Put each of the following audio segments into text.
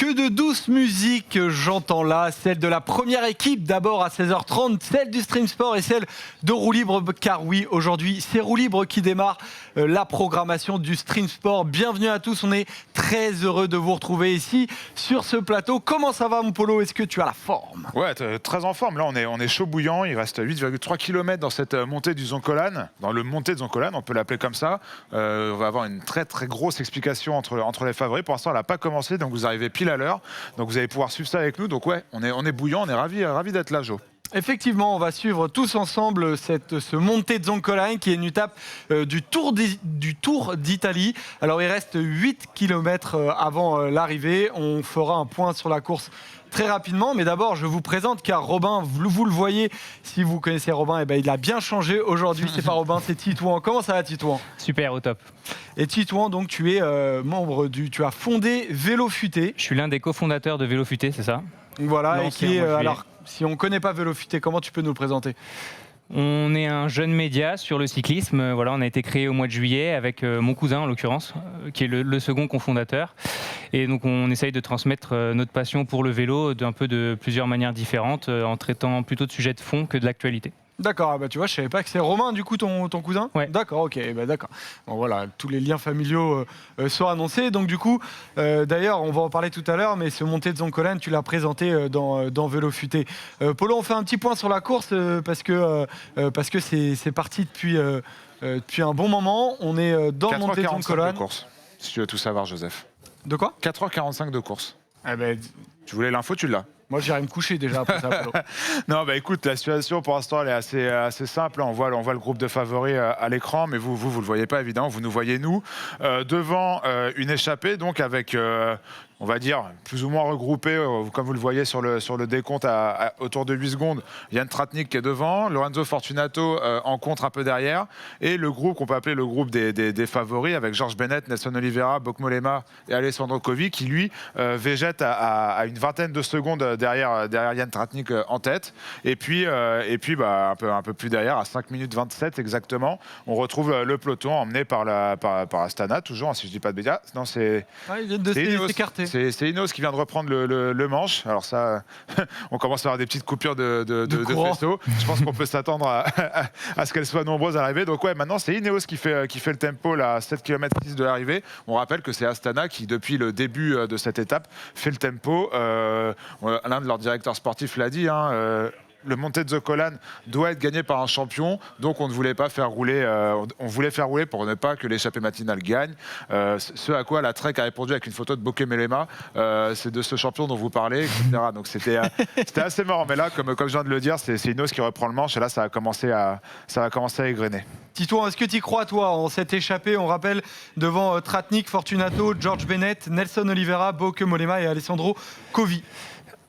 Que de douce musique j'entends là, celle de la première équipe d'abord à 16h30, celle du Stream Sport et celle de Roue Libre, car oui, aujourd'hui c'est Roue Libre qui démarre la programmation du Stream Sport. Bienvenue à tous, on est très heureux de vous retrouver ici sur ce plateau. Comment ça va mon Polo? Est-ce que tu as la forme? Ouais, très en forme, là on est chaud bouillant, il reste 8,3 km dans cette montée du Zoncolan, dans le montée de Zoncolan, on peut l'appeler comme ça. On va avoir une très très grosse explication entre les favoris. Pour l'instant elle n'a pas commencé, donc vous arrivez pile à l'heure, donc vous allez pouvoir suivre ça avec nous. Donc ouais, on est bouillant, on est ravis d'être là, Jo. Effectivement, on va suivre tous ensemble ce montée de Zoncolan qui est une étape du Tour d'Italie. Alors il reste 8 km avant l'arrivée. On fera un point sur la course très rapidement, mais d'abord je vous présente car Robin, vous le voyez, si vous connaissez Robin, il a bien changé aujourd'hui. C'est pas Robin, c'est Titouan. Comment ça va Titouan? Super, au top. Et Titouan, donc tu es membre tu as fondé Vélo Futé. Je suis l'un des cofondateurs de Vélo Futé, c'est ça? Voilà, et qui est alors si on ne connaît pas Vélo Futé, comment tu peux nous le présenter? On est un jeune média sur le cyclisme. Voilà, on a été créé au mois de juillet avec mon cousin en l'occurrence, qui est le second cofondateur. Et donc on essaye de transmettre notre passion pour le vélo de plusieurs manières différentes, en traitant plutôt de sujets de fond que de l'actualité. D'accord, bah tu vois, je savais pas que c'est Romain, du coup, ton cousin. Ouais. D'accord, ok, bah d'accord. Bon voilà, tous les liens familiaux sont annoncés. Donc du coup, d'ailleurs, on va en parler tout à l'heure, mais ce montée de Zoncolan, tu l'as présenté dans Vélo Futé. Polo, on fait un petit point sur la course parce que c'est parti depuis un bon moment. On est dans le montée de Zoncolan. de course, si tu veux tout savoir, Joseph. De quoi? 4h45 de course. Ah ben, Tu voulais l'info, tu l'as. moi, j'irai me coucher déjà après ça, Polo. Non, bah écoute, la situation pour l'instant elle est assez simple. On voit le groupe de favoris à l'écran, mais vous le voyez pas évidemment. Vous nous voyez nous devant une échappée, donc avec on va dire plus ou moins regroupé, comme vous le voyez sur le décompte autour de 8 secondes. Yann Tratnik qui est devant, Lorenzo Fortunato en contre un peu derrière, et le groupe qu'on peut appeler le groupe des favoris avec Georges Bennett, Nelson Oliveira, Bauke Mollema et Alessandro Covi qui lui végète à une vingtaine de secondes derrière Yann Tratnik en tête. Et puis un peu plus derrière, à 5 minutes 27 exactement, on retrouve le peloton emmené par Astana, toujours, si je dis pas de bêtises. Non, c'est Ouais, il vient de s'écarter. c'est Ineos qui vient de reprendre le manche. Alors ça, on commence à avoir des petites coupures de faisceaux. Je pense qu'on peut s'attendre à ce qu'elles soient nombreuses à l'arrivée. Donc ouais, maintenant c'est Ineos qui fait le tempo là, à 7 km 6 de l'arrivée. On rappelle que c'est Astana qui, depuis le début de cette étape, fait le tempo. L'un de leurs directeurs sportifs l'a dit, le montée de Zoncolan doit être gagné par un champion, donc on ne voulait pas faire rouler, on voulait faire rouler pour ne pas que l'échappée matinale gagne. Ce à quoi la Trek a répondu avec une photo de Bauke Mollema, c'est de ce champion dont vous parlez, etc. Donc c'était assez marrant, mais là, comme je viens de le dire, c'est Ineos qui reprend le manche et là ça va commencer à égrener. Titouan, est-ce que tu y crois, toi, en cette échappée? On rappelle devant Tratnik, Fortunato, George Bennett, Nelson Oliveira, Bauke Mollema et Alessandro Covi.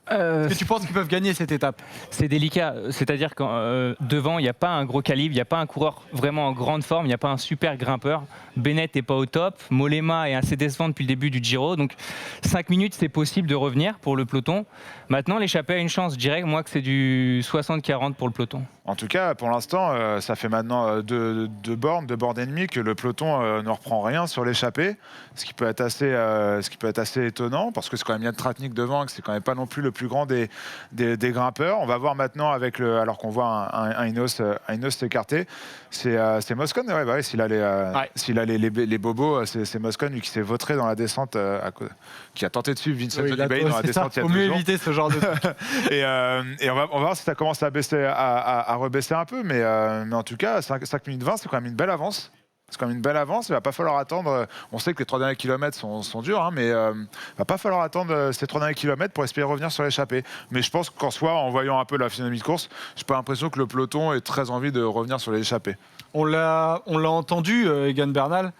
Est-ce que tu penses qu'ils peuvent gagner cette étape? C'est délicat, c'est-à-dire que devant, il n'y a pas un gros calibre, il n'y a pas un coureur vraiment en grande forme, il n'y a pas un super grimpeur. Bennett n'est pas au top, Mollema est assez décevant depuis le début du Giro, donc 5 minutes c'est possible de revenir pour le peloton. Maintenant, l'échappée a une chance, je dirais moi que c'est du 60-40 pour le peloton. En tout cas, pour l'instant, ça fait maintenant deux bornes et demie que le peloton ne reprend rien sur l'échappée, ce qui peut être assez étonnant, parce que c'est quand même Yann Tratnik devant, que c'est quand même pas non plus le plus grand des grimpeurs. On va voir maintenant alors qu'on voit un Ineos s'écarter, c'est Moscon. Ouais, s'il a les bobos, c'est Moscon lui qui s'est vautré dans la descente, qui a tenté de suivre Vincent Nibali dans la descente. Il faut mieux éviter ce genre de truc. et on va voir si ça commence à baisser, à rebasser un peu, mais en tout cas 5 minutes 20 c'est quand même une belle avance. C'est quand même une belle avance, il va pas falloir attendre. On sait que les 3 derniers kilomètres sont durs, mais il va pas falloir attendre ces 3 derniers kilomètres pour espérer revenir sur l'échappée. Mais je pense qu'en soi, en voyant un peu la physionomie de course, j'ai pas l'impression que le peloton ait très envie de revenir sur l'échappée. On l'a entendu, Egan Bernal,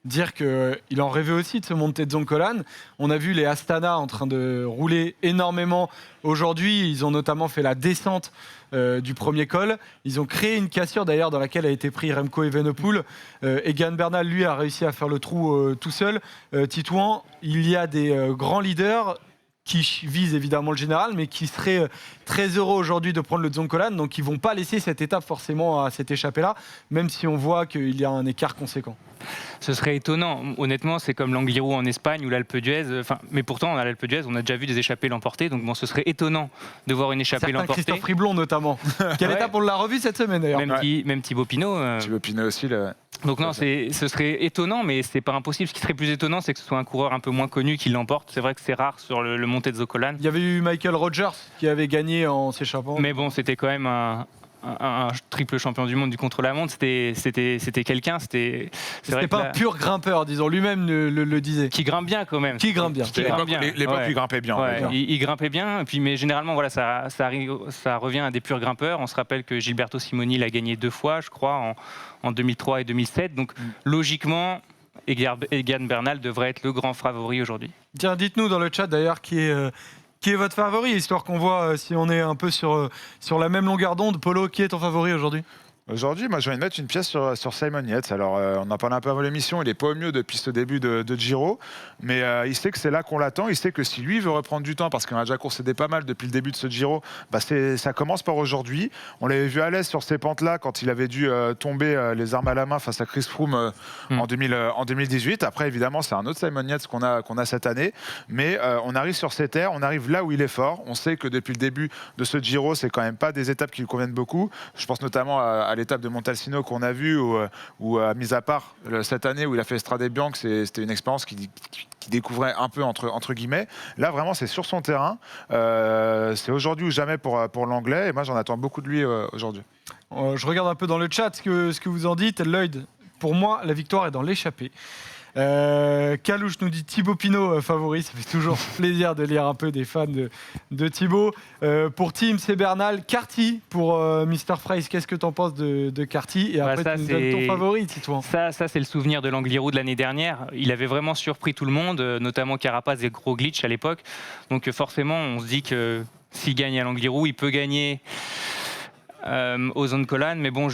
dire qu'il en rêvait aussi de se monter de Zoncolan. On a vu les Astana en train de rouler énormément aujourd'hui. Ils ont notamment fait la descente du premier col. Ils ont créé une cassure d'ailleurs dans laquelle a été pris Remco Evenepoel. Egan Bernal, lui, a réussi à faire le trou tout seul. Titouan, il y a des grands leaders qui visent évidemment le général, mais qui seraient très heureux aujourd'hui de prendre le Zoncolan, donc ils ne vont pas laisser cette étape forcément à cette échappée-là, même si on voit qu'il y a un écart conséquent. Ce serait étonnant. Honnêtement, c'est comme l'Angliru en Espagne ou l'Alpe d'Huez. Mais pourtant, on a l'Alpe d'Huez, on a déjà vu des échappées l'emporter. Donc bon, ce serait étonnant de voir une échappée Certains l'emporter. Christophe Riblon notamment. Quelle étape on l'a revu cette semaine d'ailleurs. Même Thibaut Pinot. Thibaut Pinot aussi. Donc non, ce serait étonnant, mais c'est pas impossible. Ce qui serait plus étonnant, c'est que ce soit un coureur un peu moins connu qui l'emporte. C'est vrai que c'est rare sur le montée de Zocolan. Il y avait eu Michael Rogers qui avait gagné en s'échappant. Mais bon, c'était quand même un triple champion du monde du contre-la-montre. C'était quelqu'un. C'était pas un pur grimpeur, disons. Lui-même le disait. Qui grimpe bien quand même. Qui grimpe bien. L'époque, il grimpait bien. Ouais, il grimpait bien. Et puis, mais généralement, voilà, ça revient à des purs grimpeurs. On se rappelle que Gilberto Simoni l'a gagné 2 fois, je crois, en 2003 et 2007. Donc, logiquement, Egan Bernal devrait être le grand favori aujourd'hui. Tiens, dites-nous dans le chat d'ailleurs qui est votre favori, histoire qu'on voit si on est un peu sur la même longueur d'onde. Polo, qui est ton favori aujourd'hui ? Aujourd'hui, moi, je viens de mettre une pièce sur Simon Yates. Alors, on en parle un peu avant l'émission. Il n'est pas au mieux depuis ce début de Giro. Mais il sait que c'est là qu'on l'attend. Il sait que si lui veut reprendre du temps, parce qu'on a déjà concédé pas mal depuis le début de ce Giro, ça commence par aujourd'hui. On l'avait vu à l'aise sur ces pentes-là quand il avait dû tomber les armes à la main face à Chris Froome en 2018. Après, évidemment, c'est un autre Simon Yates qu'on a cette année. Mais on arrive sur ces terres. On arrive là où il est fort. On sait que depuis le début de ce Giro, c'est quand même pas des étapes qui lui conviennent beaucoup. Je pense notamment à l'étape de Montalcino qu'on a vue, où mis à part cette année où il a fait Strade Bianche, c'était une expérience qui découvrait un peu entre guillemets. Là, vraiment, c'est sur son terrain. C'est aujourd'hui ou jamais pour l'Anglais. Et moi, j'en attends beaucoup de lui aujourd'hui. Je regarde un peu dans le chat ce que vous en dites. Lloyd, pour moi, la victoire est dans l'échappée. Kalouche nous dit Thibaut Pinot favori, ça fait toujours plaisir de lire un peu des fans de Thibaut. Pour Tim, c'est Bernal. Carty pour Mr. Price, qu'est-ce que tu en penses de Carty? Et après, tu nous donnes ton favori, Titouan. Ça, c'est le souvenir de l'Angliru de l'année dernière. Il avait vraiment surpris tout le monde, notamment Carapaz et Gros Glitch à l'époque. Donc forcément, on se dit que s'il gagne à l'Angliru, il peut gagner aux Zoncolan. Mais bon,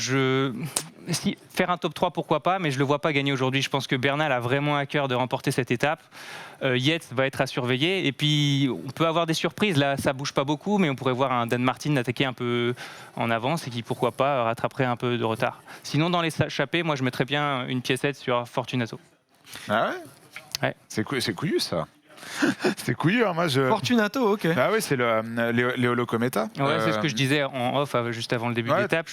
faire un top 3, pourquoi pas, mais je ne le vois pas gagner aujourd'hui. Je pense que Bernal a vraiment à cœur de remporter cette étape. Yates va être à surveiller. Et puis, on peut avoir des surprises. Là, ça ne bouge pas beaucoup, mais on pourrait voir un Dan Martin attaquer un peu en avance et qui, pourquoi pas, rattraperait un peu de retard. Sinon, dans les échappées, moi, je mettrais bien une piécette sur Fortunato. Ah ouais, C'est couillu, ça. C'est couillu, hein, moi je... Fortunato, ok. Ah oui, c'est Leolo Cometa. Ouais, c'est ce que je disais en off juste avant le début de l'étape.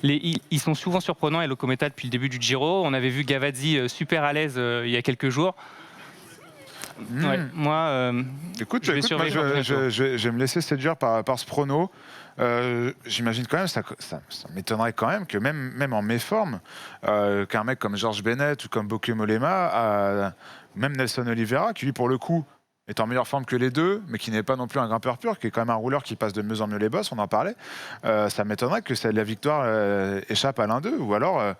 Ils sont souvent surprenants, et Cometa depuis le début du Giro. On avait vu Gavazzi super à l'aise il y a quelques jours. Ouais, moi, écoute, je vais me laisser séduire par ce prono. J'imagine quand même, ça m'étonnerait quand même que même en méforme, qu'un mec comme Georges Bennett ou comme Bokeh Mollema, même Nelson Oliveira, qui lui pour le coup est en meilleure forme que les deux, mais qui n'est pas non plus un grimpeur pur, qui est quand même un rouleur qui passe de mieux en mieux les bosses, on en parlait, ça m'étonnerait que la victoire échappe à l'un d'eux, ou alors,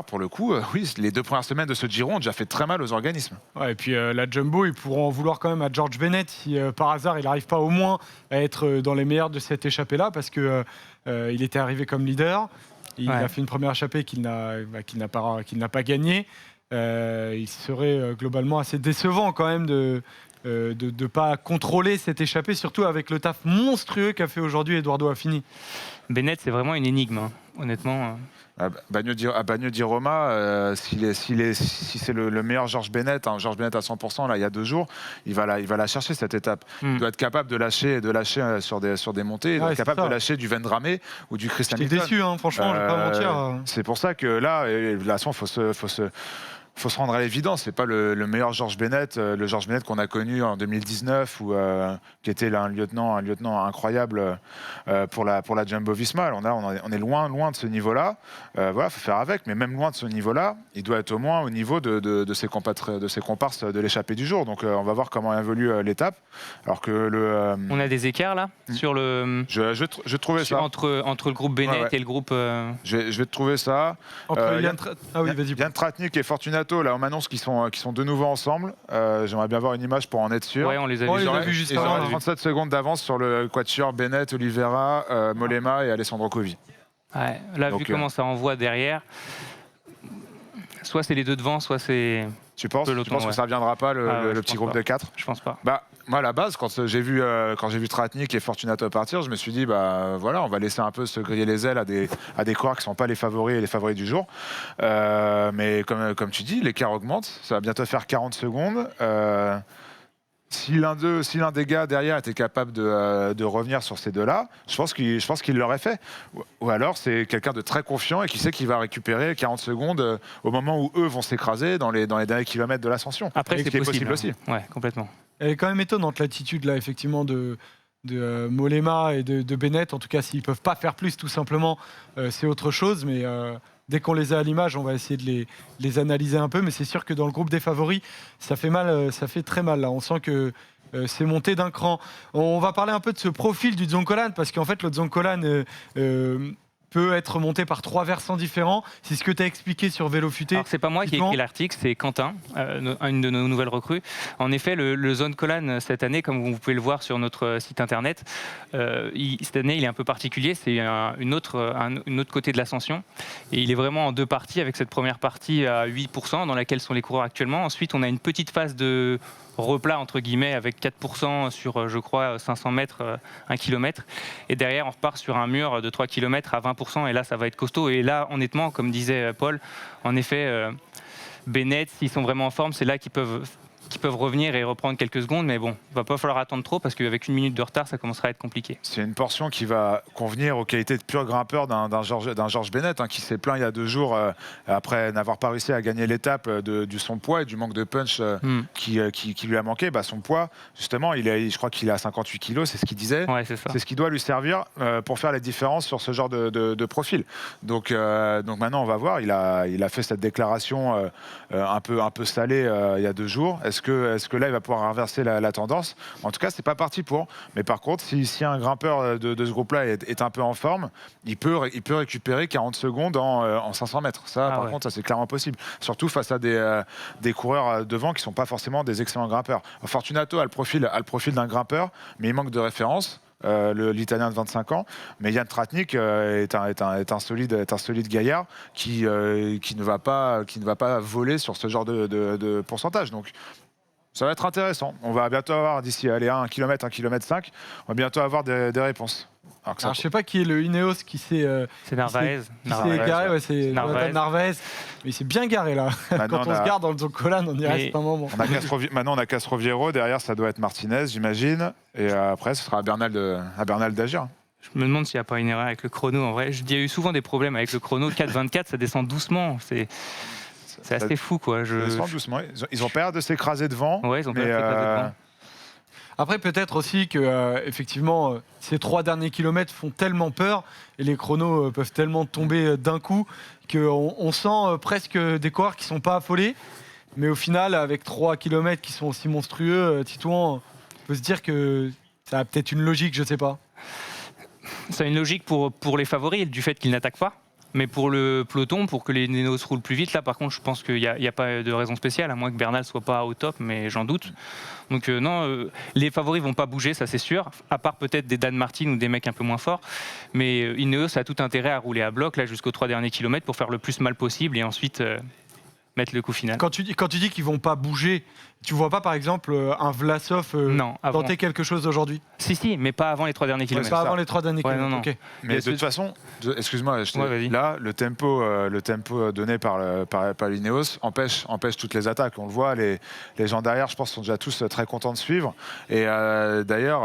pour le coup, oui, les 2 premières semaines de ce Giro ont déjà fait très mal aux organismes. Ouais, et puis la Jumbo, ils pourront en vouloir quand même à George Bennett si par hasard il n'arrive pas au moins à être dans les meilleurs de cette échappée-là, parce que il était arrivé comme leader. Il a fait une première échappée qu'il n'a pas gagnée. Il serait globalement assez décevant quand même de ne pas contrôler cette échappée, surtout avec le taf monstrueux qu'a fait aujourd'hui Eduardo Affini. Bennett, c'est vraiment une énigme, hein, honnêtement. À Bagno di Roma, si c'est le meilleur Georges Bennett, Georges Bennett à 100%, là, il y a 2 jours, il va la chercher cette étape. Il doit être capable de lâcher sur des montées, il doit être capable de lâcher du Vendramé ou du Christian Hamilton. J'étais déçu, hein, franchement, je vais pas mentir. C'est pour ça que là, de toute façon, faut se rendre à l'évidence, c'est pas le meilleur Georges Bennett, le Georges Bennett qu'on a connu en 2019, qui était là un lieutenant incroyable pour la Jumbo-Visma. On est loin de ce niveau-là. Voilà, faut faire avec, mais même loin de ce niveau-là, il doit être au moins au niveau de ses comparses de l'échappée du jour. Donc on va voir comment évolue l'étape. Alors que on a des écarts là sur le. Je trouvais ça entre le groupe Bennett et le groupe. Je vais te trouver ça. Jan Tratnik et Fortunato. Là, on m'annonce qu'ils sont de nouveau ensemble. J'aimerais bien voir une image pour en être sûr. Ouais, on les a vus juste ils avant. ont 37 secondes d'avance sur le quatuor Bennett, Oliveira, Mollema et Alessandro Covi. Ouais, là, vu comment ça envoie derrière, soit c'est les 2 devant, soit c'est... Tu penses que ça ne reviendra pas, le petit groupe de 4? Je pense pas. Moi, à la base, quand j'ai vu Tratnik et Fortunato partir, je me suis dit, bah voilà, on va laisser un peu se griller les ailes à des coureurs qui ne sont pas les favoris du jour. Mais comme tu dis, l'écart augmente. Ça va bientôt faire 40 secondes. Si l'un des gars derrière était capable de revenir sur ces deux-là, je pense qu'il l'aurait fait. Ou alors c'est quelqu'un de très confiant et qui sait qu'il va récupérer 40 secondes au moment où eux vont s'écraser dans les derniers kilomètres de l'ascension. Après, c'est possible aussi. Ouais, complètement. Elle est quand même étonnante l'attitude là, effectivement, de Mollema et de Bennett. En tout cas, s'ils ne peuvent pas faire plus, tout simplement, c'est autre chose. Mais dès qu'on les a à l'image, on va essayer de les analyser un peu. Mais c'est sûr que dans le groupe des favoris, ça fait mal, ça fait très mal là. On sent que c'est monté d'un cran. On va parler un peu de ce profil du Dzonkolan, parce qu'en fait, le Dzonkolan peut être monté par 3 versants différents. C'est ce que tu as expliqué sur Vélo Futé. Alors, c'est pas moi qui ai écrit l'article, c'est Quentin, une de nos nouvelles recrues. En effet, le Dzonkolan cette année, comme vous pouvez le voir sur notre site internet, cette année il est un peu particulier, c'est une autre côté de l'ascension. Et il est vraiment en 2 parties, avec cette première partie à 8% dans laquelle sont les coureurs actuellement. Ensuite, on a une petite phase de replat entre guillemets avec 4% sur je crois 500 mètres, 1 km, et derrière on repart sur un mur de 3 km à 20%, et là ça va être costaud. Et là honnêtement, comme disait Paul, en effet Bennett, s'ils sont vraiment en forme, c'est là qu'ils peuvent revenir et reprendre quelques secondes, mais bon, il va pas falloir attendre trop parce qu'avec 1 minute de retard, ça commencera à être compliqué. C'est une portion qui va convenir aux qualités de pur grimpeur d'un Georges Bennett, qui s'est plaint il y a 2 jours après n'avoir pas réussi à gagner l'étape du son poids et du manque de punch qui lui a manqué. Son poids, justement, je crois qu'il est à 58 kilos, c'est ce qu'il disait. Ouais, c'est ça. C'est ce qui doit lui servir pour faire la différence sur ce genre de profil. Donc maintenant, on va voir. Il a fait cette déclaration un peu salée il y a 2 jours. Est-ce que là, il va pouvoir inverser la tendance? En tout cas, c'est pas parti pour. Mais par contre, si un grimpeur de ce groupe-là est un peu en forme, il peut récupérer 40 secondes en 500 mètres. Ça, par contre, ça c'est clairement possible. Surtout face à des coureurs devant qui sont pas forcément des excellents grimpeurs. Fortunato a le profil d'un grimpeur, mais il manque de référence. L'Italien de 25 ans, mais Jan Tratnik est un solide gaillard qui ne va pas voler sur ce genre de pourcentage. Donc ça va être intéressant. On va bientôt avoir d'ici 1 km, 1 km 5, on va bientôt avoir des réponses. Alors je sais pas qui est le Ineos qui s'est c'est Narvaez. Garé, ouais, c'est Narvaez. Mais il s'est bien garé là. Quand on se garde dans le Dzonkolan, on y reste un moment. Maintenant on a Castroviero, derrière ça doit être Martinez, j'imagine, et après ce sera à Bernal d'agir. Je me demande s'il n'y a pas une erreur avec le chrono. En vrai, il y a eu souvent des problèmes avec le chrono. 4,24, ça descend doucement. C'est assez fou, quoi. Ça descend doucement. Ils ont peur de s'écraser devant. Ouais, ils ont peur de s'écraser devant. Après, peut-être aussi que effectivement, ces 3 derniers kilomètres font tellement peur et les chronos peuvent tellement tomber d'un coup qu'on sent presque des coureurs qui ne sont pas affolés. Mais au final, avec 3 kilomètres qui sont aussi monstrueux, Titouan, on peut se dire que ça a peut-être une logique, je ne sais pas. Ça a une logique pour les favoris, du fait qu'ils n'attaquent pas. Mais pour le peloton, pour que les Ineos roulent plus vite, là par contre je pense qu'il n'y a pas de raison spéciale, à moins que Bernal soit pas au top, mais j'en doute. Donc les favoris vont pas bouger, ça c'est sûr, à part peut-être des Dan Martin ou des mecs un peu moins forts. Mais Ineos a tout intérêt à rouler à bloc là jusqu'aux 3 derniers kilomètres pour faire le plus mal possible et ensuite mettre le coup final. Quand tu dis qu'ils vont pas bouger, tu vois pas par exemple un Vlasov tenter quelque chose aujourd'hui? Si, mais pas avant les 3 derniers kilomètres. Pas avant les 3 derniers kilomètres. Non. Okay. Mais de toute façon, excuse-moi, là le tempo donné par l'Ineos empêche toutes les attaques. On le voit, les gens derrière, je pense, sont déjà tous très contents de suivre. Et d'ailleurs,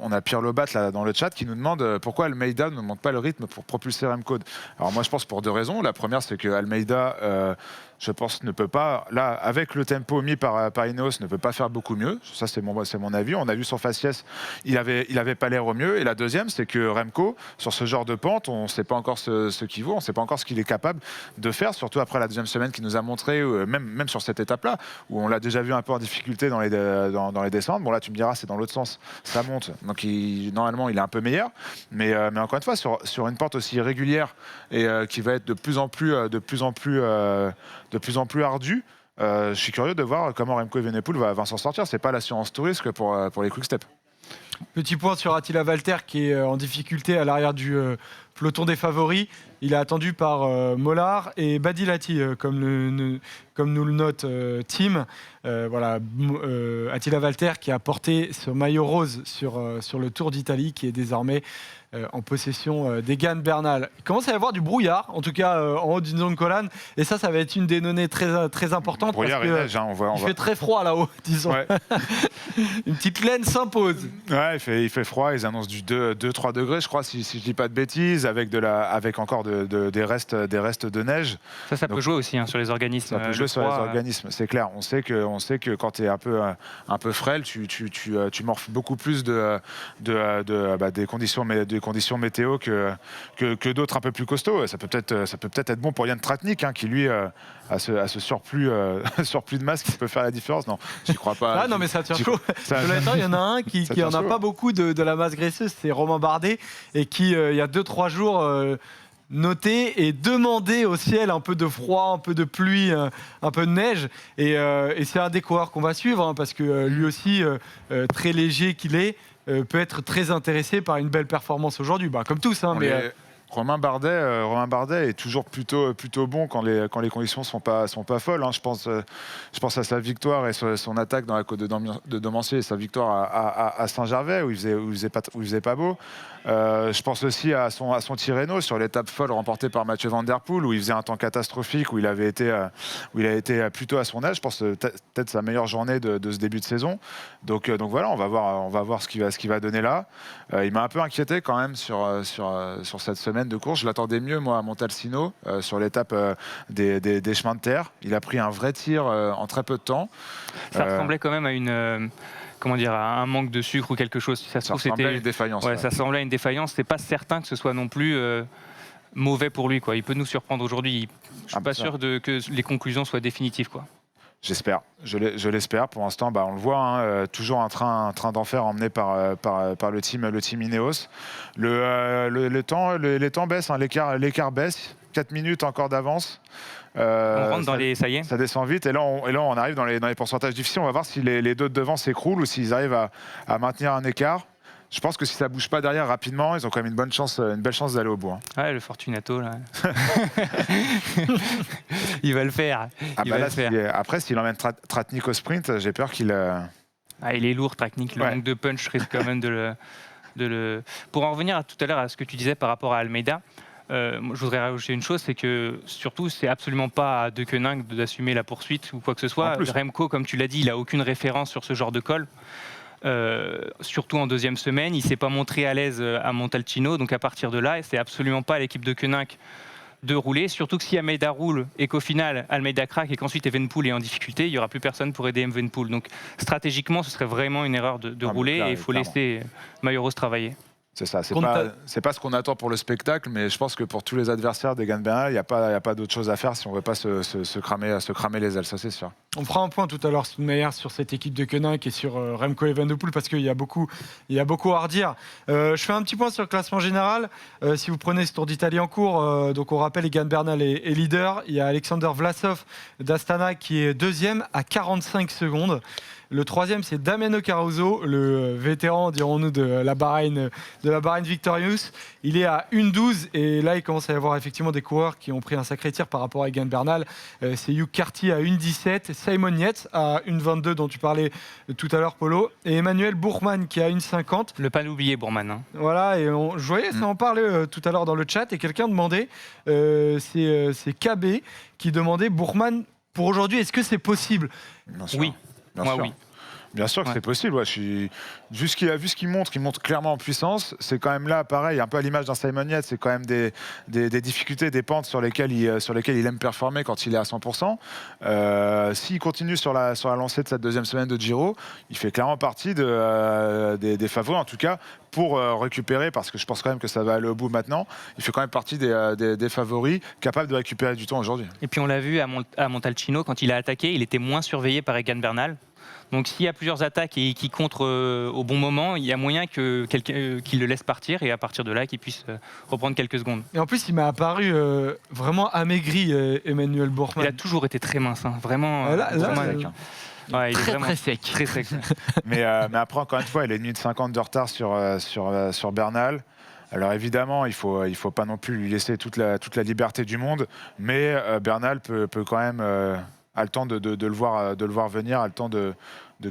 on a Pierre Lobat là dans le chat qui nous demande pourquoi Almeida ne monte pas le rythme pour propulser Remco. Alors moi, je pense pour 2 raisons. La première, c'est que Almeida je pense ne peut pas, là, avec le tempo mis par Ineos, ne peut pas faire beaucoup mieux. Ça, c'est mon avis. On a vu son faciès, il avait pas l'air au mieux. Et la deuxième, c'est que Remco, sur ce genre de pente, on ne sait pas encore ce qu'il vaut, on ne sait pas encore ce qu'il est capable de faire, surtout après la 2e semaine qu'il nous a montré, même sur cette étape-là, où on l'a déjà vu un peu en difficulté dans les descentes. Bon, là, tu me diras, c'est dans l'autre sens, ça monte. Donc, normalement, il est un peu meilleur. Mais encore une fois, sur une pente aussi régulière et qui va être de plus en plus ardu. Je suis curieux de voir comment Remco Evenepoel va s'en sortir. C'est pas l'assurance tout risque pour les Quick Step. Petit point sur Attila Valter qui est en difficulté à l'arrière du peloton des favoris. Il est attendu par Mollard et Badilati, comme nous le note Tim. Voilà, Attila Valter qui a porté ce maillot rose sur le Tour d'Italie, qui est désormais en possession d'Egan Bernal. Il commence à y avoir du brouillard, en tout cas en haut d'une zone collane, et ça va être une des données très importantes. Brouillard parce et que neige, hein, il fait très froid là-haut, disons. Ouais. Une petite laine s'impose. Ouais, il fait froid, ils annoncent du 2-3 degrés, je crois, si je dis pas de bêtises, avec encore des restes de neige. Ça peut jouer aussi hein, sur les organismes. Ça peut jouer sur les organismes, c'est clair. On sait que quand tu es un peu frêle, tu morphes beaucoup plus des conditions météo que d'autres un peu plus costauds. Ça peut peut-être être bon pour Yann Tratnik, hein, qui lui a ce surplus de masse qui peut faire la différence. Non, j'y crois pas. Ah non, mais ça tient chaud. Il y en a un qui en a pas beaucoup de la masse graisseuse, c'est Romain Bardet, et qui il y a 2-3 jours noté et demandé au ciel un peu de froid, un peu de pluie, un peu de neige. Et c'est un des coureurs qu'on va suivre, hein, parce que lui aussi, très léger qu'il est, peut être très intéressé par une belle performance aujourd'hui. Comme tous, hein, mais... Romain Bardet est toujours plutôt bon quand les conditions sont pas folles. Hein. Je pense à sa victoire et son attaque dans la côte de Domancier et sa victoire à Saint-Gervais où il faisait pas beau. Je pense aussi à son Tirreno sur l'étape folle remportée par Mathieu Van Der Poel où il faisait un temps catastrophique, où il a été plutôt à son âge. Je pense peut-être sa meilleure journée de ce début de saison. Donc voilà, on va voir ce qu'il va donner là. Il m'a un peu inquiété quand même sur cette semaine de course. Je l'attendais mieux, moi, à Montalcino, sur l'étape des chemins de terre. Il a pris un vrai tir en très peu de temps. Ça ressemblait quand même à à un manque de sucre ou quelque chose. Ça ressemblait à une défaillance. Ouais, ça ressemblait à une défaillance. C'est pas certain que ce soit non plus mauvais pour lui, quoi. Il peut nous surprendre aujourd'hui. Je suis pas sûr que les conclusions soient définitives, quoi. J'espère, je l'espère. Pour l'instant, on le voit, hein, toujours un train d'enfer emmené par le team Ineos. Les temps baissent, hein, l'écart baisse. 4 minutes encore d'avance. On rentre dans les... Ça y est. Ça descend vite. Et là, on arrive dans les pourcentages difficiles. On va voir si les deux de devant s'écroulent ou s'ils arrivent à maintenir un écart. Je pense que si ça bouge pas derrière rapidement, ils ont quand même une belle chance d'aller au bout. Hein. Ouais, le Fortunato, là. Il va le faire. Après, s'il emmène Tratnik au sprint, j'ai peur qu'il... il est lourd, Tratnik. Le manque de punch risque quand même de le... Pour en revenir tout à l'heure à ce que tu disais par rapport à Almeida, je voudrais rajouter une chose, c'est que surtout, c'est absolument pas à De Koninck d'assumer la poursuite ou quoi que ce soit. Remco, comme tu l'as dit, il a aucune référence sur ce genre de col. Surtout en deuxième semaine, il s'est pas montré à l'aise à Montalcino, donc à partir de là, c'est absolument pas à l'équipe de Koninck de rouler, surtout que si Almeida roule et qu'au final Almeida craque et qu'ensuite Evenepoel est en difficulté, il n'y aura plus personne pour aider Evenepoel. Donc stratégiquement, ce serait vraiment une erreur de rouler et il faut laisser Maillot Rose travailler. C'est ça, c'est pas ce qu'on attend pour le spectacle, mais je pense que pour tous les adversaires d'Egan Bernal, il n'y a pas d'autre chose à faire si on ne veut pas se cramer les ailes, ça c'est sûr. On fera un point tout à l'heure sur cette équipe de Koninck et sur Remco Evenepoel parce qu'il y a beaucoup à redire. Je fais un petit point sur le classement général. Si vous prenez ce Tour d'Italie en cours, donc on rappelle Egan Bernal est leader. Il y a Alexander Vlasov d'Astana qui est deuxième à 45 secondes. Le troisième, c'est Damiano Caruso, le vétéran, dirons-nous, de la Bahreïn Victorious. Il est à 1,12 et là, il commence à y avoir effectivement des coureurs qui ont pris un sacré tir par rapport à Egan Bernal. C'est Hugh Carty à 1,17, Simon Yates à 1,22 dont tu parlais tout à l'heure, Polo, et Emmanuel Bourman qui est à 1,50. Le pas l'oublier, Bourman. Hein. Voilà, et je voyais ça en parler tout à l'heure dans le chat et quelqu'un demandait, c'est KB qui demandait Bourman pour aujourd'hui, est-ce que c'est possible ? Oui. Moi, oui. Bien sûr que c'est possible. Ouais. Vu ce qu'il montre, il montre clairement en puissance. C'est quand même là, pareil, un peu à l'image d'un Simon Yates, c'est quand même des difficultés, des pentes sur lesquelles il aime performer quand il est à 100%. S'il continue sur la lancée de cette deuxième semaine de Giro, il fait clairement partie des favoris, en tout cas, pour récupérer, parce que je pense quand même que ça va aller au bout maintenant, il fait quand même partie des favoris capables de récupérer du temps aujourd'hui. Et puis on l'a vu à Montalcino, quand il a attaqué, il était moins surveillé par Egan Bernal. Donc s'il y a plusieurs attaques et qu'il contre au bon moment, il y a moyen qu'il le laisse partir et à partir de là, qu'il puisse reprendre quelques secondes. Et en plus, il m'a apparu vraiment amaigri, Emmanuel Bourman. Il a toujours été très mince, hein. Vraiment. Ouais, il est vraiment très sec. Très sec. mais après, encore une fois, il a 1 minute 50 de retard sur Bernal. Alors évidemment, il faut pas non plus lui laisser toute la liberté du monde, mais Bernal peut quand même a le temps de le voir venir, a le temps de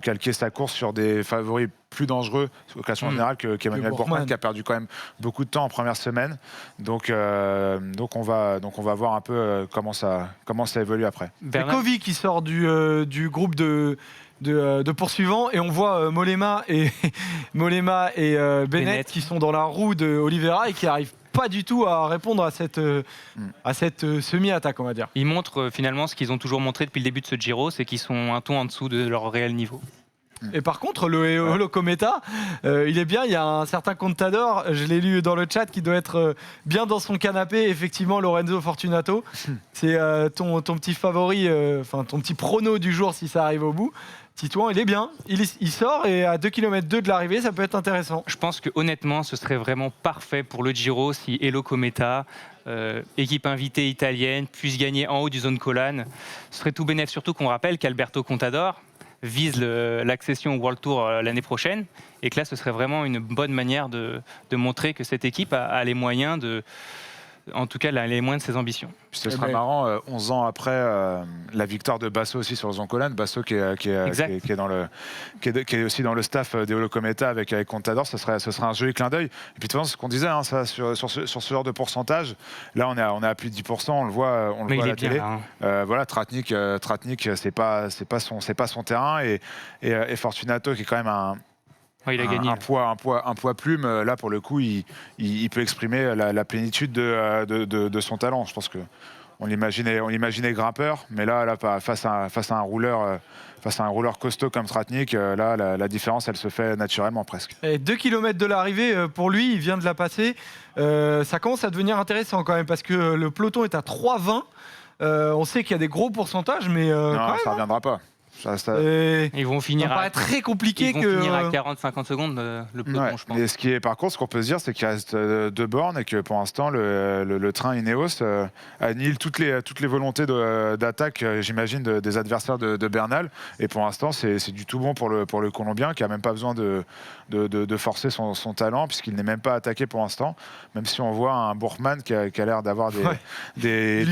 calquer sa course sur des favoris plus dangereux au classement général qu'Emmanuel Bourgman, qui a perdu quand même beaucoup de temps en première semaine. Donc on va voir un peu comment ça évolue après. C'est Kovi qui sort du groupe de poursuivants et on voit Mollema et Bennett qui sont dans la roue de Oliveira et qui arrivent pas du tout à répondre à cette semi-attaque, on va dire. Ils montrent finalement ce qu'ils ont toujours montré depuis le début de ce Giro, c'est qu'ils sont un ton en dessous de leur réel niveau. Et par contre, le Holo Cometa, il est bien. Il y a un certain Contador, je l'ai lu dans le chat, qui doit être bien dans son canapé. Effectivement, Lorenzo Fortunato, c'est ton petit favori, ton petit prono du jour si ça arrive au bout. Titouan, il est bien. Il sort et à 2,2 km de l'arrivée, ça peut être intéressant. Je pense que honnêtement, ce serait vraiment parfait pour le Giro si Helo Cometa, équipe invitée italienne, puisse gagner en haut du zone Collane. Ce serait tout bénef, surtout qu'on rappelle qu'Alberto Contador vise l'accession au World Tour l'année prochaine et que là, ce serait vraiment une bonne manière de montrer que cette équipe a les moyens de ses ambitions. Ce sera marrant, 11 ans après la victoire de Basso aussi sur Zoncolan, Basso qui est aussi dans le staff des Holo Cometa avec Contador, ce sera un joli clin d'œil. Et puis de toute façon, ce qu'on disait, ça, sur ce genre de pourcentage, là on est à plus de 10%, on le voit à la télé. Voilà, Tratnik, c'est pas son terrain et Fortunato qui est quand même il a gagné. Un poids plume, là pour le coup, il peut exprimer la plénitude de son talent. Je pense qu'on l'imaginait grimpeur, mais là face à un rouleur costaud comme Tratnik, là la différence elle se fait naturellement presque. Et 2 km de l'arrivée pour lui, il vient de la passer. Ça commence à devenir intéressant quand même parce que le peloton est à 3,20. On sait qu'il y a des gros pourcentages, mais non, quand même, ça ne reviendra pas. Ils vont finir à 40-50 secondes le peloton, je pense. Et par contre, ce qu'on peut se dire, c'est qu'il reste 2 bornes et que pour l'instant, le train Ineos annihile toutes les volontés d'attaque, j'imagine, des adversaires de Bernal. Et pour l'instant, c'est du tout bon pour le Colombien qui n'a même pas besoin de forcer son talent puisqu'il n'est même pas attaqué pour l'instant. Même si on voit un Bourgman qui a l'air d'avoir des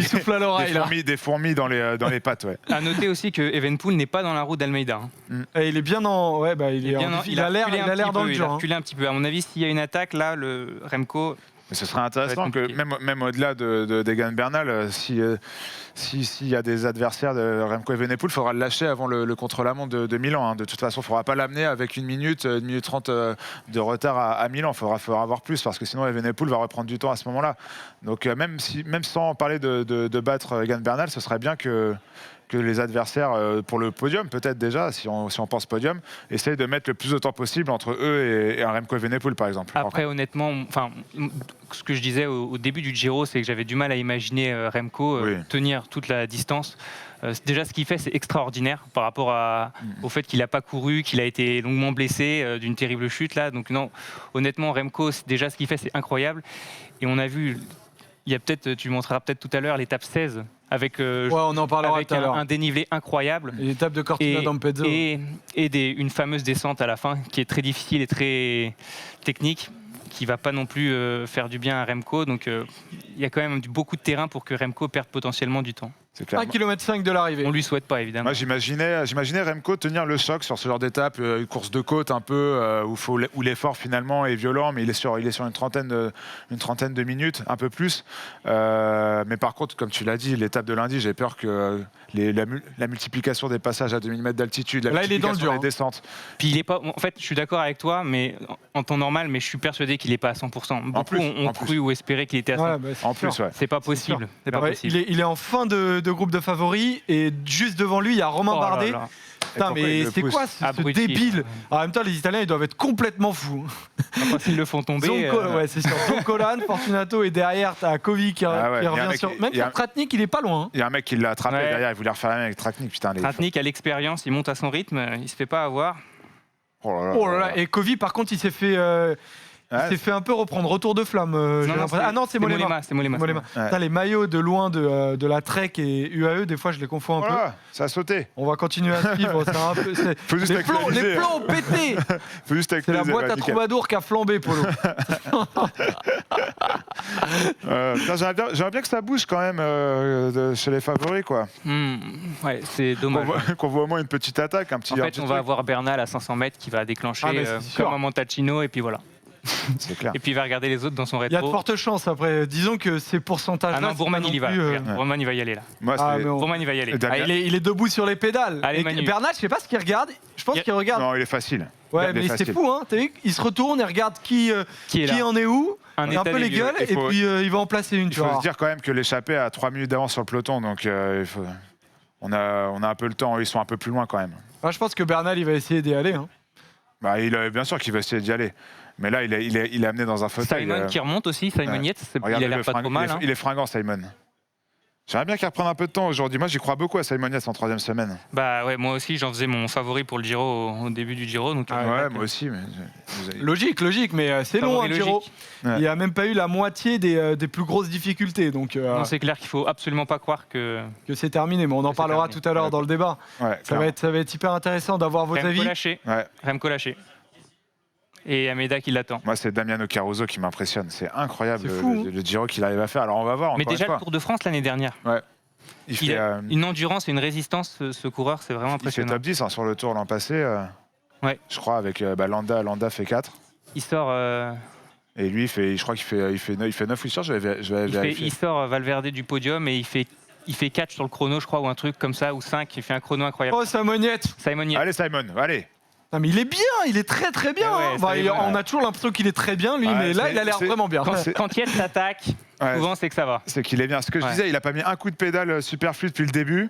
fourmis dans les pattes. Ouais. À noter aussi que Evenepoel n'est pas dans la roue d'Almeida. Et il est bien dans. Il a l'air dans le dur. Il a reculé un petit peu. À mon avis, s'il y a une attaque, là, le Remco. Mais ce serait intéressant que, même au-delà d'Egan Bernal, s'il y a des adversaires de Remco Evenepoel, il faudra le lâcher avant le contre-la-montre de Milan. Hein. De toute façon, il ne faudra pas l'amener avec 1 minute 30 de retard à Milan. Il faudra avoir plus parce que sinon Evenepoel va reprendre du temps à ce moment-là. Donc même sans parler de battre Egan Bernal, ce serait bien que les adversaires pour le podium, peut-être déjà, si on pense podium, essayent de mettre le plus de temps possible entre eux et un Remco Evenepoel, par exemple. Après, honnêtement, ce que je disais au début du Giro, c'est que j'avais du mal à imaginer Remco tenir toute la distance. Déjà, ce qu'il fait, c'est extraordinaire par rapport au fait qu'il n'a pas couru, qu'il a été longuement blessé d'une terrible chute. Là. Donc non, honnêtement, Remco, déjà, ce qu'il fait, c'est incroyable. Et on a vu, tu montreras peut-être tout à l'heure l'étape 16, avec, on en parlera avec un dénivelé incroyable. L'étape de Cortina d'Ampezzo. Et une fameuse descente à la fin, qui est très difficile et très technique, qui ne va pas non plus faire du bien à Remco. Donc il y a quand même beaucoup de terrain pour que Remco perde potentiellement du temps. 1,5 km de l'arrivée. On ne lui souhaite pas, évidemment. Moi, j'imaginais Remco tenir le choc sur ce genre d'étape, une course de côte un peu, où l'effort finalement est violent, mais il est sur une trentaine de minutes, un peu plus. Mais par contre, comme tu l'as dit, l'étape de lundi, j'ai peur que la multiplication des passages à 2000 mètres d'altitude, là, il est dans le dur, des descentes. Puis il est pas. En fait, je suis d'accord avec toi, mais en temps normal, mais je suis persuadé qu'il n'est pas à 100%. Beaucoup ont cru ou espéré qu'il était à 100%. C'est pas possible. C'est pas possible. Il est en fin de groupe de favoris et juste devant lui, il y a Romain Bardet. Putain, mais c'est quoi ce débile? En même temps, les Italiens, ils doivent être complètement fous. Enfin, s'ils le font tomber. C'est sûr. Zoncolan, Fortunato et derrière, t'as Kovi qui revient sur. Même Tratnik, il est pas loin. Il y a un mec qui l'a attrapé derrière, il voulait refaire la même avec Tratnik. Tratnik a l'expérience, il monte à son rythme, il se fait pas avoir. Oh là là. Et Kovi, par contre, il s'est fait Il s'est fait un peu reprendre. Retour de flamme. J'ai l'impression. Ah non, c'est Mollema. C'est Mollema. Mollema. Ouais. Putain, les maillots de loin de la Trek et UAE, des fois, je les confonds un peu. Voilà, ça a sauté. On va continuer à suivre. Faut juste Les plombs ont pété. Faut juste C'est la boîte à troubadour qui a flambé, Polo. Putain, j'aimerais bien que ça bouge quand même chez les favoris, quoi. Ouais, c'est dommage. Qu'on voit au moins une petite attaque, un petit. En un fait, petit on truc. va avoir Bernal à 500 mètres qui va déclencher Ah, mais c'est sûr. comme un Montalcino et puis voilà. C'est clair. Et puis il va regarder les autres dans son Il y a de rétro. fortes chances après. Disons que ces pourcentages-là. Ah non, c'est Bourman pas il y va. non plus, Regarde, Bourman il va y aller là. Moi, Ah, c'est- mais on- Bourman il va y aller. Et Damien- Ah, il est debout sur les pédales. Allez, Et Manu. Bernal, je sais pas ce qu'il regarde. Je pense Il- qu'il regarde. Non, il est facile. Ouais, Il est mais c'est facile. fou, hein. T'as vu, il se retourne et regarde qui Qui est là en est où. Un Un état peu des les lieux. gueules Il et faut- puis il va en placer une. Il Tu faut vois. se dire quand même que l'échappée a 3 minutes d'avance sur le peloton, donc on a un peu le temps. Ils sont un peu plus loin quand même. Ah, je pense que Bernal, il va essayer d'y aller. Hein. Bah, bien sûr qu'il va essayer d'y aller. Mais là, il est amené dans un fauteuil. Simon qui remonte aussi, Simon ouais. Yates, il a Regardez l'air le pas trop mal. hein. Il est fringant, Simon. J'aimerais bien qu'il reprenne un peu de temps aujourd'hui. Moi, j'y crois beaucoup à Simon Yates en 3e semaine. Bah ouais, moi aussi j'en faisais mon favori pour le Giro au début du Giro. Donc, Ouais, moi aussi. Mais Logique, mais c'est long, Favori un Giro. logique. Ouais. Il n'y a même pas eu la moitié des plus grosses difficultés. Donc, Non, c'est clair qu'il faut absolument pas croire que que c'est terminé. Mais on en c'est parlera terminé. tout à l'heure dans le débat. Ouais, Ça va être hyper intéressant d'avoir vos avis. Remco lâché. Et Almeida qui l'attend. Moi, c'est Damiano Caruso qui m'impressionne. C'est incroyable C'est fou, le Giro qu'il arrive à faire. Alors, on va voir. Mais encore déjà une fois. le Tour de France l'année dernière. Il Il fait, a une endurance et une résistance, ce coureur, c'est vraiment il fait impressionnant. top 10 hein, sur le Tour l'an passé. Ouais. Je crois, avec Landa fait 4. Il sort, Et lui, je crois qu'il fait 9 ou 10 je vais vérifier. il sort Valverde du podium et il fait 4 sur le chrono, je crois, ou un truc comme ça, ou 5. Il fait un chrono incroyable. Oh, Samoniette. Simon Yates. Allez, Simon, allez. Non, mais il est bien, il est très très bien. Ah ouais, hein. Bah, ça y est, voilà. on a toujours l'impression qu'il est très bien, lui, Ouais, mais là, il a l'air c'est- vraiment bien. Quand Yates s'attaque, Ouais, souvent c'est que ça va. c'est qu'il est bien. Ce que je Ouais. disais, il a pas mis un coup de pédale superflu depuis le début.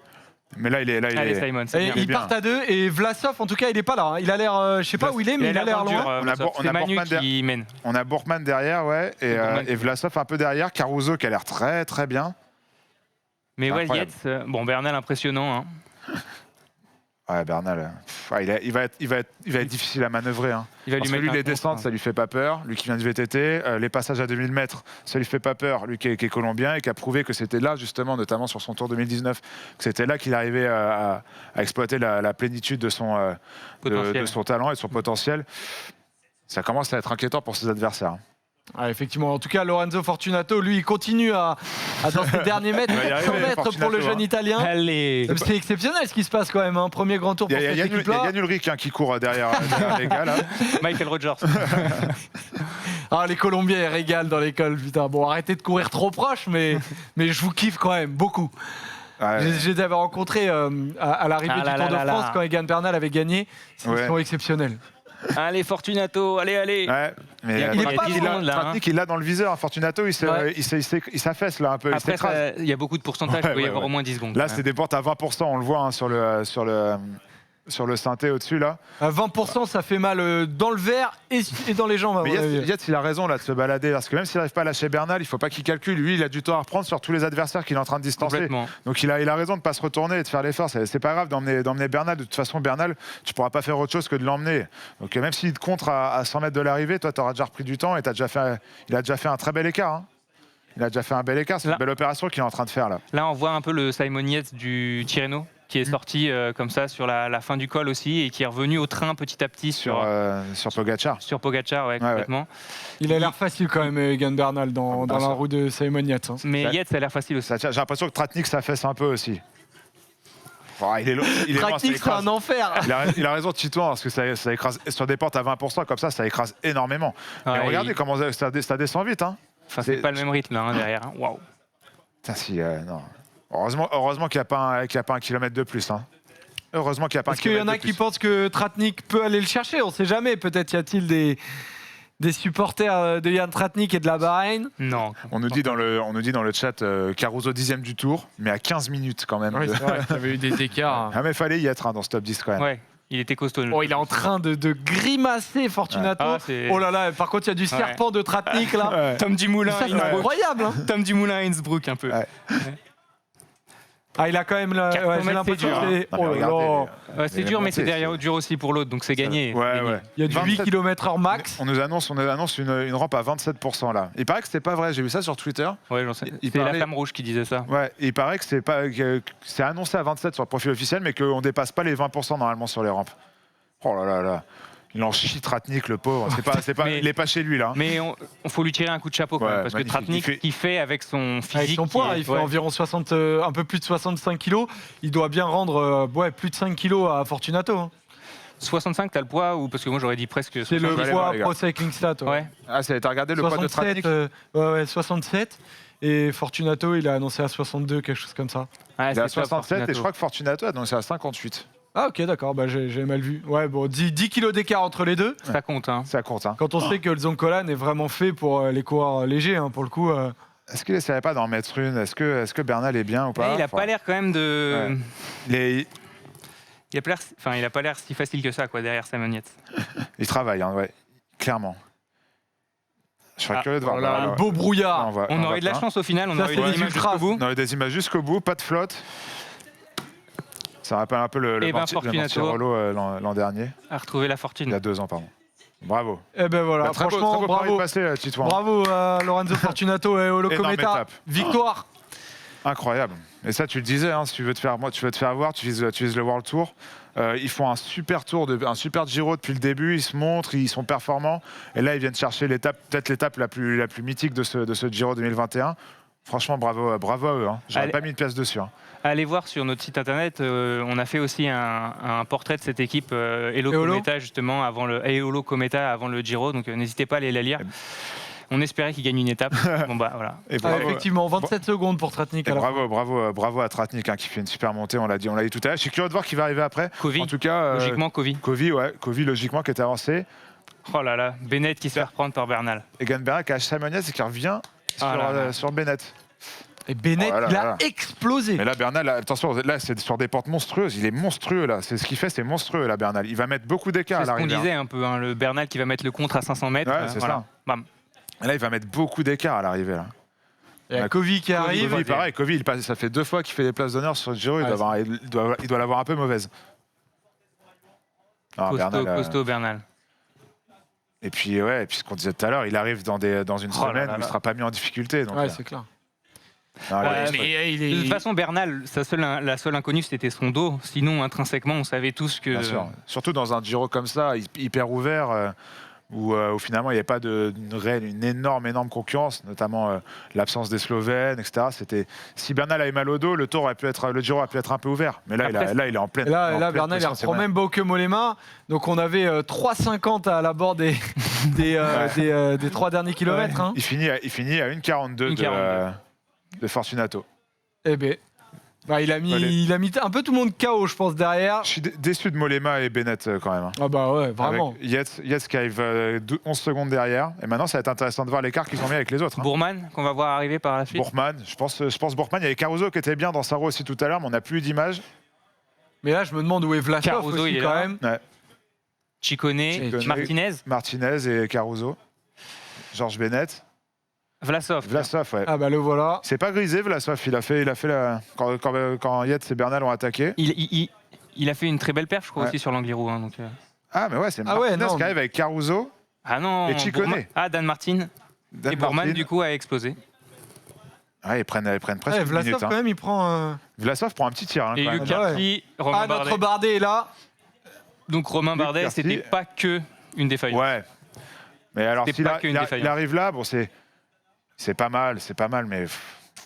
Mais là, il est. Allez Simon, c'est Et bien. il est ils bien. partent à deux et Vlasov, en tout cas, il est pas là. hein. Il a l'air, je sais pas où il est, mais il a l'air dans le dur, loin. On a Vlasov. on a C'est Manu Borgman qui mène. On a Bourgman derrière, ouais, Bourgman. et Vlasov un peu derrière. Caruso qui a l'air très très bien. Mais ouais, Incroyable. Yates, bon, Bernal impressionnant. Hein. Ouais, Bernal. Il va être difficile à manœuvrer. Hein. Il va Parce lui que mettre lui, un les contre, descentes, hein. ça lui fait pas peur. Lui qui vient du VTT, les passages à 2000 mètres, ça lui fait pas peur. Lui qui est colombien et qui a prouvé que c'était là, justement, notamment sur son Tour 2019, que c'était là qu'il arrivait à exploiter la plénitude de son talent et de son potentiel. Ça commence à être inquiétant pour ses adversaires. hein. Ah, effectivement, en tout cas, Lorenzo Fortunato, lui, il continue à dans ses derniers mètres, Il va y arriver, 100 mètres pour Fortunato, le jeune hein. Italien. Allez. C'est exceptionnel ce qui se passe quand même. Hein. Premier grand tour Il pour y a cette Yann équipe-là. Ulrich qui court derrière les gars. Là. Michael Rogers. Ah, les Colombiens, ils régalent dans l'école, putain. Bon, arrêtez de courir trop proche, mais je vous kiffe quand même, beaucoup. Ouais. Je les avais rencontrés à l'arrivée Ah du là Tour là de là France là. quand Egan Bernal avait gagné. Ils Ouais. sont exceptionnels. Allez Fortunato, allez. Ouais, mais Il y a pas du monde, là, hein. il l'a dans le viseur. Fortunato, il s'affaisse là un peu. il Après, s'écrase. il y a beaucoup de pourcentage, Ouais, il doit y ouais, avoir ouais. au moins 10 secondes. Là, quand c'est des portes à 20%. On le voit hein, sur le synthé au-dessus là. À 20%, ça fait mal dans le verre et dans les jambes. à Mais mon avis. Yates, il a raison là de se balader parce que même s'il n'arrive pas à lâcher Bernal, il faut pas qu'il calcule. Lui, il a du temps à reprendre sur tous les adversaires qu'il est en train de distancer. Complètement. Donc il a raison de pas se retourner et de faire l'effort. C'est pas grave d'emmener Bernal. De toute façon, Bernal, tu pourras pas faire autre chose que de l'emmener. Donc même s'il te contre à 100 mètres de l'arrivée, toi, tu auras déjà repris du temps et il a déjà fait un très bel écart. hein. Il a déjà fait un bel écart. C'est Là. une belle opération qu'il est en train de faire là. Là, on voit un peu le Simon Yates du Tirreno qui est sorti comme ça sur la fin du col aussi et qui est revenu au train petit à petit sur Pogacar. Pogacar, ouais, complètement. Il a l'air facile quand même, Egan Bernal, dans bien la sûr. roue de Simon Yates. hein. Mais Ça- Yates, ça a l'air facile aussi. J'ai l'impression que Tratnik s'affaisse un peu aussi. Oh, il est loin, ça Traktik, c'est écrase. un enfer. Il a raison Titouan parce que ça écrase sur des portes à 20% comme ça écrase énormément. Ouais, Mais regardez il- comment ça descend vite. Hein. Enfin, c'est pas le même rythme là, hein, derrière. hein. Waouh. Putain, non. Heureusement qu'il n'y a pas un kilomètre de plus. Hein. Heureusement qu'il n'y a pas Parce un qu'il y en kilomètre a de qui plus. pensent que Tratnik peut aller le chercher, on sait jamais. Peut-être y a-t-il des supporters de Yann Tratnik et de la Bahreïn. Non. On nous dit dans le chat Caruso 10e du tour, mais à 15 minutes quand même. Oui, c'est vrai qu'il y avait eu des écarts. Ah mais fallait y être hein, dans ce top 10 quand même. Ouais, il était costaud. Oh, il est en train de grimacer, Fortunato. Ah, c'est- Oh là là, par contre, il y a du serpent de Tratnik là. Ouais. Tom Dumoulin, Ça, c'est Innsbruck. incroyable. hein. Tom Dumoulin, Innsbruck un peu. Ouais. Ah, il a quand même. 400 Ouais, j'ai mètres, l'impression c'est dur, que c'est. Non, mais Oh là regardez, là. Ouais, c'est dur, mais c'est derrière dur aussi pour l'autre, donc c'est gagné. Ouais, c'est gagné. ouais. Il y a du 8 km/h max. On nous annonce une rampe à 27% là. Il paraît que c'est pas vrai, j'ai vu ça sur Twitter. Ouais, j'en sais. Il C'est la parlait- flamme rouge qui disait ça. Ouais, il paraît que c'est annoncé à 27 sur le profil officiel, mais qu'on dépasse pas les 20% normalement sur les rampes. Oh là là là. Il en chie Tratnik, le pauvre. Mais- il est pas chez lui là. Mais on faut lui tirer un coup de chapeau quand Ouais, même, parce magnifique. que Tratnik, Il il fait avec son physique. Avec son poids, qui est- il fait ouais. environ 60, un peu plus de 65 kilos. Il doit bien rendre plus de 5 kilos à Fortunato. Hein. 65, t'as le poids ou parce que moi j'aurais dit presque. C'est le 70. aller poids voir, les gars. Pro Cycling Stat. Ouais. Ouais. Ah, t'as regardé le poids de 67, Tratnik ouais, 67. Et Fortunato, il a annoncé à 62, quelque chose comme ça. Ouais, Il est à c'est top, 67 et je Fortunato. crois que Fortunato a annoncé à 58. Ah, ok, d'accord, bah, j'ai mal vu. Ouais, bon, 10 kilos d'écart entre les deux. Ça compte, hein. Ça compte, hein. Quand on sait que le Zoncolan est vraiment fait pour les coureurs légers, hein, pour le coup. Est-ce qu'il essaierait pas d'en mettre une? Est-ce que Bernal est bien ou pas? Ouais, il a pas l'air quand même de. Ouais. Il, est- Il a pas l'air si facile que ça, quoi, derrière Simon Yates. il travaille, hein, ouais, clairement. Je serais Ah, curieux de voir. Voilà, Voilà, le beau brouillard. On aurait de la chance au final, on Ça, aurait eu c'est des les images ultras. jusqu'au bout. On aurait des images jusqu'au bout, pas de flotte. Ça rappelle un peu le Eh ben, Mortirolo Fortunato. l'an dernier, À retrouver la il y fortune. a 2 ans, pardon. Bravo. Eh ben voilà, Bah, très beau franchement, travail bravo. passé, Titouan. Bravo à Lorenzo Fortunato et Olo Énorme Cometa. étape. Victoire. Incroyable. Et ça, tu le disais, hein, si tu veux te faire avoir, tu vises le World Tour. Ils font un super tour, un super Giro depuis le début. Ils se montrent, ils sont performants. Et là, ils viennent chercher peut-être l'étape la plus mythique de ce Giro 2021. Franchement, bravo à eux. Hein. J'aurais Allez. pas mis une pièce dessus. Hein. Allez voir sur notre site internet, on a fait aussi un portrait de cette équipe Elo Eolo Cometa justement avant le Eolo Cometa avant le Giro, donc n'hésitez pas à aller la lire. On espérait qu'il gagne une étape. Bon bah voilà. Et Ah, bravo, effectivement, 27 secondes pour Tratnik et à la fin. bravo à Tratnik hein, qui fait une super montée. On l'a dit tout à l'heure. Je suis curieux de voir qui va arriver après. Kovi, En tout cas, logiquement Kovi. Kovi logiquement qui est avancé. Oh là là, Bennett qui se fait reprendre par Bernal. Egan Bernal qui a Simon Yates et qui revient Ah là là. sur Bennett. Et Bennett, Oh là là il a là. explosé. Mais là, Bernal, attention, là, c'est sur des pentes monstrueuses. Il est monstrueux, là. C'est ce qu'il fait, c'est monstrueux, là, Bernal. Il va mettre beaucoup d'écart à C'est ce qu'on l'arrivée. disait un peu, hein, le Bernal qui va mettre le contre à 500 mètres. Ouais, c'est voilà. ça. Bam. Et là, il va mettre beaucoup d'écart à l'arrivée, là. Il y a Kovi qui arrive. Kovi, pareil. Kovi, ça fait 2 fois qu'il fait les places d'honneur sur le Giro. Ouais, Il doit l'avoir un peu mauvaise. Ah, Costaud Bernal. Et puis, ce qu'on disait tout à l'heure, il arrive dans une Oh là semaine là où il ne là. sera pas mis en difficulté. Donc, Ouais, c'est clair. non, il est- mais il De toute façon, Bernal, la seule inconnue, c'était son dos. Sinon, intrinsèquement, on savait tous que. bien sûr. Surtout dans un Giro comme ça, hyper ouvert, où finalement il n'y avait pas une énorme concurrence, notamment l'absence des Slovènes, etc. Si Bernal avait mal au dos, le Giro aurait pu être un peu ouvert. Mais là, Après, il est en pleine. Et là, en pleine Bernal, il pression, c'est reprend vrai. même Bauke Mollema. Donc, on avait 3,50 à l'abord des 3 derniers kilomètres. Hein. Il finit à 1,42 de Fortunato. Eh ben, bah, il a mis un peu tout le monde KO, je pense, derrière. Je suis déçu de Mollema et Bennett quand même. Hein. Ah bah ouais, vraiment. Avec Yates qui arrive 11 secondes derrière. Et maintenant, ça va être intéressant de voir l'écart qu'ils ont mis avec les autres. Hein. Bourman, qu'on va voir arriver par la suite. Bourman, je pense Bourman. Il y avait Caruso qui était bien dans sa roue aussi tout à l'heure, mais on n'a plus d'image. Mais là, je me demande où est Vlasov Caruso, aussi, il est quand là. même. Ouais. Ciccone, Ciccone. Martinez, Martinez et Caruso. Georges Bennett. Vlasov. Vlasov, ouais. Ah bah le voilà. C'est pas grisé, Vlasov. Il a fait quand Yates et Bernal ont attaqué. Il a fait une très belle perf, je crois, Ouais. aussi sur l'Angliru. Hein, donc, Ah, mais ouais, c'est Ah ouais, Martinez non, qui arrive avec Caruso. Ah non, Et Ciccone. Dan Martin. Dan Et Bourman, Martin. du coup, a explosé. Ouais, ils prennent presque Ouais, une Vlasov, minute. quand Hein. même, il prend. Vlasov prend un petit tir. Hein, Et quand Luc même. Carty, Romain Ah, notre Bardet. Bardet est là. Donc Romain Luc Bardet, Carty. c'était pas que une défaillance. Ouais. Mais alors, C'était s'il pas qu'une défaillance. il arrive là, bon, c'est pas mal, mais.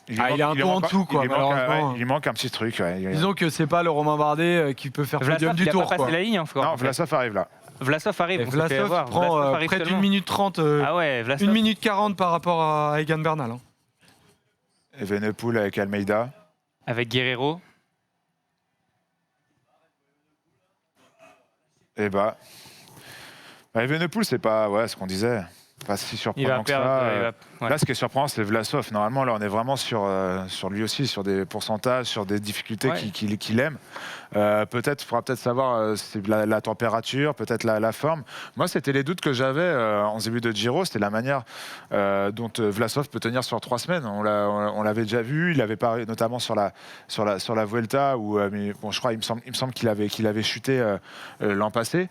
Il est un peu en dessous, quoi, malheureusement. Il lui manque un petit truc. Ouais. Disons que c'est pas le Romain Bardet qui peut faire podium Vlasov, du il a tour. pas passé Quoi. la ligne encore. Non, en fait. Vlasov arrive là. Vlasov arrive. Et on s'est fait Vlasov avoir. prend Vlasov arrive près d'une seulement. minute 30, Ah ouais, Vlasov. 1 minute 40 par rapport à Egan Bernal. Hein. Evenepoel avec Almeida. Avec Guerrero. Et Evenepoel, c'est pas ce qu'on disait. pas si Il va surprenant que perdre. ça. Ouais. Là, ce qui est surprenant, c'est Vlasov. Normalement, là, on est vraiment sur lui aussi, sur des pourcentages, sur des difficultés Ouais. qu'il aime. Il faudra peut-être savoir c'est la température, peut-être la forme. Moi, c'était les doutes que j'avais en début de Giro, c'était la manière dont Vlasov peut tenir sur 3 semaines. On l'avait déjà vu, il avait parlé notamment sur la Vuelta, où je crois, il me semble qu'il avait chuté l'an passé.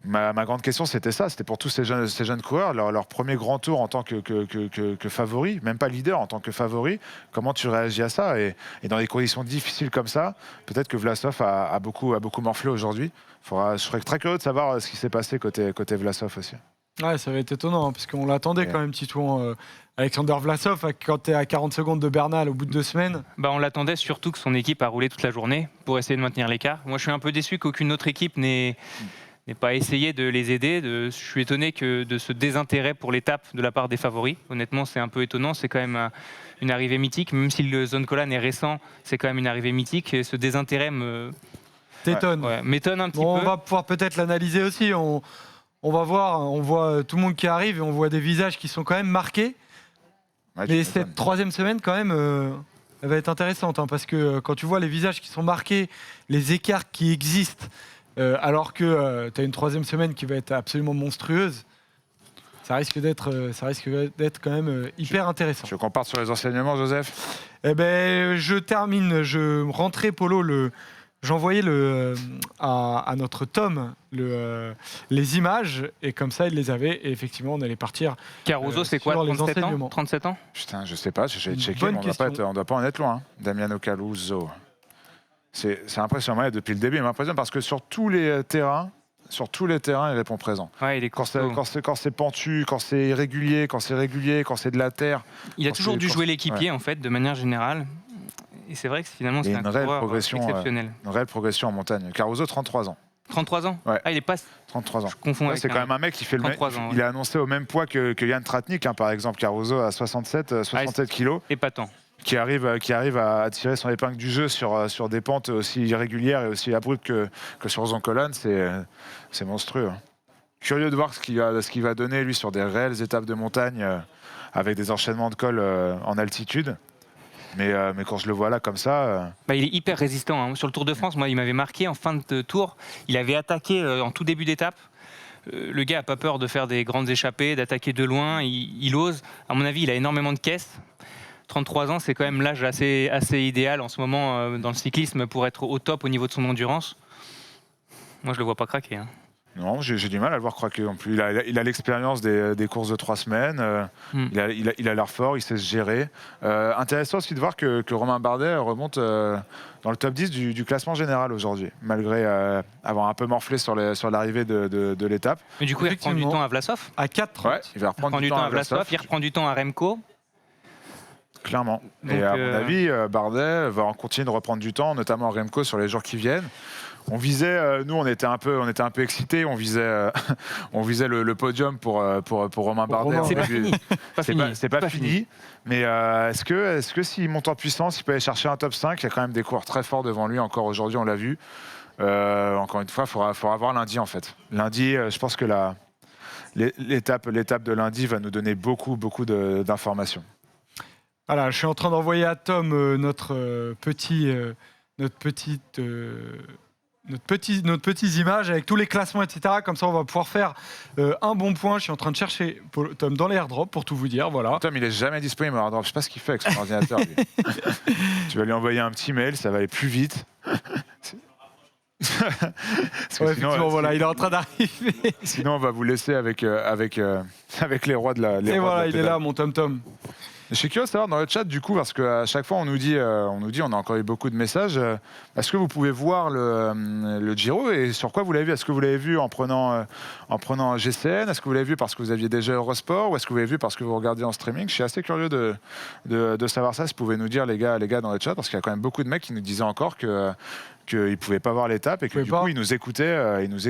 Ma grande question, c'était ça. C'était pour tous ces jeunes coureurs, leur premier grand tour en tant que favori, même pas leader, en tant que favori. Comment tu réagis à ça et dans des conditions difficiles comme ça, peut-être que Vlasov a beaucoup morflé aujourd'hui. Je serais très curieux de savoir ce qui s'est passé côté Vlasov aussi. Ouais, ça va être étonnant, parce qu'on l'attendait quand même, Titouan. Alexander Vlasov, quand tu es à 40 secondes de Bernal au bout de 2 semaines. On l'attendait surtout que son équipe a roulé toute la journée pour essayer de maintenir l'écart. Moi, je suis un peu déçu qu'aucune autre équipe n'ait pas essayé de les aider. Je suis étonné de ce désintérêt pour l'étape de la part des favoris. Honnêtement, c'est un peu étonnant. C'est quand même une arrivée mythique. Même si le Zone Colan est récent, c'est quand même une arrivée mythique. Et ce désintérêt T'étonne. m'étonne un petit peu. On va pouvoir peut-être l'analyser aussi. On va voir, on voit tout le monde qui arrive et on voit des visages qui sont quand même marqués. Ouais, Mais cette 3e semaine, quand même, elle va être intéressante. Parce que quand tu vois les visages qui sont marqués, les écarts qui existent, alors que tu as une 3e semaine qui va être absolument monstrueuse, ça risque d'être quand même hyper intéressant. Tu veux qu'on parte sur les enseignements, Joseph ? Eh ben, je termine, je rentrais Polo j'envoyais à notre Tom les images et comme ça il les avait et effectivement on allait partir. Caruso, c'est quoi, sur les 37 ans enseignements. 37 ans Putain, je sais pas, j'ai checké, bonne mais on ne doit pas en être loin. Hein. Damiano Caruso. C'est impressionnant, ouais, depuis le début, il m'impressionne parce que sur tous les terrains, il répond présent. Ouais, il est Quand costaud. c'est pentu, quand c'est irrégulier, quand c'est régulier, quand c'est de la terre. Il a toujours dû jouer l'équipier, en fait, de manière générale. Et c'est vrai que finalement, c'est un coureur exceptionnel. Une réelle progression en montagne. Caruso, 33 ans. 33 ans Ouais. Ah, il est pas... 33 ans. Je confonds avec C'est quand même un mec qui fait le même. ans, Il est annoncé au même poids que Yann Tratnik, hein, par exemple. Caruso à 67 kilos. épatant. Qui arrive à tirer son épingle du jeu sur des pentes aussi irrégulières et aussi abruptes que sur Zoncolan, c'est monstrueux. Hein. Curieux de voir ce qu'il va donner, lui, sur des réelles étapes de montagne avec des enchaînements de cols en altitude. Mais quand je le vois là comme ça... Il est hyper résistant. Hein. Sur le Tour de France, moi, il m'avait marqué en fin de tour. Il avait attaqué en tout début d'étape. Le gars n'a pas peur de faire des grandes échappées, d'attaquer de loin. Il ose. À mon avis, il a énormément de caisses. 33 ans, c'est quand même l'âge assez idéal en ce moment dans le cyclisme pour être au top au niveau de son endurance. Moi, je le vois pas craquer. Hein. Non, j'ai du mal à le voir craquer non plus. Il a l'expérience des courses de 3 semaines. Il a l'air fort, il sait se gérer. Intéressant aussi de voir que Romain Bardet remonte dans le top 10 du classement général aujourd'hui, malgré avoir un peu morflé sur l'arrivée de l'étape. Mais du coup, il reprend du temps à Vlasov. À 4. Ouais, il va reprendre du temps à Vlasov. Il reprend du temps à Remco. Clairement. Donc, et à mon avis, Bardet va continuer de reprendre du temps, notamment à Remco sur les jours qui viennent. On visait, nous, on était un peu excités. On visait le podium pour Romain Bardet. C'est pas fini. Mais est-ce que s'il monte en puissance, il peut aller chercher un top 5 ? Il y a quand même des coureurs très forts devant lui. Encore aujourd'hui, on l'a vu. Encore une fois, il faudra voir lundi en fait. Lundi, je pense que l'étape de lundi va nous donner beaucoup d'informations. Voilà, je suis en train d'envoyer à Tom notre petites images avec tous les classements, etc. Comme ça, on va pouvoir faire un bon point. Je suis en train de chercher Tom dans les airdrops pour tout vous dire. Voilà. Tom, il est jamais disponible dans airdrop. Je sais pas ce qu'il fait avec son ordinateur. Lui. Tu vas lui envoyer un petit mail, ça va aller plus vite. Sinon, voilà, il est en train d'arriver. Sinon, on va vous laisser avec les rois de la. Et voilà, il est là, mon Tom. Je suis curieux de savoir dans le chat, du coup, parce qu'à chaque fois, on nous dit, on a encore eu beaucoup de messages. Est-ce que vous pouvez voir le Giro et sur quoi vous l'avez vu ? Est-ce que vous l'avez vu en prenant GCN ? Est-ce que vous l'avez vu parce que vous aviez déjà Eurosport ? Ou est-ce que vous l'avez vu parce que vous regardiez en streaming ? Je suis assez curieux de savoir ça. Si vous pouvez nous dire, les gars dans le chat, parce qu'il y a quand même beaucoup de mecs qui nous disaient encore qu'ils ne pouvaient pas voir l'étape et que du coup, ils nous écoutaient. Ils nous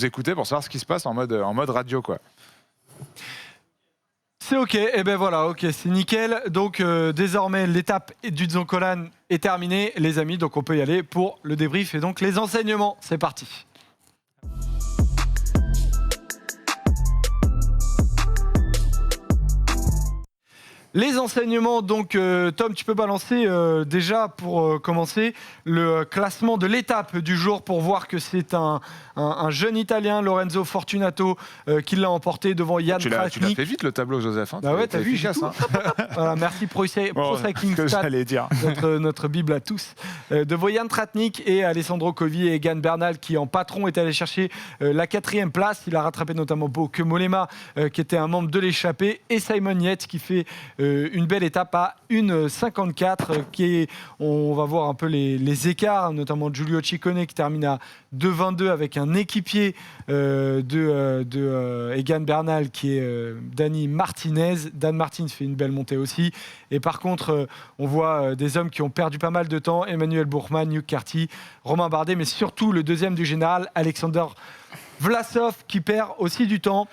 écoutaient pour savoir ce qui se passe en mode radio, quoi. C'est ok, et ben voilà, ok, c'est nickel. Donc désormais l'étape du Zoncolan est terminée, les amis, donc on peut y aller pour le débrief et donc les enseignements. C'est parti. Les enseignements, donc Tom, tu peux balancer déjà pour commencer le classement de l'étape du jour pour voir que c'est un jeune Italien, Lorenzo Fortunato, qui l'a emporté devant Jan Tu l'as Tratnik. fait vite le tableau, Joseph. Hein, Bah ouais, t'as vu, j'ai efficace, tout. hein. Voilà, merci Pro Cycling que Stats, j'allais dire. notre bible à tous. Devant Jan Tratnik et Alessandro Covi et Egan Bernal qui en patron est allé chercher la 4e place. Il a rattrapé notamment Bauke Mollema qui était un membre de l'échappée et Simon Yates qui fait une belle étape à 1,54. On va voir un peu les écarts, notamment Giulio Ciccone qui termine à 2,22 avec un équipier de Egan Bernal qui est Dani Martinez. Dan Martins fait une belle montée aussi. Et par contre, on voit des hommes qui ont perdu pas mal de temps. Emmanuel Bourgman, Hugh Carty, Romain Bardet, mais surtout le deuxième du général, Alexander Vlasov, qui perd aussi du temps.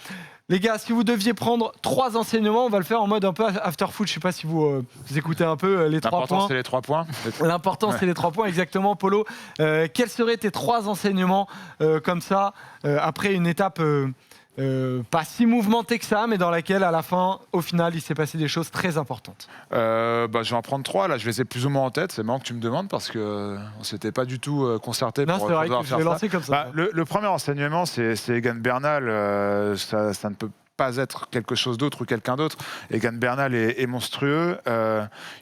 Les gars, si vous deviez prendre 3 enseignements, on va le faire en mode un peu after foot. Je ne sais pas si vous écoutez un peu les 3 points. L'important, c'est les 3 points. L'important, c'est les 3 points, exactement. Polo, quels seraient tes 3 enseignements comme ça, après une étape pas si mouvementée que ça, mais dans laquelle, à la fin, au final, il s'est passé des choses très importantes? Je vais en prendre 3. Là, je les ai plus ou moins en tête. C'est marrant que tu me demandes parce qu'on ne s'était pas du tout concerté Non, pour c'est vrai pouvoir que je faire l'ai ça. lancé comme ça. Le premier enseignement, c'est Egan Bernal. Ça ne peut pas être quelque chose d'autre ou quelqu'un d'autre. Egan Bernal est monstrueux.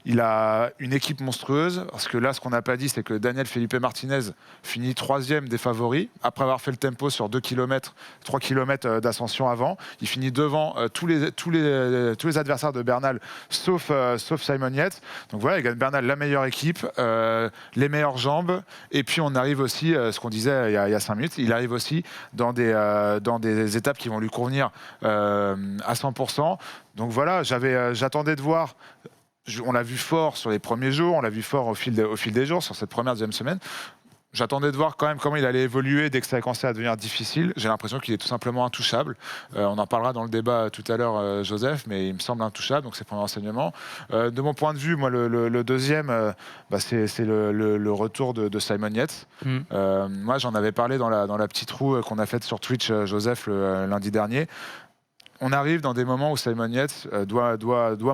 Il a une équipe monstrueuse. Parce que là, ce qu'on n'a pas dit, c'est que Daniel Felipe Martinez finit 3e des favoris. Après avoir fait le tempo sur 3 km d'ascension avant, il finit devant tous les adversaires de Bernal, sauf Simon Yates. Donc voilà, Egan Bernal, la meilleure équipe, les meilleures jambes. Et puis on arrive aussi, ce qu'on disait il y a 5 minutes, il arrive aussi dans des étapes qui vont lui convenir à 100%. Donc voilà, j'attendais de voir. On l'a vu fort sur les premiers jours, on l'a vu fort au fil des jours, sur cette deuxième semaine. J'attendais de voir quand même comment il allait évoluer dès que ça a commencé à devenir difficile. J'ai l'impression qu'il est tout simplement intouchable. On en parlera dans le débat tout à l'heure, Joseph, mais il me semble intouchable, donc c'est le premier enseignement. De mon point de vue, moi, le deuxième, c'est le retour de Simon Yates. Moi, j'en avais parlé dans la petite roue qu'on a faite sur Twitch, Joseph, le lundi dernier. On arrive dans des moments où Simon Yates doit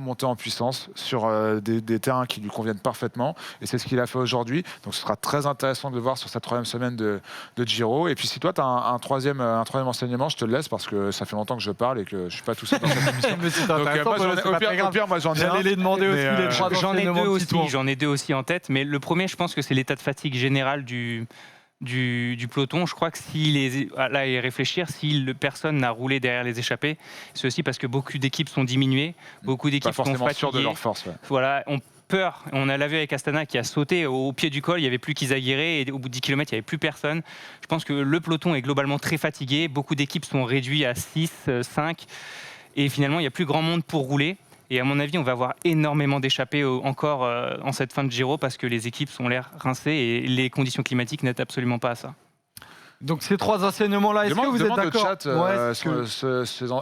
monter en puissance sur des terrains qui lui conviennent parfaitement. Et c'est ce qu'il a fait aujourd'hui. Donc ce sera très intéressant de le voir sur cette 3e semaine de Giro. Et puis si toi, tu as un troisième enseignement, je te le laisse parce que ça fait longtemps que je parle et que je ne suis pas tout seul dans cette émission. Mais c'est intéressant, Au pire, moi j'en ai un. J'allais les demander aussi, les 3 enseignements. J'en ai 2 aussi en tête. Mais le premier, je pense que c'est l'état de fatigue général du peloton. Je crois que là, et réfléchir, si personne n'a roulé derrière les échappées, c'est aussi parce que beaucoup d'équipes sont diminuées, beaucoup d'équipes sont fatiguées. Sûres de leur force. Ouais. Voilà, on peur. On l'a vu avec Astana qui a sauté au pied du col, il n'y avait plus qu'Izaguirre et au bout de 10 km, il n'y avait plus personne. Je pense que le peloton est globalement très fatigué. Beaucoup d'équipes sont réduites à 6, 5 et finalement, il n'y a plus grand monde pour rouler. Et à mon avis, on va avoir énormément d'échappées encore en cette fin de Giro parce que les équipes sont l'air rincées et les conditions climatiques n'aident absolument pas à ça. Donc ces 3 enseignements-là, est-ce que vous êtes d'accord?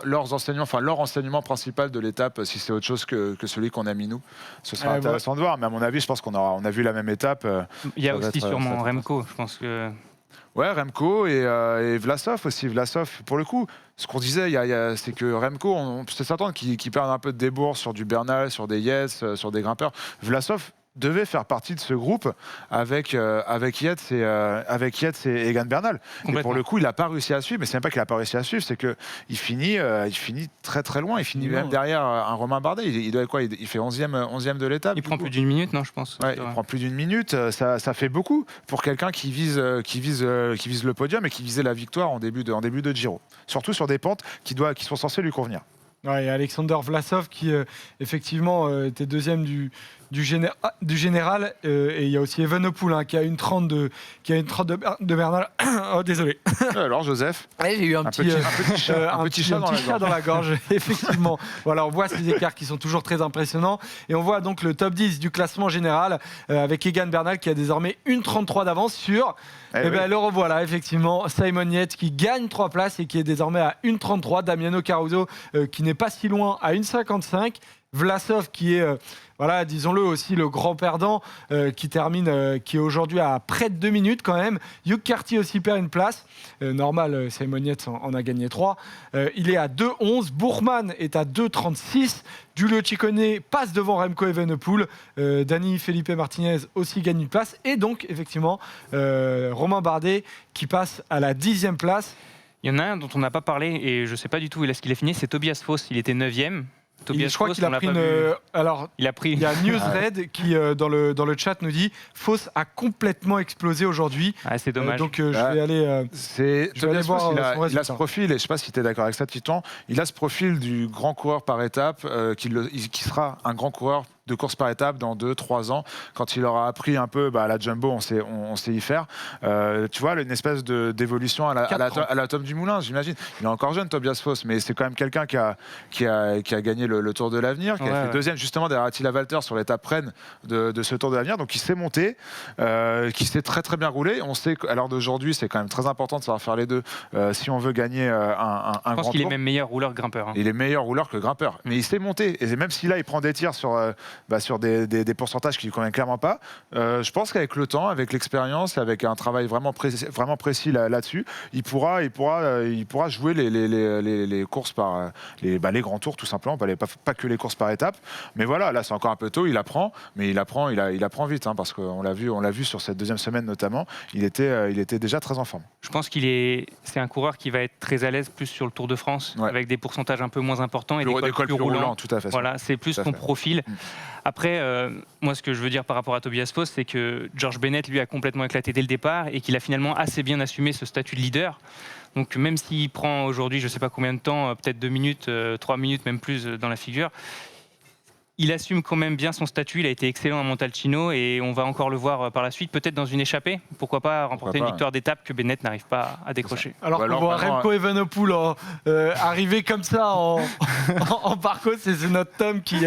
Leurs enseignements, enfin leur enseignement principal de l'étape, si c'est autre chose que celui qu'on a mis nous, ce sera intéressant de voir. Mais à mon avis, je pense qu'on a vu la même étape. Il y a aussi sûrement Remco, je pense que... Ouais, Remco et Vlasov aussi. Vlasov, pour le coup, ce qu'on disait, c'est que Remco, on peut s'attendre qu'il perde un peu de débours sur du Bernal, sur des Yates, sur des grimpeurs. Vlasov devait faire partie de ce groupe avec Yates et Egan Bernal. Et pour le coup, il n'a pas réussi à suivre. Mais c'est même pas qu'il n'a pas réussi à suivre, c'est qu'il finit très très loin. Il finit même derrière un Romain Bardet. Il doit quoi? Il fait 11e de l'étape. Il prend plus d'1 minute, non, je pense. Ouais, il prend plus d'1 minute. Ça fait beaucoup pour quelqu'un qui vise le podium et qui visait la victoire en début de Giro. Surtout sur des pentes qui sont censées lui convenir. Ouais, Alexander Vlasov qui effectivement était 2e du général et il y a aussi Evenepoel qui a une 30 de Bernal. Oh, désolé. Alors Joseph, ouais, j'ai eu un petit chat dans la gorge. Effectivement. Voilà, on voit ces écarts qui sont toujours très impressionnants et on voit donc le top 10 du classement général avec Egan Bernal qui a désormais une 33 d'avance sur le revoilà effectivement Simon Yates qui gagne 3 places et qui est désormais à 1,33. Damiano Caruso qui n'est pas si loin à 1,55. Vlasov qui est, voilà, disons-le aussi, le grand perdant qui termine, qui est aujourd'hui à près de 2 minutes quand même. Hugh Carty aussi perd une place. Normal, Simon Yates en a gagné 3. Il est à 2,11. Bourman est à 2,36. Giulio Ciccone passe devant Remco Evenepoel. Dani Felipe Martinez aussi gagne une place. Et donc, effectivement, Romain Bardet qui passe à la 10e place. Il y en a un dont on n'a pas parlé et je ne sais pas du tout où est-ce qu'il est fini, c'est Tobias Foss. Il était 9e. Je crois qu'il a pris une. Alors, il y a Newsred qui, dans le chat, nous dit Foss a complètement explosé aujourd'hui. Ah, c'est dommage. Donc, je vais aller. Tobias Foss, il a ce profil, et je ne sais pas si tu es d'accord avec ça, Titan. Il a ce profil du grand coureur par étape, qui sera un grand coureur de course par étape dans 2-3 ans, quand il aura appris un peu la jumbo, on sait y faire. Tu vois, une espèce d'évolution à la Tom Dumoulin, j'imagine. Il est encore jeune, Tobias Foss, mais c'est quand même quelqu'un qui a gagné le Tour de l'Avenir, qui a fait deuxième justement derrière Attila Valter sur l'étape Rennes de ce Tour de l'Avenir. Donc il s'est monté, qui s'est très très bien roulé. On sait qu'à l'heure d'aujourd'hui, c'est quand même très important de savoir faire les deux si on veut gagner un grand tour. Je pense qu'il est même meilleur rouleur que grimpeur. Il est meilleur rouleur que grimpeur. Mais il s'est monté. Et même si là, il prend des tirs sur des pourcentages qui ne lui conviennent clairement pas. Je pense qu'avec le temps, avec l'expérience, avec un travail vraiment précis là-dessus, il pourra jouer les courses par les grands tours, tout simplement, pas que les courses par étapes. Mais voilà, là c'est encore un peu tôt, il apprend vite, hein, parce qu'on l'a vu sur cette deuxième semaine notamment, il était déjà très en forme. Je pense c'est un coureur qui va être très à l'aise plus sur le Tour de France, avec des pourcentages un peu moins importants et des cols plus roulants. Tout à fait. Voilà, c'est plus son profil. Après, moi, ce que je veux dire par rapport à Tobias Foss, c'est que George Bennett, lui, a complètement éclaté dès le départ et qu'il a finalement assez bien assumé ce statut de leader. Donc, même s'il prend aujourd'hui, je ne sais pas combien de temps, peut-être 2 minutes, 3 minutes, même plus dans la figure, il assume quand même bien son statut. Il a été excellent à Montalcino et on va encore le voir par la suite, peut-être dans une échappée. Pourquoi pas remporter une victoire d'étape que Bennett n'arrive pas à décrocher. Alors qu'on voit Remco Evenepoel arriver comme ça en parcours, c'est notre Tom qui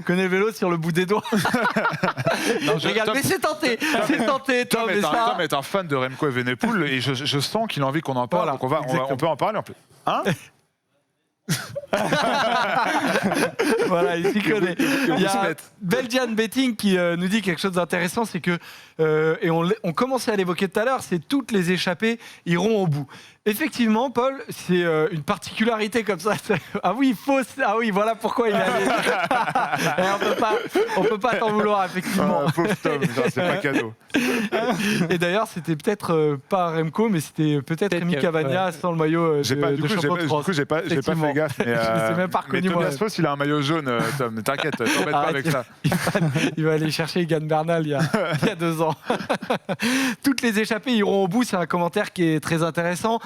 connaît le vélo sur le bout des doigts. Mais c'est tenté, Tom. Tom est un fan de Remco Evenepoel et je sens qu'il a envie qu'on en parle. Voilà, donc on peut en parler. Hein? Voilà, il s'y connaît. Il y a Belgian Betting qui nous dit quelque chose d'intéressant, c'est que, et on commençait à l'évoquer tout à l'heure, c'est toutes les échappées iront au bout. Effectivement, Paul, c'est une particularité comme ça. Ah oui, Foss. Ah oui, voilà pourquoi il est allé. On peut pas t'en vouloir, effectivement. Pauvre Tom, c'est pas cadeau. Et d'ailleurs, c'était peut-être pas Remco, mais c'était peut-être Rémi Cavagna sans le maillot de champion de France. Du coup, j'ai pas fait gaffe. Mais, je ne sais même pas reconnu. Mais Tobias Foss, il a un maillot jaune, Tom. T'inquiète, t'embête pas avec ça. Il va aller chercher Egan Bernal il y a 2 ans. Toutes les échappées iront au bout. C'est un commentaire qui est très intéressant.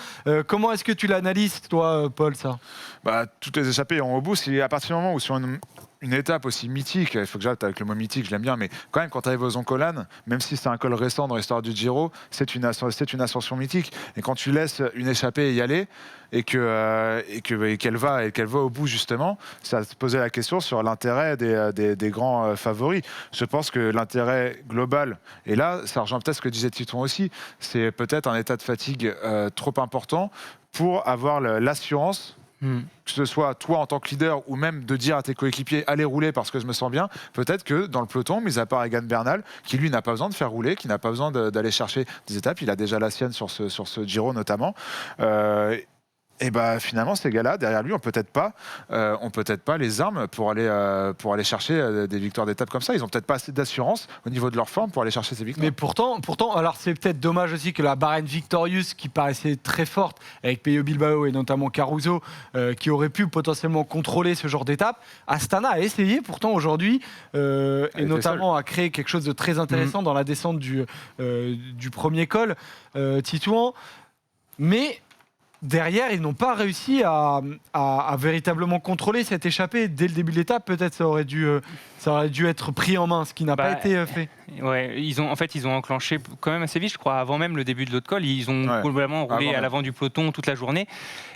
Comment est-ce que tu l'analyses, toi, Paul, ça ? Toutes les échappées iront au bout. C'est à partir du moment où sur une étape aussi mythique, il faut que j'arrête avec le mot mythique, je l'aime bien, mais quand même, quand tu arrives aux Zoncolan, même si c'est un col récent dans l'histoire du Giro, c'est une ascension mythique. Et quand tu laisses une échappée y aller et qu'elle va au bout, justement, ça se posait la question sur l'intérêt des grands favoris. Je pense que l'intérêt global, et là, ça rejoint peut-être ce que disait Titouan aussi, c'est peut-être un état de fatigue trop important pour avoir l'assurance, que ce soit toi en tant que leader ou même de dire à tes coéquipiers allez rouler parce que je me sens bien, peut-être que dans le peloton, mis à part Egan Bernal, qui lui n'a pas besoin de faire rouler, qui n'a pas besoin d'aller chercher des étapes, il a déjà la sienne sur ce Giro notamment. Et finalement, ces gars-là, derrière lui, ont peut-être pas les armes pour aller chercher des victoires d'étape comme ça. Ils ont peut-être pas assez d'assurance au niveau de leur forme pour aller chercher ces victoires. Mais pourtant, alors c'est peut-être dommage aussi que la Bahrain Victorious, qui paraissait très forte avec Pello Bilbao et notamment Caruso, qui aurait pu potentiellement contrôler ce genre d'étape, Astana a essayé pourtant aujourd'hui et notamment a créé quelque chose de très intéressant dans la descente du premier col, Titouan. Mais derrière, ils n'ont pas réussi à véritablement contrôler cette échappée. Dès le début de l'étape, peut-être ça aurait dû être pris en main, ce qui n'a pas été fait. Ouais, ils ont enclenché quand même assez vite, je crois, avant même le début de l'autre col. Ils ont probablement roulé à l'avant du peloton toute la journée.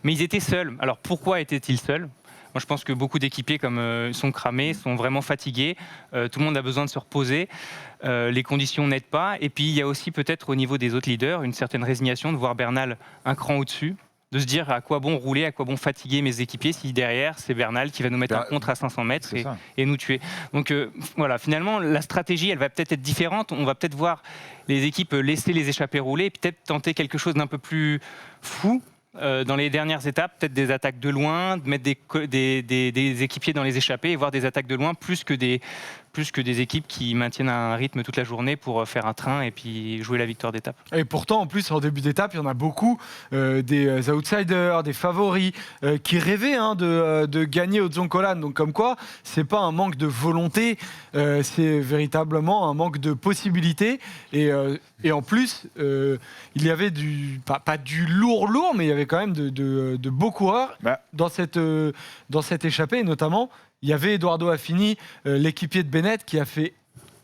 Mais ils étaient seuls. Alors pourquoi étaient-ils seuls ? Moi, je pense que beaucoup d'équipiers sont cramés, sont vraiment fatigués. Tout le monde a besoin de se reposer. Les conditions n'aident pas. Et puis, il y a aussi peut-être au niveau des autres leaders une certaine résignation de voir Bernal un cran au-dessus. de se dire à quoi bon rouler, à quoi bon fatiguer mes équipiers si derrière c'est Bernal qui va nous mettre un contre à 500 mètres et nous tuer. Donc voilà, finalement la stratégie elle va peut-être être différente, on va peut-être voir les équipes laisser les échappées rouler, peut-être tenter quelque chose d'un peu plus fou dans les dernières étapes, peut-être des attaques de loin, de mettre des équipiers dans les échappées et voir des attaques de loin plus que des équipes qui maintiennent un rythme toute la journée pour faire un train et puis jouer la victoire d'étape. Et pourtant, en plus, en début d'étape, il y en a beaucoup des outsiders, des favoris qui rêvaient de gagner au Zoncolan. Donc, comme quoi, c'est pas un manque de volonté, c'est véritablement un manque de possibilités. Et en plus, il y avait pas du lourd, mais il y avait quand même de beaux coureurs dans cette échappée, et notamment. Il y avait Eduardo Affini, l'équipier de Bennett, qui a fait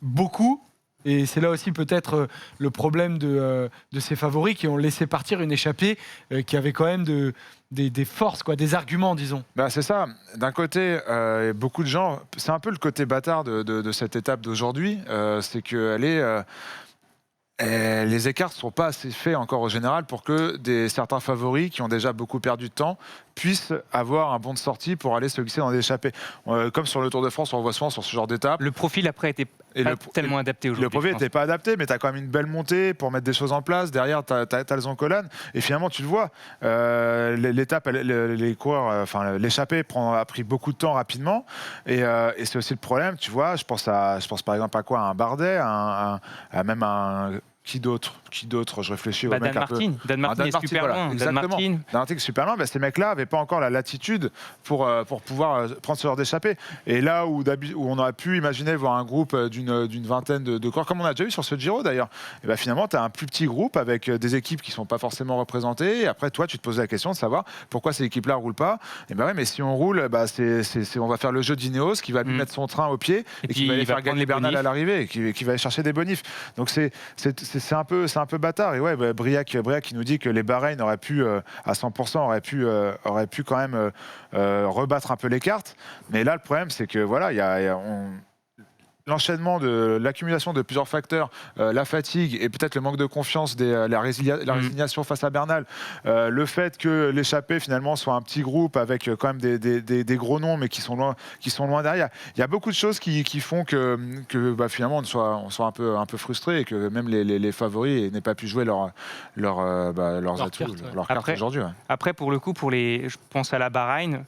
beaucoup. Et c'est là aussi peut-être le problème de ces favoris qui ont laissé partir une échappée qui avait quand même des forces, des arguments, disons. C'est ça. D'un côté, beaucoup de gens... C'est un peu le côté bâtard de cette étape d'aujourd'hui. C'est qu'elle est... les écarts ne sont pas assez faits encore au général pour que certains favoris qui ont déjà beaucoup perdu de temps puissent avoir un bon de sortie pour aller se glisser dans des échappées. Comme sur le Tour de France, on le voit souvent sur ce genre d'étape. Le profil après était pas tellement adapté aujourd'hui. Le profil n'était pas adapté, mais tu as quand même une belle montée pour mettre des choses en place. Derrière, tu as le Zoncolan. Et finalement, tu le vois, l'étape, les coureurs, l'échappée a pris beaucoup de temps rapidement. Et c'est aussi le problème, tu vois. Je pense par exemple à quoi? À un Bardet, même un... Qui d'autre? Je réfléchis au mec Dan Martin. Dan Martin est super loin. Exactement. Dan Martin est super loin. Ces mecs-là n'avaient pas encore la latitude pour pouvoir prendre ce genre d'échappée. Et là où on aurait pu imaginer voir un groupe d'une vingtaine de coureurs, comme on a déjà eu sur ce Giro d'ailleurs, et finalement, tu as un plus petit groupe avec des équipes qui ne sont pas forcément représentées. Et après, toi, tu te poses la question de savoir pourquoi ces équipes-là ne roulent pas. Et mais si on roule, on va faire le jeu d'Ineos qui va lui mettre son train au pied et qui va aller faire gagner Bernal à l'arrivée et qui va aller chercher des bonifs. Donc c'est un peu bâtard. Et ouais, Briac qui nous dit que les Bahreïn auraient pu à 100% auraient pu quand même rebattre un peu les cartes. Mais là, le problème, c'est que voilà, l'enchaînement de l'accumulation de plusieurs facteurs, la fatigue et peut-être le manque de confiance, la résignation face à Bernal, le fait que l'échappée finalement soit un petit groupe avec quand même des gros noms mais qui sont loin derrière. Il y a beaucoup de choses qui font que finalement on soit un peu frustré et que même les favoris n'aient pas pu jouer leurs atouts, leurs cartes aujourd'hui. Ouais. Après, pour le coup, je pense à la Bahreïn.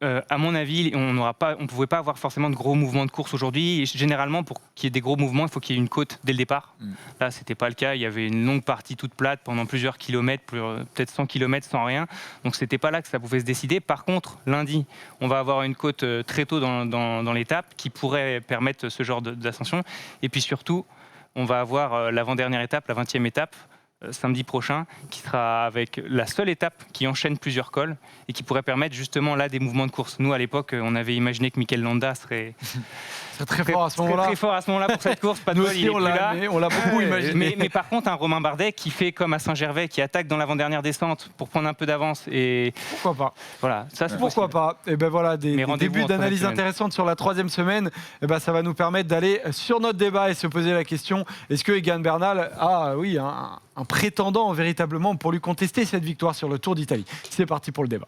À mon avis, on ne pouvait pas avoir forcément de gros mouvements de course aujourd'hui. Et généralement, pour qu'il y ait des gros mouvements, il faut qu'il y ait une côte dès le départ. Là, ce n'était pas le cas. Il y avait une longue partie toute plate pendant plusieurs kilomètres, peut-être 100 kilomètres sans rien. Donc, ce n'était pas là que ça pouvait se décider. Par contre, lundi, on va avoir une côte très tôt dans l'étape qui pourrait permettre ce genre d'ascension. Et puis surtout, on va avoir l'avant-dernière étape, la 20e étape, samedi prochain, qui sera avec la seule étape qui enchaîne plusieurs cols et qui pourrait permettre justement là des mouvements de course. Nous, à l'époque, on avait imaginé que Mikel Landa serait très fort à ce moment-là. Très fort à ce moment-là pour cette course. Pas de bol, il est plus là. On l'a beaucoup imaginé. Mais par contre, un Romain Bardet qui fait comme à Saint-Gervais, qui attaque dans l'avant-dernière descente pour prendre un peu d'avance. Et pourquoi pas? Voilà, ça c'est pourquoi pas? Et voilà des débuts d'analyse intéressantes sur la 3e semaine. Et ça va nous permettre d'aller sur notre débat et se poser la question: est-ce que Egan Bernal a un prétendant véritablement pour lui contester cette victoire sur le Tour d'Italie? C'est parti pour le débat.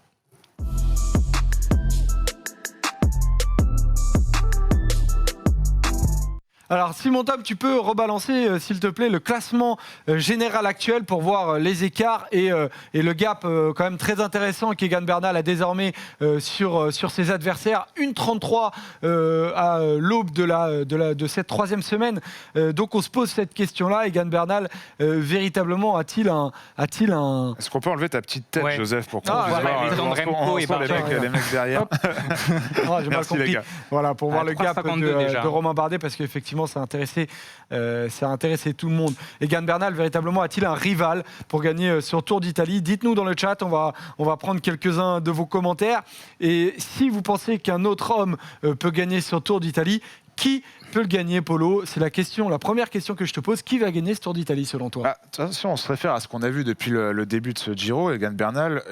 Alors Simon Tom, tu peux rebalancer s'il te plaît le classement général actuel pour voir les écarts et le gap quand même très intéressant qu'Egan Bernal a désormais sur ses adversaires. 1,33 à l'aube de cette 3e semaine. Donc on se pose cette question-là. Egan Bernal, véritablement, a-t-il un... Est-ce qu'on peut enlever ta petite tête, ouais. Joseph, pour qu'on puisse voir les mecs derrière. J'ai mal compris. Voilà, pour voir le gap de Romain Bardet, parce qu'effectivement, ça a intéressé tout le monde. Egan Bernal, véritablement, a-t-il un rival pour gagner sur Tour d'Italie? Dites-nous dans le chat, on va prendre quelques-uns de vos commentaires. Et si vous pensez qu'un autre homme peut gagner sur Tour d'Italie, qui peut le gagner, Polo? C'est la première question que je te pose. Qui va gagner ce Tour d'Italie, selon toi? De toute façon, on se réfère à ce qu'on a vu depuis le début de ce Giro. Egan Bernal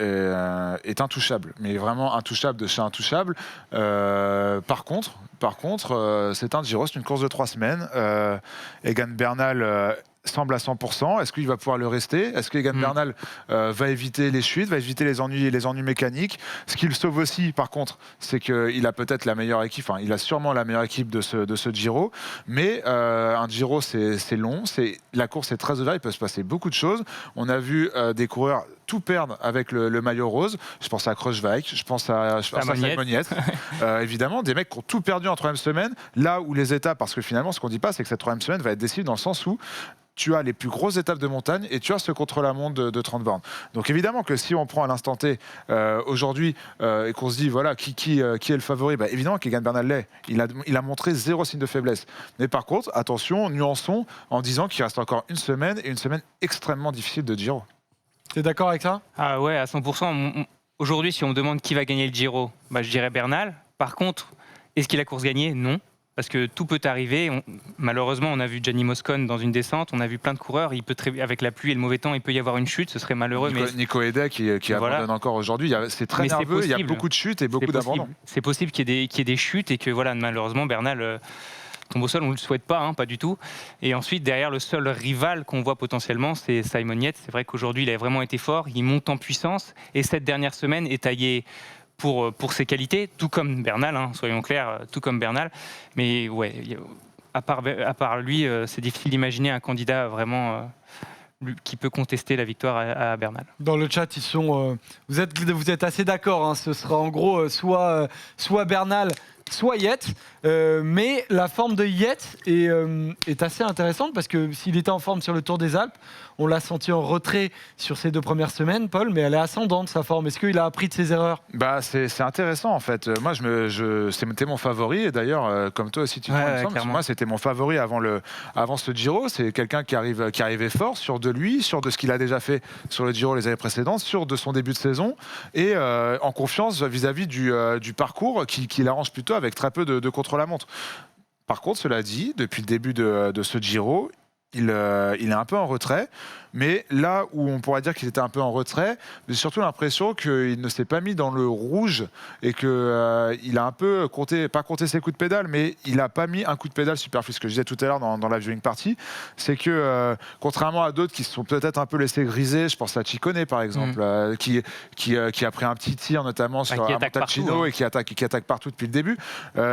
est intouchable, mais vraiment intouchable de chez intouchable. Par contre, c'est un Giro, c'est une course de 3 semaines. Egan Bernal... semble à 100%. Est-ce qu'il va pouvoir le rester? Est-ce que Egan Bernal va éviter les chutes, va éviter les ennuis mécaniques? Ce qui le sauve aussi, par contre, c'est qu'il a peut-être la meilleure équipe, enfin, il a sûrement la meilleure équipe de ce Giro, mais un Giro, c'est long, la course est très ouverte, il peut se passer beaucoup de choses. On a vu des coureurs tout perdre avec le maillot rose. Je pense à Kruijswijk, je pense à Simon Yates. Évidemment, des mecs qui ont tout perdu en troisième semaine, là où les étapes, parce que finalement, ce qu'on ne dit pas, c'est que cette troisième semaine va être décisive dans le sens où tu as les plus grosses étapes de montagne et tu as ce contre-la-montre de 30 bornes. Donc évidemment que si on prend à l'instant T aujourd'hui et qu'on se dit voilà qui est le favori, bah, évidemment qu'Egan Bernal l'est. Il a montré zéro signe de faiblesse. Mais par contre, attention, nuançons en disant qu'il reste encore une semaine et une semaine extrêmement difficile de Giro. Tu es d'accord avec ça? Ah ouais, à 100%. Aujourd'hui, si on me demande qui va gagner le Giro, bah, je dirais Bernal. Par contre, est-ce qu'il a course gagnée? Non. Parce que tout peut arriver. Malheureusement, on a vu Gianni Moscon dans une descente, on a vu plein de coureurs. Avec la pluie et le mauvais temps, il peut y avoir une chute, ce serait malheureux. Nico Heda qui abandonne encore aujourd'hui. C'est très nerveux, il y a beaucoup de chutes et beaucoup d'abandons. C'est possible qu'il y ait des chutes et que voilà, malheureusement, Bernal tombe au sol. On ne le souhaite pas, hein, pas du tout. Et ensuite, derrière, le seul rival qu'on voit potentiellement, c'est Simon Yates. C'est vrai qu'aujourd'hui, il a vraiment été fort. Il monte en puissance. Et cette dernière semaine est taillée pour ses qualités, tout comme Bernal, hein, soyons clairs, tout comme Bernal. Mais ouais, à part lui, c'est difficile d'imaginer un candidat vraiment qui peut contester la victoire à Bernal. Dans le chat, ils sont. Vous êtes assez d'accord. Hein, ce sera en gros soit Bernal, soit Yates. Mais la forme de Yates est assez intéressante parce que s'il était en forme sur le Tour des Alpes, on l'a senti en retrait sur ces 2 premières semaines, Paul, mais elle est ascendante sa forme. Est-ce qu'il a appris de ses erreurs? Bah, c'est intéressant en fait. Moi, c'était mon favori et d'ailleurs, comme toi aussi, tu moi, c'était mon favori avant ce Giro. C'est quelqu'un qui arrivait fort, sûr de lui, sûr de ce qu'il a déjà fait sur le Giro les années précédentes, sûr de son début de saison et en confiance vis-à-vis du parcours qui l'arrange plutôt avec très peu de contre-la-montre. Par contre, cela dit, depuis le début de ce Giro, il est un peu en retrait, mais là où on pourrait dire qu'il était un peu en retrait, j'ai surtout l'impression qu'il ne s'est pas mis dans le rouge et qu'il a un peu pas compté ses coups de pédale, mais il n'a pas mis un coup de pédale superflu. Ce que je disais tout à l'heure dans la viewing party, c'est que contrairement à d'autres qui se sont peut-être un peu laissés griser, je pense à Ciccone par exemple, qui a pris un petit tir notamment sur Montalcino et qui attaque partout depuis le début,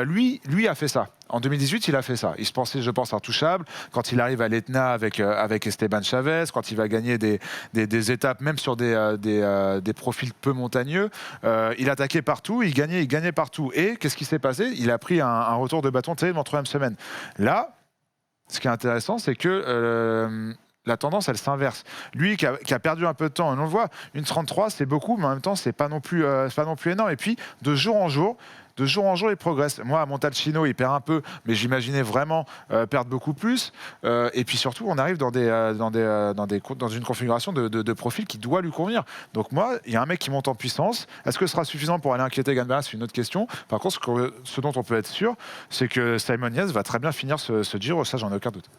lui a fait ça. En 2018, il a fait ça. Il se pensait, je pense, intouchable. Quand il arrive à l'Etna avec Esteban Chavez, quand il va gagner des étapes, même sur des profils peu montagneux, il attaquait partout, il gagnait partout. Et qu'est-ce qui s'est passé? Il a pris un retour de bâton terrible en troisième semaine. Là, ce qui est intéressant, c'est que la tendance, elle s'inverse. Lui qui a perdu un peu de temps, et on le voit, une 33, c'est beaucoup, mais en même temps, c'est pas non plus énorme. Et puis, de jour en jour, il progresse. Moi, à Montalcino, il perd un peu, mais j'imaginais vraiment perdre beaucoup plus. Et puis surtout, on arrive dans une configuration de profil qui doit lui convenir. Donc moi, il y a un mec qui monte en puissance. Est-ce que ce sera suffisant pour aller inquiéter Egan Bernal? C'est une autre question. Par contre, ce dont on peut être sûr, c'est que Simon Yates va très bien finir ce Giro. Ça, j'en ai aucun doute.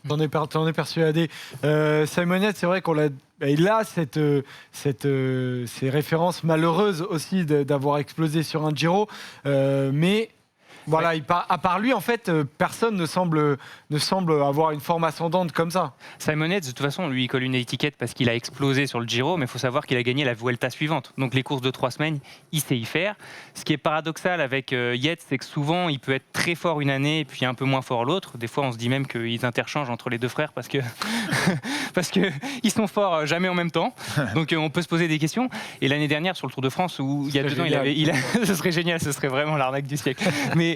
T'en es persuadé. Simon Yates, c'est vrai qu'il a ces références malheureuses aussi d'avoir explosé sur un Giro, mais voilà, à part lui, en fait, personne ne semble avoir une forme ascendante comme ça. Simon Yates, de toute façon, lui, il colle une étiquette parce qu'il a explosé sur le Giro, mais il faut savoir qu'il a gagné la Vuelta suivante. Donc les courses de 3 semaines, il sait y faire. Ce qui est paradoxal avec Yates, c'est que souvent, il peut être très fort une année et puis un peu moins fort l'autre. Des fois, on se dit même qu'ils interchangent entre les deux frères parce que ils sont forts jamais en même temps. Donc on peut se poser des questions. Et l'année dernière, sur le Tour de France, où il y a 2 ans, ce serait génial, ce serait vraiment l'arnaque du siècle. Mais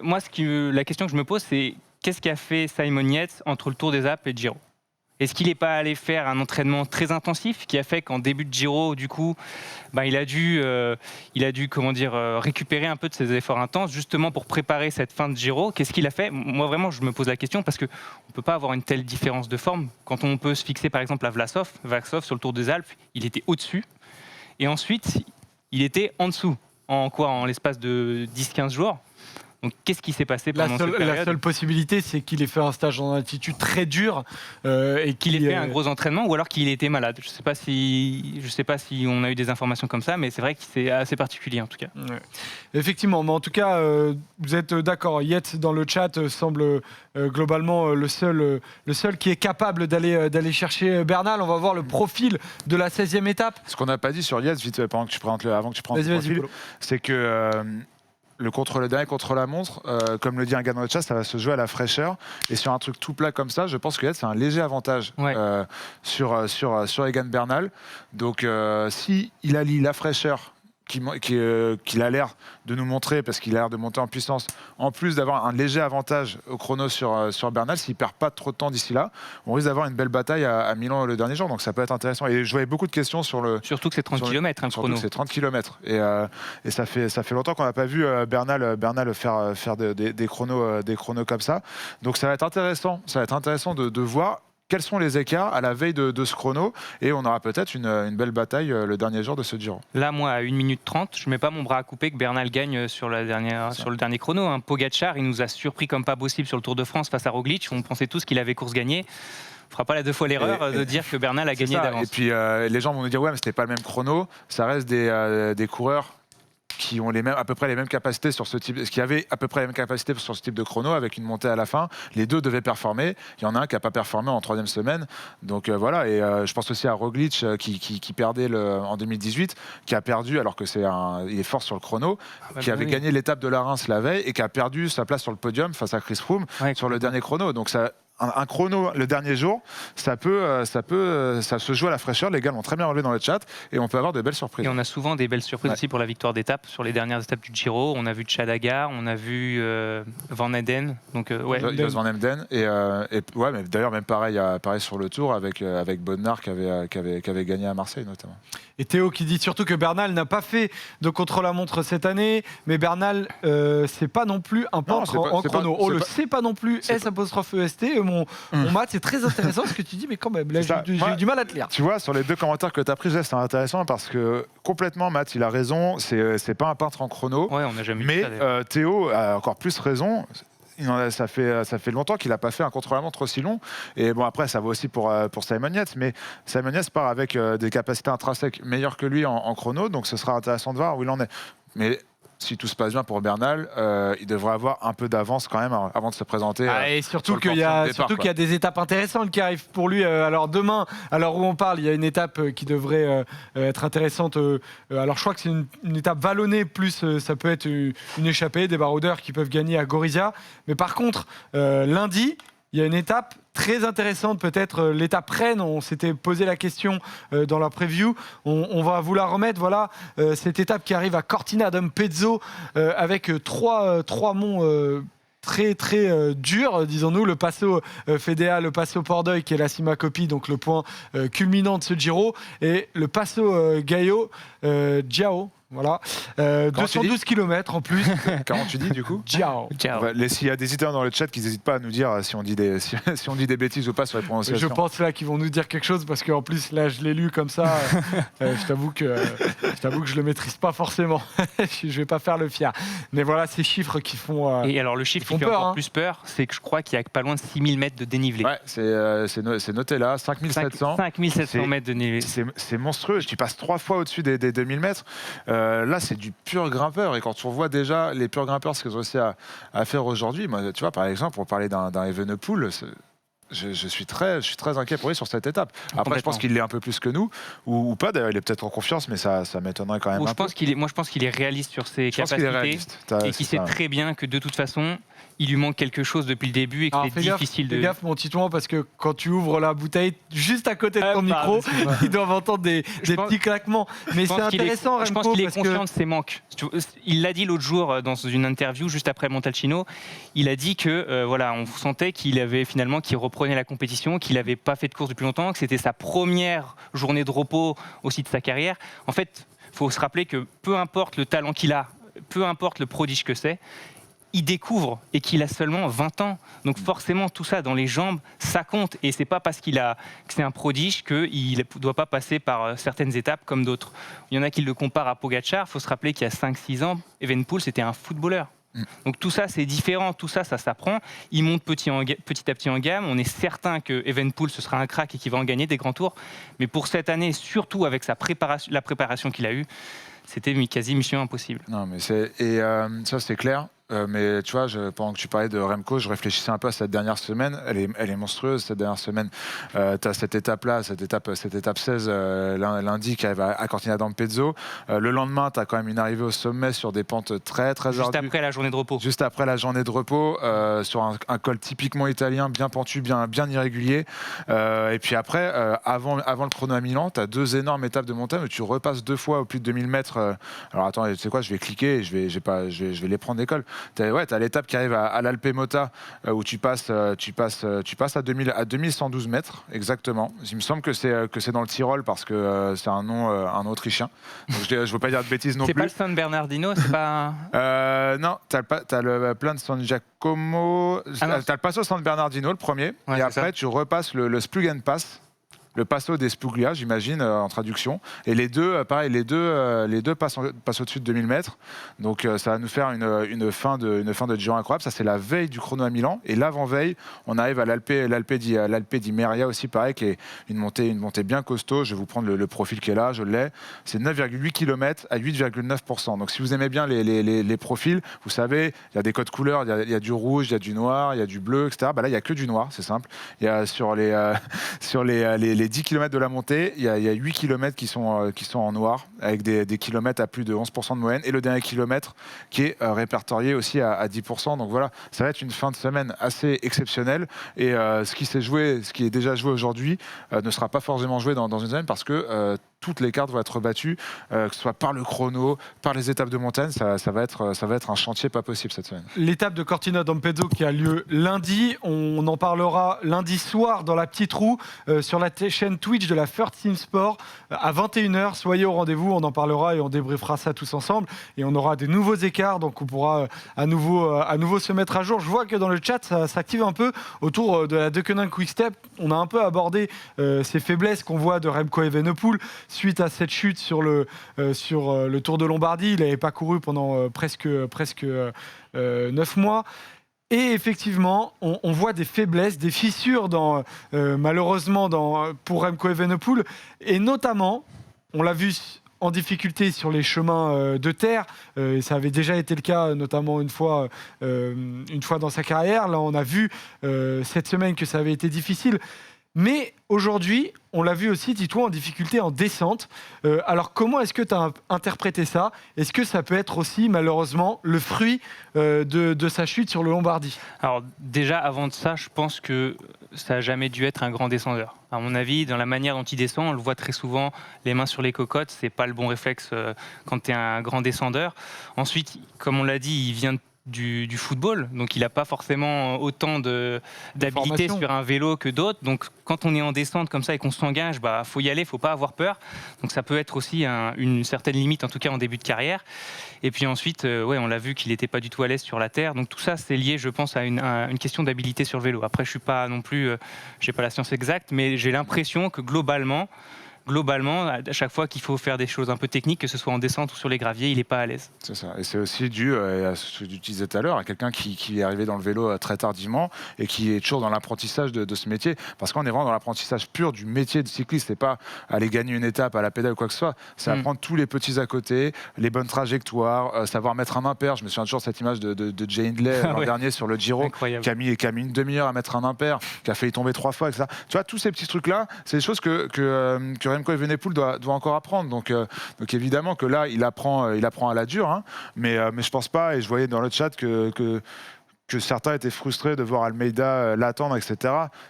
moi, la question que je me pose, c'est qu'est-ce qu'a fait Simon Yates entre le Tour des Alpes et le Giro? Est-ce qu'il n'est pas allé faire un entraînement très intensif qui a fait qu'en début de Giro, du coup, il a dû récupérer un peu de ses efforts intenses justement pour préparer cette fin de Giro? Qu'est-ce qu'il a fait? Moi, vraiment, je me pose la question parce qu'on ne peut pas avoir une telle différence de forme. Quand on peut se fixer, par exemple, à Vlasov sur le Tour des Alpes, il était au-dessus. Et ensuite, il était en dessous. En l'espace de 10-15 jours. Donc qu'est-ce qui s'est passé La pendant cette période? seule possibilité, c'est qu'il ait fait un stage en altitude très dur et Qu'il ait fait un gros entraînement ou alors qu'il ait été malade. Je sais pas si on a eu des informations comme ça, mais c'est vrai que c'est assez particulier en tout cas. Ouais. Effectivement, mais en tout cas, vous êtes d'accord. Yet dans le chat semble globalement le seul qui est capable d'aller chercher Bernal. On va voir le profil de la 16e étape. Ce qu'on n'a pas dit sur Yates, vite avant que tu présentes le profil, Polo. c'est que le dernier contre-la-montre, comme le dit un gars dans le chat, ça va se jouer à la fraîcheur. Et sur un truc tout plat comme ça, je pense que Yates, c'est un léger avantage sur Egan Bernal. Donc, si il allie la fraîcheur qu'il a l'air de nous montrer, parce qu'il a l'air de monter en puissance, en plus d'avoir un léger avantage au chrono sur Bernal, s'il ne perd pas trop de temps d'ici là, on risque d'avoir une belle bataille à Milan le dernier jour, donc ça peut être intéressant. Et je voyais beaucoup de questions sur le... Surtout que c'est 30 km un chrono. C'est 30 km. Et ça fait longtemps qu'on n'a pas vu Bernal faire des chronos comme ça. Donc ça va être intéressant de voir quels sont les écarts à la veille de ce chrono, et on aura peut-être une belle bataille le dernier jour de ce Giro. Là, moi, à 1 minute 30, je ne mets pas mon bras à couper que Bernal gagne sur le dernier chrono. Hein. Pogacar, il nous a surpris comme pas possible sur le Tour de France face à Roglic. On pensait tous qu'il avait course gagnée. On ne fera pas la 2 fois l'erreur de dire que Bernal a gagné d'avance. Et puis les gens vont nous dire ouais, mais c'était pas le même chrono. Ça reste des coureurs qui ont à peu près les mêmes capacités sur ce type, qui avaient à peu près les mêmes capacités sur ce type de chrono, avec une montée à la fin. Les deux devaient performer. Il y en a un qui n'a pas performé en 3e semaine. Donc voilà. Et je pense aussi à Roglic qui perdait en 2018, qui a perdu alors que il est fort sur le chrono, qui avait gagné l'étape de la Reims la veille et qui a perdu sa place sur le podium face à Chris Froome sur le dernier chrono. Donc ça. Un chrono le dernier jour, ça se joue à la fraîcheur. Les gars l'ont très bien relevé dans le chat et on peut avoir de belles surprises. Et on a souvent des belles surprises aussi pour la victoire d'étape sur les dernières étapes du Giro. On a vu Chadaga, on a vu Van Eden. Donc Jos Van Emden mais d'ailleurs même pareil sur le Tour avec Bodnar qui avait gagné à Marseille notamment. Et Théo qui dit surtout que Bernal n'a pas fait de contre-la-montre cette année, mais Bernal c'est pas non plus un peintre en chrono. C'est pas non plus S''EST. Mon Matt, c'est très intéressant ce que tu dis, mais quand même, là, j'ai eu du mal à te lire. Tu vois, sur les 2 commentaires que tu as pris, c'est intéressant parce que complètement, Matt, il a raison, c'est pas un peintre en chrono. Ouais, on n'a jamais mais vu ça, Théo a encore plus raison. Ça fait longtemps qu'il n'a pas fait un contre-la-montre aussi long. Et bon, après, ça va aussi pour Simon Yates. Mais Simon Yates part avec des capacités intrinsèques meilleures que lui en chrono. Donc ce sera intéressant de voir où il en est. Mais si tout se passe bien pour Bernal, il devrait avoir un peu d'avance quand même avant de se présenter. Et surtout qu'il y a des étapes intéressantes qui arrivent pour lui. Alors demain, à l'heure où on parle, il y a une étape qui devrait être intéressante. Alors je crois que c'est une étape vallonnée, plus ça peut être une échappée, des baroudeurs qui peuvent gagner à Gorizia. Mais par contre, lundi, il y a une étape très intéressante, peut-être l'étape Rennes. On s'était posé la question dans la preview. On va vous la remettre. Voilà, cette étape qui arrive à Cortina d'Ampezzo avec trois monts très très durs, disons-nous. Le Passo Fedea, le Passo Pordeuil qui est la Cima Coppi, donc le point culminant de ce Giro, et le Passo Gaio Giao. Voilà, 212 km en plus. Comment tu dis du coup? Ciao. S'il y a des éditeurs dans le chat qui n'hésitent pas à nous dire si on dit des bêtises ou pas sur les prononciations. Je pense là qu'ils vont nous dire quelque chose parce qu'en plus là je l'ai lu comme ça. Je t'avoue que je le maîtrise pas forcément. Je vais pas faire le fier. Mais voilà ces chiffres qui font. Et alors le chiffre qui fait encore plus peur, c'est que je crois qu'il y a pas loin de 6000 mètres de dénivelé. Ouais, c'est noté là, 5700. 5700 mètres de dénivelé. C'est monstrueux. Tu passes 3 fois au-dessus des 2000 mètres. Là, c'est du pur grimpeur. Et quand on voit déjà les purs grimpeurs, ce qu'ils ont réussi à faire aujourd'hui, moi, tu vois, par exemple, pour parler d'un Evenepoel, je suis très inquiet pour lui sur cette étape. Après, je pense qu'il l'est un peu plus que nous, ou pas. D'ailleurs, il est peut-être en confiance, mais ça m'étonnerait quand même. Je pense qu'il est réaliste sur ses capacités et qu'il sait très bien que de toute façon, il lui manque quelque chose depuis le début et que c'est difficile de... Fais gaffe, mon Titouan, parce que quand tu ouvres la bouteille, juste à côté de ton micro, ils doivent entendre des petits claquements. Mais c'est intéressant, je pense qu'il est conscient de ses manques. Il l'a dit l'autre jour dans une interview, juste après Montalcino. Il a dit que on sentait qu'il reprenait la compétition, qu'il n'avait pas fait de course depuis longtemps, que c'était sa première journée de repos aussi de sa carrière. En fait, il faut se rappeler que peu importe le talent qu'il a, peu importe le prodige que c'est, il découvre et qu'il a seulement 20 ans. Donc forcément, tout ça dans les jambes, ça compte. Et c'est pas parce que c'est un prodige qu'il ne doit pas passer par certaines étapes comme d'autres. Il y en a qui le comparent à Pogacar. Il faut se rappeler qu'il y a 5-6 ans, Evenepoel, c'était un footballeur. Donc tout ça, c'est différent, tout ça, ça s'apprend. Il monte petit à petit en gamme. On est certain que Evenepoel, ce sera un crack et qu'il va en gagner des grands tours. Mais pour cette année, surtout avec la préparation qu'il a eue, c'était quasi mission impossible. Non, mais ça, c'est clair. Mais tu vois, pendant que tu parlais de Remco, je réfléchissais un peu à cette dernière semaine. Elle est monstrueuse, cette dernière semaine. Tu as cette étape-là, cette étape 16, lundi, qui arrive à Cortina d'Ampezzo. Le lendemain, tu as quand même une arrivée au sommet sur des pentes très, très ardues. Juste après la journée de repos. Juste après la journée de repos, sur un col typiquement italien, bien pentu, bien irrégulier. Et puis après, avant le chrono à Milan, tu as 2 énormes étapes de montagne où tu repasses 2 fois au plus de 2000 mètres. Alors attends, tu sais quoi, je vais cliquer et je vais les prendre d'école. T'as l'étape qui arrive à l'Alpe Mota où tu passes à 2112 mètres exactement. Il me semble que c'est dans le Tyrol parce que c'est un nom un autrichien. Donc je veux pas dire de bêtises non plus. C'est pas le San Bernardino, c'est pas. Non, t'as le plein de San Giacomo. T'as le Passo San Bernardino le premier, et après tu repasses le Splugen Pass. Le Passo des Spuglia, j'imagine, en traduction. Et les deux, pareil, les deux passent au-dessus de 2000 mètres. Donc ça va nous faire une fin de Giro incroyable. Ça, c'est la veille du chrono à Milan. Et l'avant-veille, on arrive à l'Alpe di Meria aussi, pareil, qui est une montée bien costaud. Je vais vous prendre le profil qui est là, je l'ai. C'est 9,8 km à 8,9%. Donc si vous aimez bien les profils, vous savez, il y a des codes couleurs, il y a du rouge, il y a du noir, il y a du bleu, etc. Bah là, il n'y a que du noir, c'est simple. Il y a sur les 10 km de la montée, il y a 8 km qui sont en noir, avec des kilomètres à plus de 11% de moyenne, et le dernier kilomètre qui est répertorié aussi à 10%. Donc voilà, ça va être une fin de semaine assez exceptionnelle. Et ce qui est déjà joué aujourd'hui, ne sera pas forcément joué dans une semaine, parce que toutes les cartes vont être rebattues, que ce soit par le chrono, par les étapes de montagne. Ça va être un chantier pas possible cette semaine. L'étape de Cortina d'Ampezzo qui a lieu lundi, on en parlera lundi soir dans la petite roue sur la chaîne Twitch de la First Team Sport à 21h. Soyez au rendez-vous, on en parlera et on débriefera ça tous ensemble. Et on aura des nouveaux écarts, donc on pourra à nouveau se mettre à jour. Je vois que dans le chat, ça s'active un peu autour de la Deceuninck Quick Step. On a un peu abordé ces faiblesses qu'on voit de Remco Evenepoel suite à cette chute sur le Tour de Lombardie. Il n'avait pas couru pendant presque 9 mois. Et effectivement, on voit des faiblesses, des fissures malheureusement pour Remco Evenepoel. Et notamment, on l'a vu en difficulté sur les chemins de terre. Ça avait déjà été le cas, notamment une fois dans sa carrière. Là, on a vu cette semaine que ça avait été difficile. Mais aujourd'hui, on l'a vu aussi, Tito, en difficulté en descente. Alors, comment est-ce que tu as interprété ça ? Est-ce que ça peut être aussi, malheureusement, le fruit de sa chute sur le Lombardie ? Alors, déjà, avant de ça, je pense que ça n'a jamais dû être un grand descendeur. À mon avis, dans la manière dont il descend, on le voit très souvent, les mains sur les cocottes, c'est pas le bon réflexe quand tu es un grand descendeur. Ensuite, comme on l'a dit, il vient du football, donc il n'a pas forcément autant d'habilité sur un vélo que d'autres. Donc quand on est en descente comme ça et qu'on s'engage, faut y aller, faut pas avoir peur. Donc ça peut être aussi une certaine limite, en tout cas en début de carrière. Et puis ensuite, on l'a vu qu'il n'était pas du tout à l'aise sur la terre. Donc tout ça, c'est lié, je pense, à une question d'habilité sur le vélo. Après, je suis pas non plus, j'ai pas la science exacte, mais j'ai l'impression que globalement, à chaque fois qu'il faut faire des choses un peu techniques, que ce soit en descente ou sur les graviers, il n'est pas à l'aise. C'est ça. Et c'est aussi dû à ce que tu disais tout à l'heure, à quelqu'un qui est arrivé dans le vélo très tardivement et qui est toujours dans l'apprentissage de ce métier. Parce qu'on est vraiment dans l'apprentissage pur du métier de cycliste. C'est pas aller gagner une étape à la pédale ou quoi que ce soit. C'est apprendre tous les petits à côté, les bonnes trajectoires, savoir mettre un impair. Je me souviens toujours de cette image de Jay Hindley l'an dernier sur le Giro, qui a mis une demi-heure à mettre un impair, qui a failli tomber 3 fois, etc. Tu vois, tous ces petits trucs-là, c'est des choses que Remco Evenepoel doit encore apprendre. Donc évidemment que là, il apprend à la dure, hein, mais je pense pas, et je voyais dans le chat que certains étaient frustrés de voir Almeida l'attendre, etc.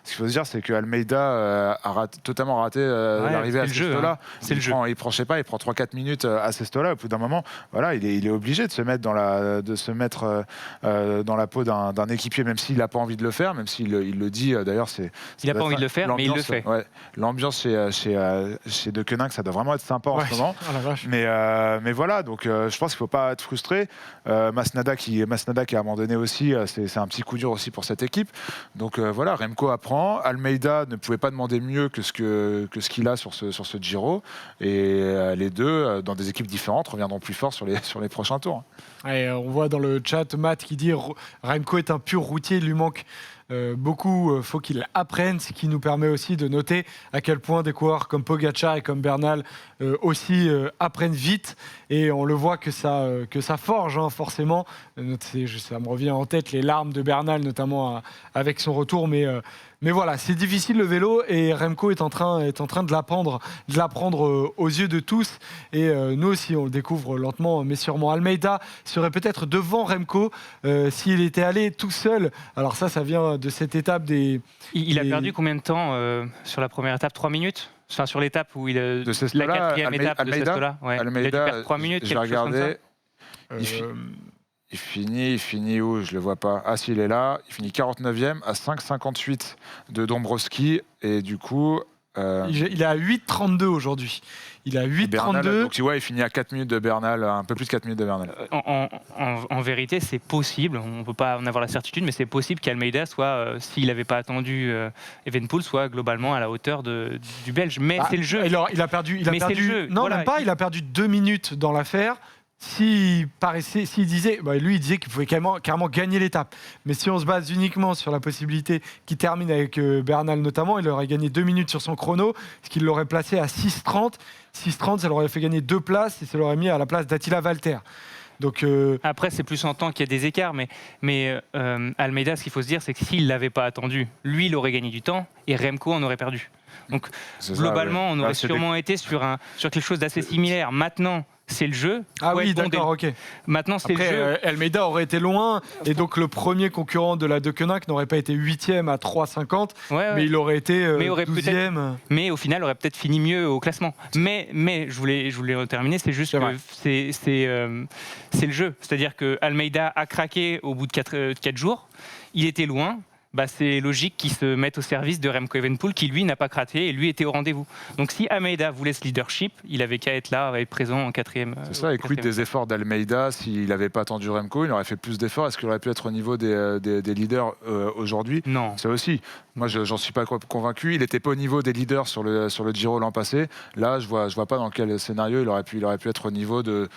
Ce qu'il faut se dire, c'est que Almeida a totalement raté l'arrivée à Sesto-là. C'est le jeu. Il prend 3-4 minutes à Sesto-là. Au bout d'un moment, voilà, il est obligé de se mettre dans la peau d'un équipier, même s'il n'a pas envie de le faire, même s'il le dit. D'ailleurs, il n'a pas envie de le faire, mais il le fait. Ouais, l'ambiance chez Deceuninck, ça doit vraiment être sympa en ce moment. Oh mais voilà, donc je pense qu'il ne faut pas être frustré. Masnada qui a abandonné aussi c'est un petit coup dur aussi pour cette équipe. Donc voilà, Remco apprend. Almeida ne pouvait pas demander mieux que ce qu'il a sur ce Giro. Et les deux, dans des équipes différentes, reviendront plus fort sur les prochains tours. Et on voit dans le chat Matt qui dit Remco est un pur routier, il lui manque beaucoup, faut qu'il apprenne, ce qui nous permet aussi de noter à quel point des coureurs comme Pogacar et comme Bernal aussi apprennent vite, et on le voit que ça forge hein, forcément. Ça me revient en tête les larmes de Bernal notamment avec son retour, mais voilà, c'est difficile le vélo, et Remco est en train de l'apprendre aux yeux de tous, et nous aussi on le découvre lentement mais sûrement. Almeida serait peut-être devant Remco s'il était allé tout seul. Alors ça vient de cette étape des... Il a perdu combien de temps sur la première étape? 3 minutes? Enfin, sur l'étape où il a... De Sestola, la quatrième étape de Sestola, ouais. Almeida, il a dû perdre 3 minutes, j'ai quelque chose comme regardé. ça. Il finit où? Je le vois pas. Ah, s'il est là. Il finit 49e à 5,58 de Dombrowski. Et du coup... Il est à 8,32 aujourd'hui. Il est à 8,32. Donc il finit à 4 minutes de Bernal, un peu plus de 4 minutes de Bernal. En vérité, c'est possible. On ne peut pas en avoir la certitude, mais c'est possible qu'Almeida soit, s'il n'avait pas attendu Evenepoel, soit globalement à la hauteur du Belge. Mais c'est le jeu. Il a perdu. C'est le jeu. Non, voilà. même pas. Il a perdu 2 minutes dans l'affaire. S'il disait, lui il disait qu'il pouvait carrément gagner l'étape. Mais si on se base uniquement sur la possibilité qu'il termine avec Bernal notamment, il aurait gagné 2 minutes sur son chrono, ce qui l'aurait placé à 6,30. 6,30, ça l'aurait fait gagner 2 places et ça l'aurait mis à la place d'Attila Valter. Donc, Après, c'est plus en temps qu'il y a des écarts, mais Almeida, ce qu'il faut se dire, c'est que s'il ne l'avait pas attendu, lui, il aurait gagné du temps et Remco en aurait perdu. Donc, globalement, on aurait sûrement été sur quelque chose d'assez similaire. Maintenant, c'est le jeu. Ah oui, d'accord, ok. Maintenant, c'est après, le jeu. Almeida aurait été loin, et donc le premier concurrent de la Deceuninck n'aurait pas été 8e à 3,50, mais il aurait été 12e. Mais au final, il aurait peut-être fini mieux au classement. Mais je voulais terminer, c'est juste que c'est le jeu. C'est-à-dire que Almeida a craqué au bout de 4 jours. Il était loin. C'est logique qu'il se mette au service de Remco Evenepoel qui lui n'a pas craqué et lui était au rendez-vous. Donc si Almeida voulait ce leadership, il avait qu'à être là et présent en 4e. C'est ça, et quid des efforts d'Almeida? S'il n'avait pas attendu Remco, il aurait fait plus d'efforts. Est-ce qu'il aurait pu être au niveau des leaders aujourd'hui? Non. Ça aussi. Moi, j'en suis pas convaincu. Il n'était pas au niveau des leaders sur le Giro l'an passé. Là, je vois pas dans quel scénario il aurait pu être au niveau de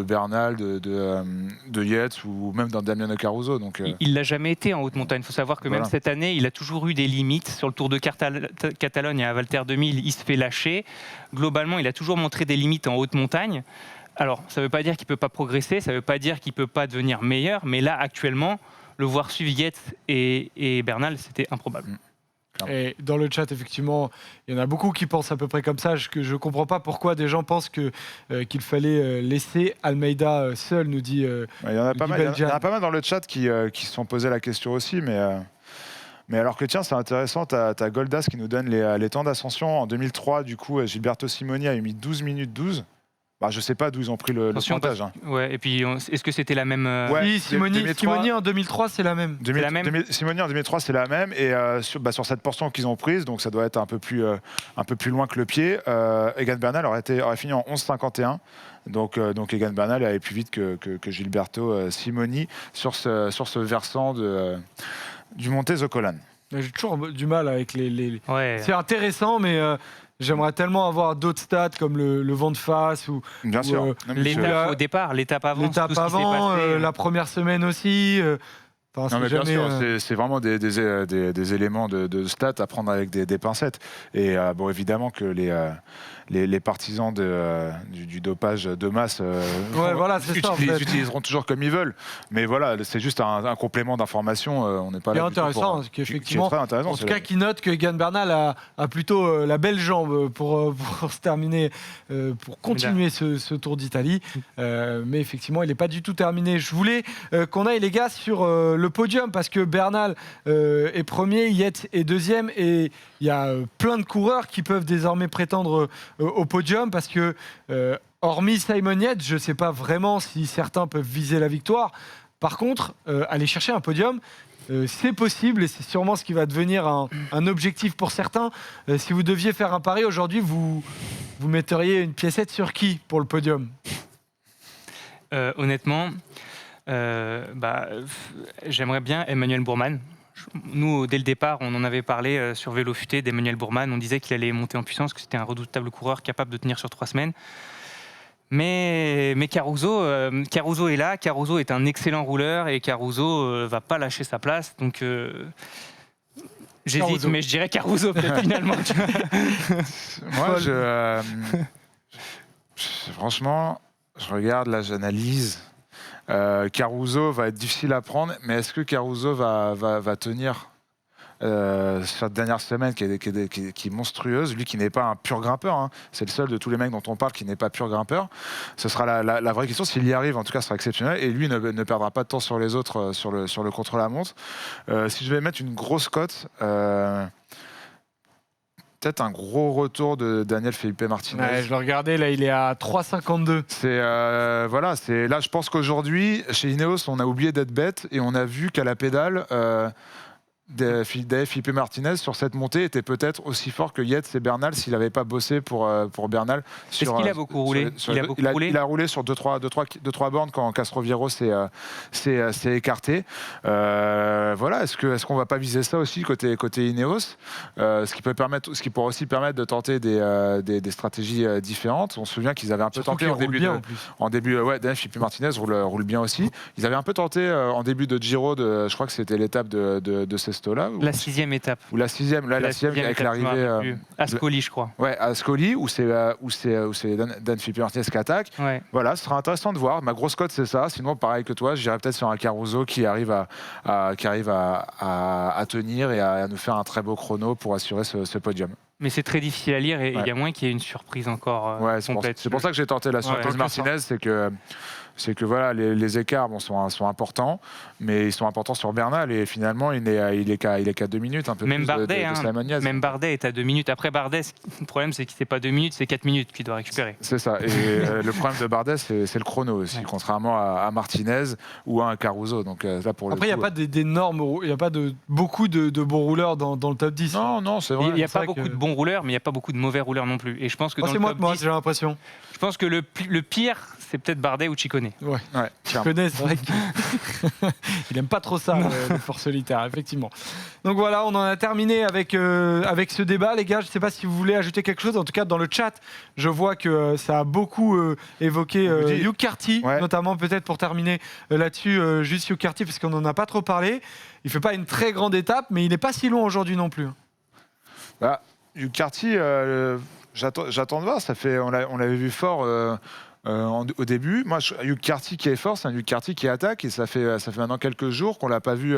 Bernal, de Yates ou même d'un Damiano Caruso. Donc, il l'a jamais été en haute montagne. Il faut savoir que même cette année, il a toujours eu des limites. Sur le Tour de Catalogne, à Valter 2000, il se fait lâcher. Globalement, il a toujours montré des limites en haute montagne. Alors, ça ne veut pas dire qu'il ne peut pas progresser, ça ne veut pas dire qu'il ne peut pas devenir meilleur, mais là, actuellement, le voir suivre Yates et Bernal, c'était improbable. Et dans le chat, effectivement, il y en a beaucoup qui pensent à peu près comme ça. Je ne comprends pas pourquoi des gens pensent qu'il fallait laisser Almeida seul, nous dit il y en a pas mal dans le chat qui se sont posé la question aussi, mais alors que tiens, c'est intéressant, tu as Goldas qui nous donne les temps d'ascension. En 2003, du coup, Gilberto Simoni a mis 12 minutes 12. Je ne sais pas d'où ils ont pris le pourcentage. Ouais, et puis, est-ce que c'était la même Oui, Simoni en 2003, c'est la même. Simoni en 2003, c'est la même. Et sur cette portion qu'ils ont prise, donc ça doit être un peu plus loin que le pied, Egan Bernal aurait fini en 11,51. Donc Egan Bernal allait plus vite que Gilberto Simoni sur ce versant du Monte Zocolan. J'ai toujours du mal avec les... Ouais. C'est intéressant, mais... J'aimerais tellement avoir d'autres stats comme le vent de face ou l'étape au départ, l'étape avant, la première semaine aussi. Bien sûr, c'est vraiment des éléments de stats à prendre avec des pincettes. Et évidemment que les partisans du dopage de masse utiliseront toujours comme ils veulent. Mais voilà, c'est juste un complément d'information. On n'est pas là. Intéressant, effectivement. En tout cas, qui note que Egan Bernal a plutôt la belle jambe pour se terminer, pour continuer ce Tour d'Italie. Mais effectivement, il n'est pas du tout terminé. Je voulais qu'on aille, les gars, sur le podium, parce que Bernal est premier, Yates est deuxième, et il y a plein de coureurs qui peuvent désormais prétendre au podium, parce que hormis Simon Yates, je ne sais pas vraiment si certains peuvent viser la victoire. Par contre, aller chercher un podium, c'est possible, et c'est sûrement ce qui va devenir un objectif pour certains. Si vous deviez faire un pari aujourd'hui, vous metteriez une piécette sur qui pour le podium? Honnêtement, J'aimerais bien Emmanuel Bourman. Nous, dès le départ, on en avait parlé sur Vélo Futé d'Emmanuel Bourman. On disait qu'il allait monter en puissance, que c'était un redoutable coureur capable de tenir sur 3 semaines. Mais Caruso est là. Caruso est un excellent rouleur et Caruso va pas lâcher sa place. Donc j'hésite, Caruso. mais je dirais Caruso peut-être finalement. Moi, franchement, je regarde, là, j'analyse. Caruso va être difficile à prendre, mais est-ce que Caruso va tenir cette dernière semaine qui est monstrueuse, lui qui n'est pas un pur grimpeur, hein. C'est le seul de tous les mecs dont on parle qui n'est pas pur grimpeur. Ce sera la vraie question. S'il y arrive, en tout cas, ce sera exceptionnel. Et lui ne perdra pas de temps sur les autres, sur le contre-la-montre. Si je vais mettre une grosse cote, peut-être un gros retour de Daniel Felipe Martinez. Ouais, je le regardais, là, il est à 3,52. Voilà, là, je pense qu'aujourd'hui, chez Ineos, on a oublié d'être bête et on a vu qu'à la pédale, Dave Felipe Martinez sur cette montée était peut-être aussi fort que Yates et Bernal s'il n'avait pas bossé pour Bernal. Est-ce qu'il a beaucoup roulé? Il a roulé sur 2-3 bornes quand Castroviero s'est écarté. Voilà, est-ce qu'on va pas viser ça aussi côté Ineos, ce qui pourra aussi permettre de tenter des stratégies différentes. On se souvient qu'ils avaient un peu tenté en début. Ouais, Dave Felipe Martinez roule bien aussi. Ils avaient un peu tenté en début de Giro, je crois que c'était l'étape de Sestola. La 6e étape. Ou la 6e, là, la 6e avec l'arrivée. Ascoli, je crois. Ouais, à Ascoli, où c'est Dan Felipe Martinez qui attaque. Ouais. Voilà, ce sera intéressant de voir. Ma grosse cote, c'est ça. Sinon, pareil que toi, j'irais peut-être sur un Caruso qui arrive à tenir et à nous faire un très beau chrono pour assurer ce podium. Mais c'est très difficile à lire et il y a moins qu'il y ait une surprise encore complète. C'est pour ça que j'ai tenté la surprise Martinez, c'est que voilà, les écarts sont importants, mais ils sont importants sur Bernal et finalement il est qu'à 2 minutes, un peu même plus Bardet, de Simon Yates. Même Bardet est à 2 minutes. Après Bardet, le problème c'est que c'est pas 2 minutes, c'est 4 minutes qu'il doit récupérer. C'est ça. Et le problème de Bardet, c'est le chrono aussi, contrairement à Martinez ou à un Caruso. Donc là pour après, il n'y a pas d'énormes, il n'y a pas beaucoup de bons rouleurs dans le top 10. Non, c'est vrai. Il n'y a pas beaucoup de bons rouleurs, mais il n'y a pas beaucoup de mauvais rouleurs non plus. Et je pense que dans le top 10, j'ai l'impression. Je pense que le pire, c'est peut-être Bardet ou Ciccone. Ouais. Ciccone, c'est vrai qu'il n'aime pas trop ça, le fort solitaire, effectivement. Donc voilà, on en a terminé avec ce débat, les gars. Je ne sais pas si vous voulez ajouter quelque chose. En tout cas, dans le chat, je vois que ça a beaucoup évoqué Hugh Carty, notamment peut-être pour terminer là-dessus, juste Hugh Carty, parce qu'on n'en a pas trop parlé. Il ne fait pas une très grande étape, mais il n'est pas si loin aujourd'hui non plus. Bah, Hugh Carty, j'attends de voir. On l'avait vu fort au début. Moi, Hugh Carty qui est fort, c'est un Hugh Carty qui attaque et ça fait maintenant quelques jours qu'on l'a pas vu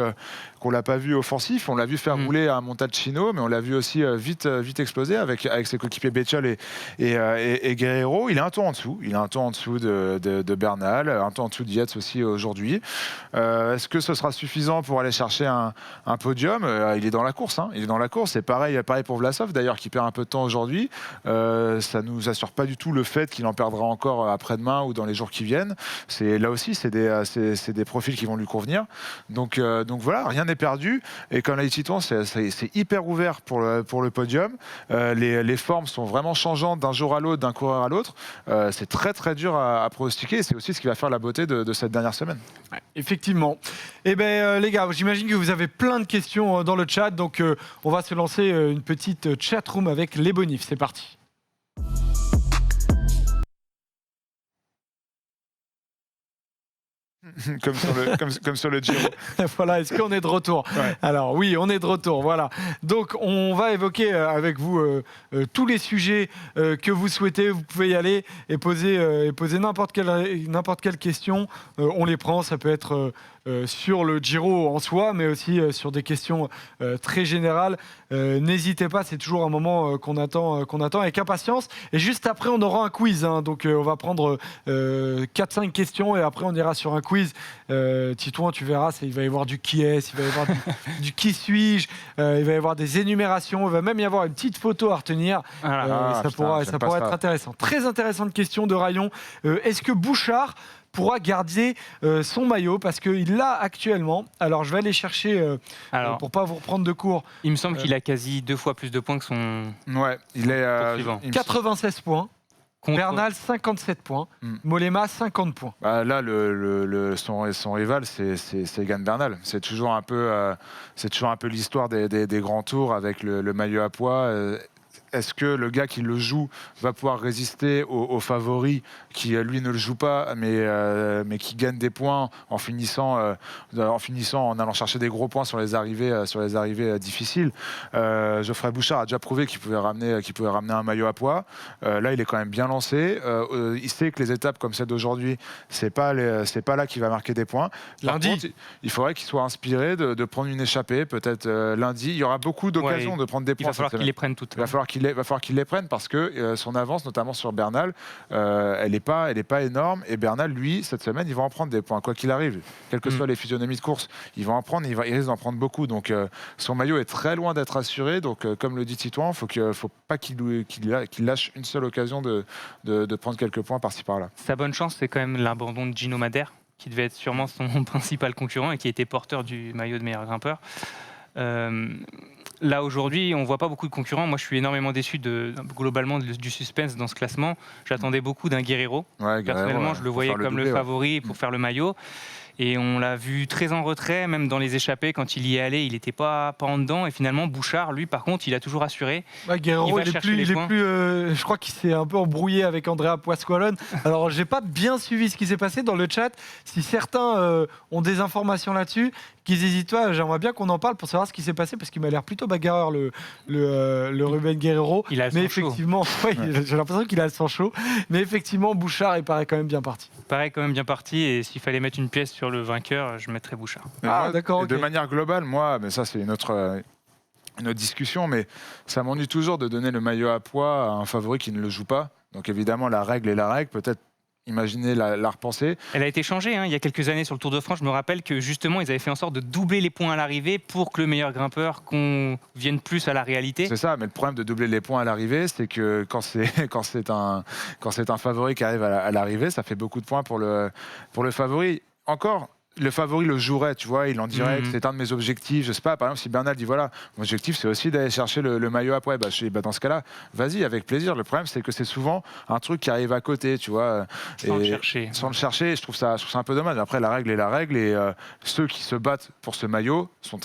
offensif. On l'a vu faire rouler à Montalcino, mais on l'a vu aussi vite exploser avec ses coéquipiers Bettiol et Guerrero. Il est un tour en dessous. Il est un tour en dessous de Bernal, un tour en dessous de Yates aussi aujourd'hui. Est-ce que ce sera suffisant pour aller chercher un podium? Il est dans la course. Hein. Il est dans la course. Et pareil pour Vlasov d'ailleurs qui perd un peu de temps aujourd'hui. Ça nous assure pas du tout le fait qu'il en perdra encore après-demain ou dans les jours qui viennent. Là aussi, c'est des profils qui vont lui convenir. Donc voilà, rien n'est perdu. Et comme l'a dit Titon, c'est hyper ouvert pour le podium. Les formes sont vraiment changeantes d'un jour à l'autre, d'un coureur à l'autre. C'est très très dur à pronostiquer. C'est aussi ce qui va faire la beauté de cette dernière semaine. Ouais, effectivement. Eh bien, les gars, j'imagine que vous avez plein de questions dans le chat. Donc, on va se lancer une petite chatroom avec les bonifs. C'est parti. comme sur le Giro. Voilà, est-ce qu'on est de retour? Alors oui, on est de retour, voilà. Donc on va évoquer avec vous tous les sujets que vous souhaitez. Vous pouvez y aller et poser n'importe quelle question. On les prend, ça peut être sur le Giro en soi, mais aussi sur des questions très générales. N'hésitez pas, c'est toujours un moment qu'on attend avec impatience. Et juste après, on aura un quiz. Hein, donc on va prendre 4-5 questions et après on ira sur un quiz. Titouan, tu verras, il va y avoir du qui est, il va y avoir du qui suis-je, il va y avoir des énumérations, il va même y avoir une petite photo à retenir. Ça pourra être intéressant. Très intéressante question de Rayon. Est-ce que Bouchard pourra garder son maillot parce qu'il l'a actuellement. Alors je vais aller chercher pour pas vous reprendre de cours. Il me semble qu'il a quasi 2 fois plus de points que son. Ouais, il est 96 points. Bernal 57 points, Mollema 50 points. Bah, là, son rival, c'est Egan Bernal. C'est toujours un peu l'histoire des grands tours avec le maillot à pois. Est-ce que le gars qui le joue va pouvoir résister aux favoris qui, lui, ne le joue pas, mais qui gagne des points en finissant, en allant chercher des gros points sur les arrivées difficiles. Geoffrey Bouchard a déjà prouvé qu'il pouvait ramener un maillot à pois. Là, il est quand même bien lancé. Il sait que les étapes comme celle d'aujourd'hui, c'est pas là qu'il va marquer des points. Lundi, contre, il faudrait qu'il soit inspiré de prendre une échappée, peut-être lundi. Il y aura beaucoup d'occasions de prendre des points. Il va falloir qu'il les prenne toutes. Il va falloir qu'il les prenne parce que son avance, notamment sur Bernal, elle n'est pas énorme. Et Bernal, lui, cette semaine, il va en prendre des points, quoi qu'il arrive. Quelles que soient les physionomies de course, il va en prendre, il risque d'en prendre beaucoup. Donc son maillot est très loin d'être assuré. Donc comme le dit Titouan, il ne faut pas qu'il lâche une seule occasion de prendre quelques points par-ci par-là. Sa bonne chance, c'est quand même l'abandon de Gino Madère, qui devait être sûrement son principal concurrent et qui était porteur du maillot de meilleur grimpeur. Là, aujourd'hui, on ne voit pas beaucoup de concurrents. Moi, je suis énormément déçu globalement du suspense dans ce classement. J'attendais beaucoup d'un Guerrero. Personnellement, je le voyais comme le favori pour faire le maillot. Et on l'a vu très en retrait, même dans les échappées, quand il y est allé, il n'était pas en dedans. Et finalement, Bouchard, lui, par contre, il a toujours assuré. Guerrero, je crois qu'il s'est un peu embrouillé avec Andrea Pasqualone. Alors, j'ai pas bien suivi ce qui s'est passé dans le chat. Si certains ont des informations là-dessus, qu'ils n'hésitent pas, j'aimerais bien qu'on en parle pour savoir ce qui s'est passé, parce qu'il m'a l'air plutôt bagarreur, le Ruben Guerrero. Il a le sang effectivement, j'ai l'impression qu'il a le sang chaud. Mais effectivement, Bouchard, il paraît quand même bien parti. Et s'il fallait mettre une pièce sur le vainqueur, je mettrais Bouchard. D'accord. Okay. De manière globale, moi, mais ça c'est une autre discussion, mais ça m'ennuie toujours de donner le maillot à pois à un favori qui ne le joue pas. Donc évidemment, la règle est la règle. Peut-être imaginez la repenser. Elle a été changée il y a quelques années sur le Tour de France. Je me rappelle que justement, ils avaient fait en sorte de doubler les points à l'arrivée pour que le meilleur grimpeur vienne plus à la réalité. C'est ça, mais le problème de doubler les points à l'arrivée, c'est que quand c'est un favori qui arrive à l'arrivée, ça fait beaucoup de points pour le favori. Encore, le favori le jouerait, tu vois, il en dirait que c'est un de mes objectifs. Je sais pas, par exemple, si Bernal dit voilà, mon objectif c'est aussi d'aller chercher le maillot à pois, dans ce cas-là, vas-y, avec plaisir. Le problème, c'est que c'est souvent un truc qui arrive à côté, tu vois. Sans le chercher. Je trouve ça un peu dommage. Après, la règle est la règle, et ceux qui se battent pour ce maillot sont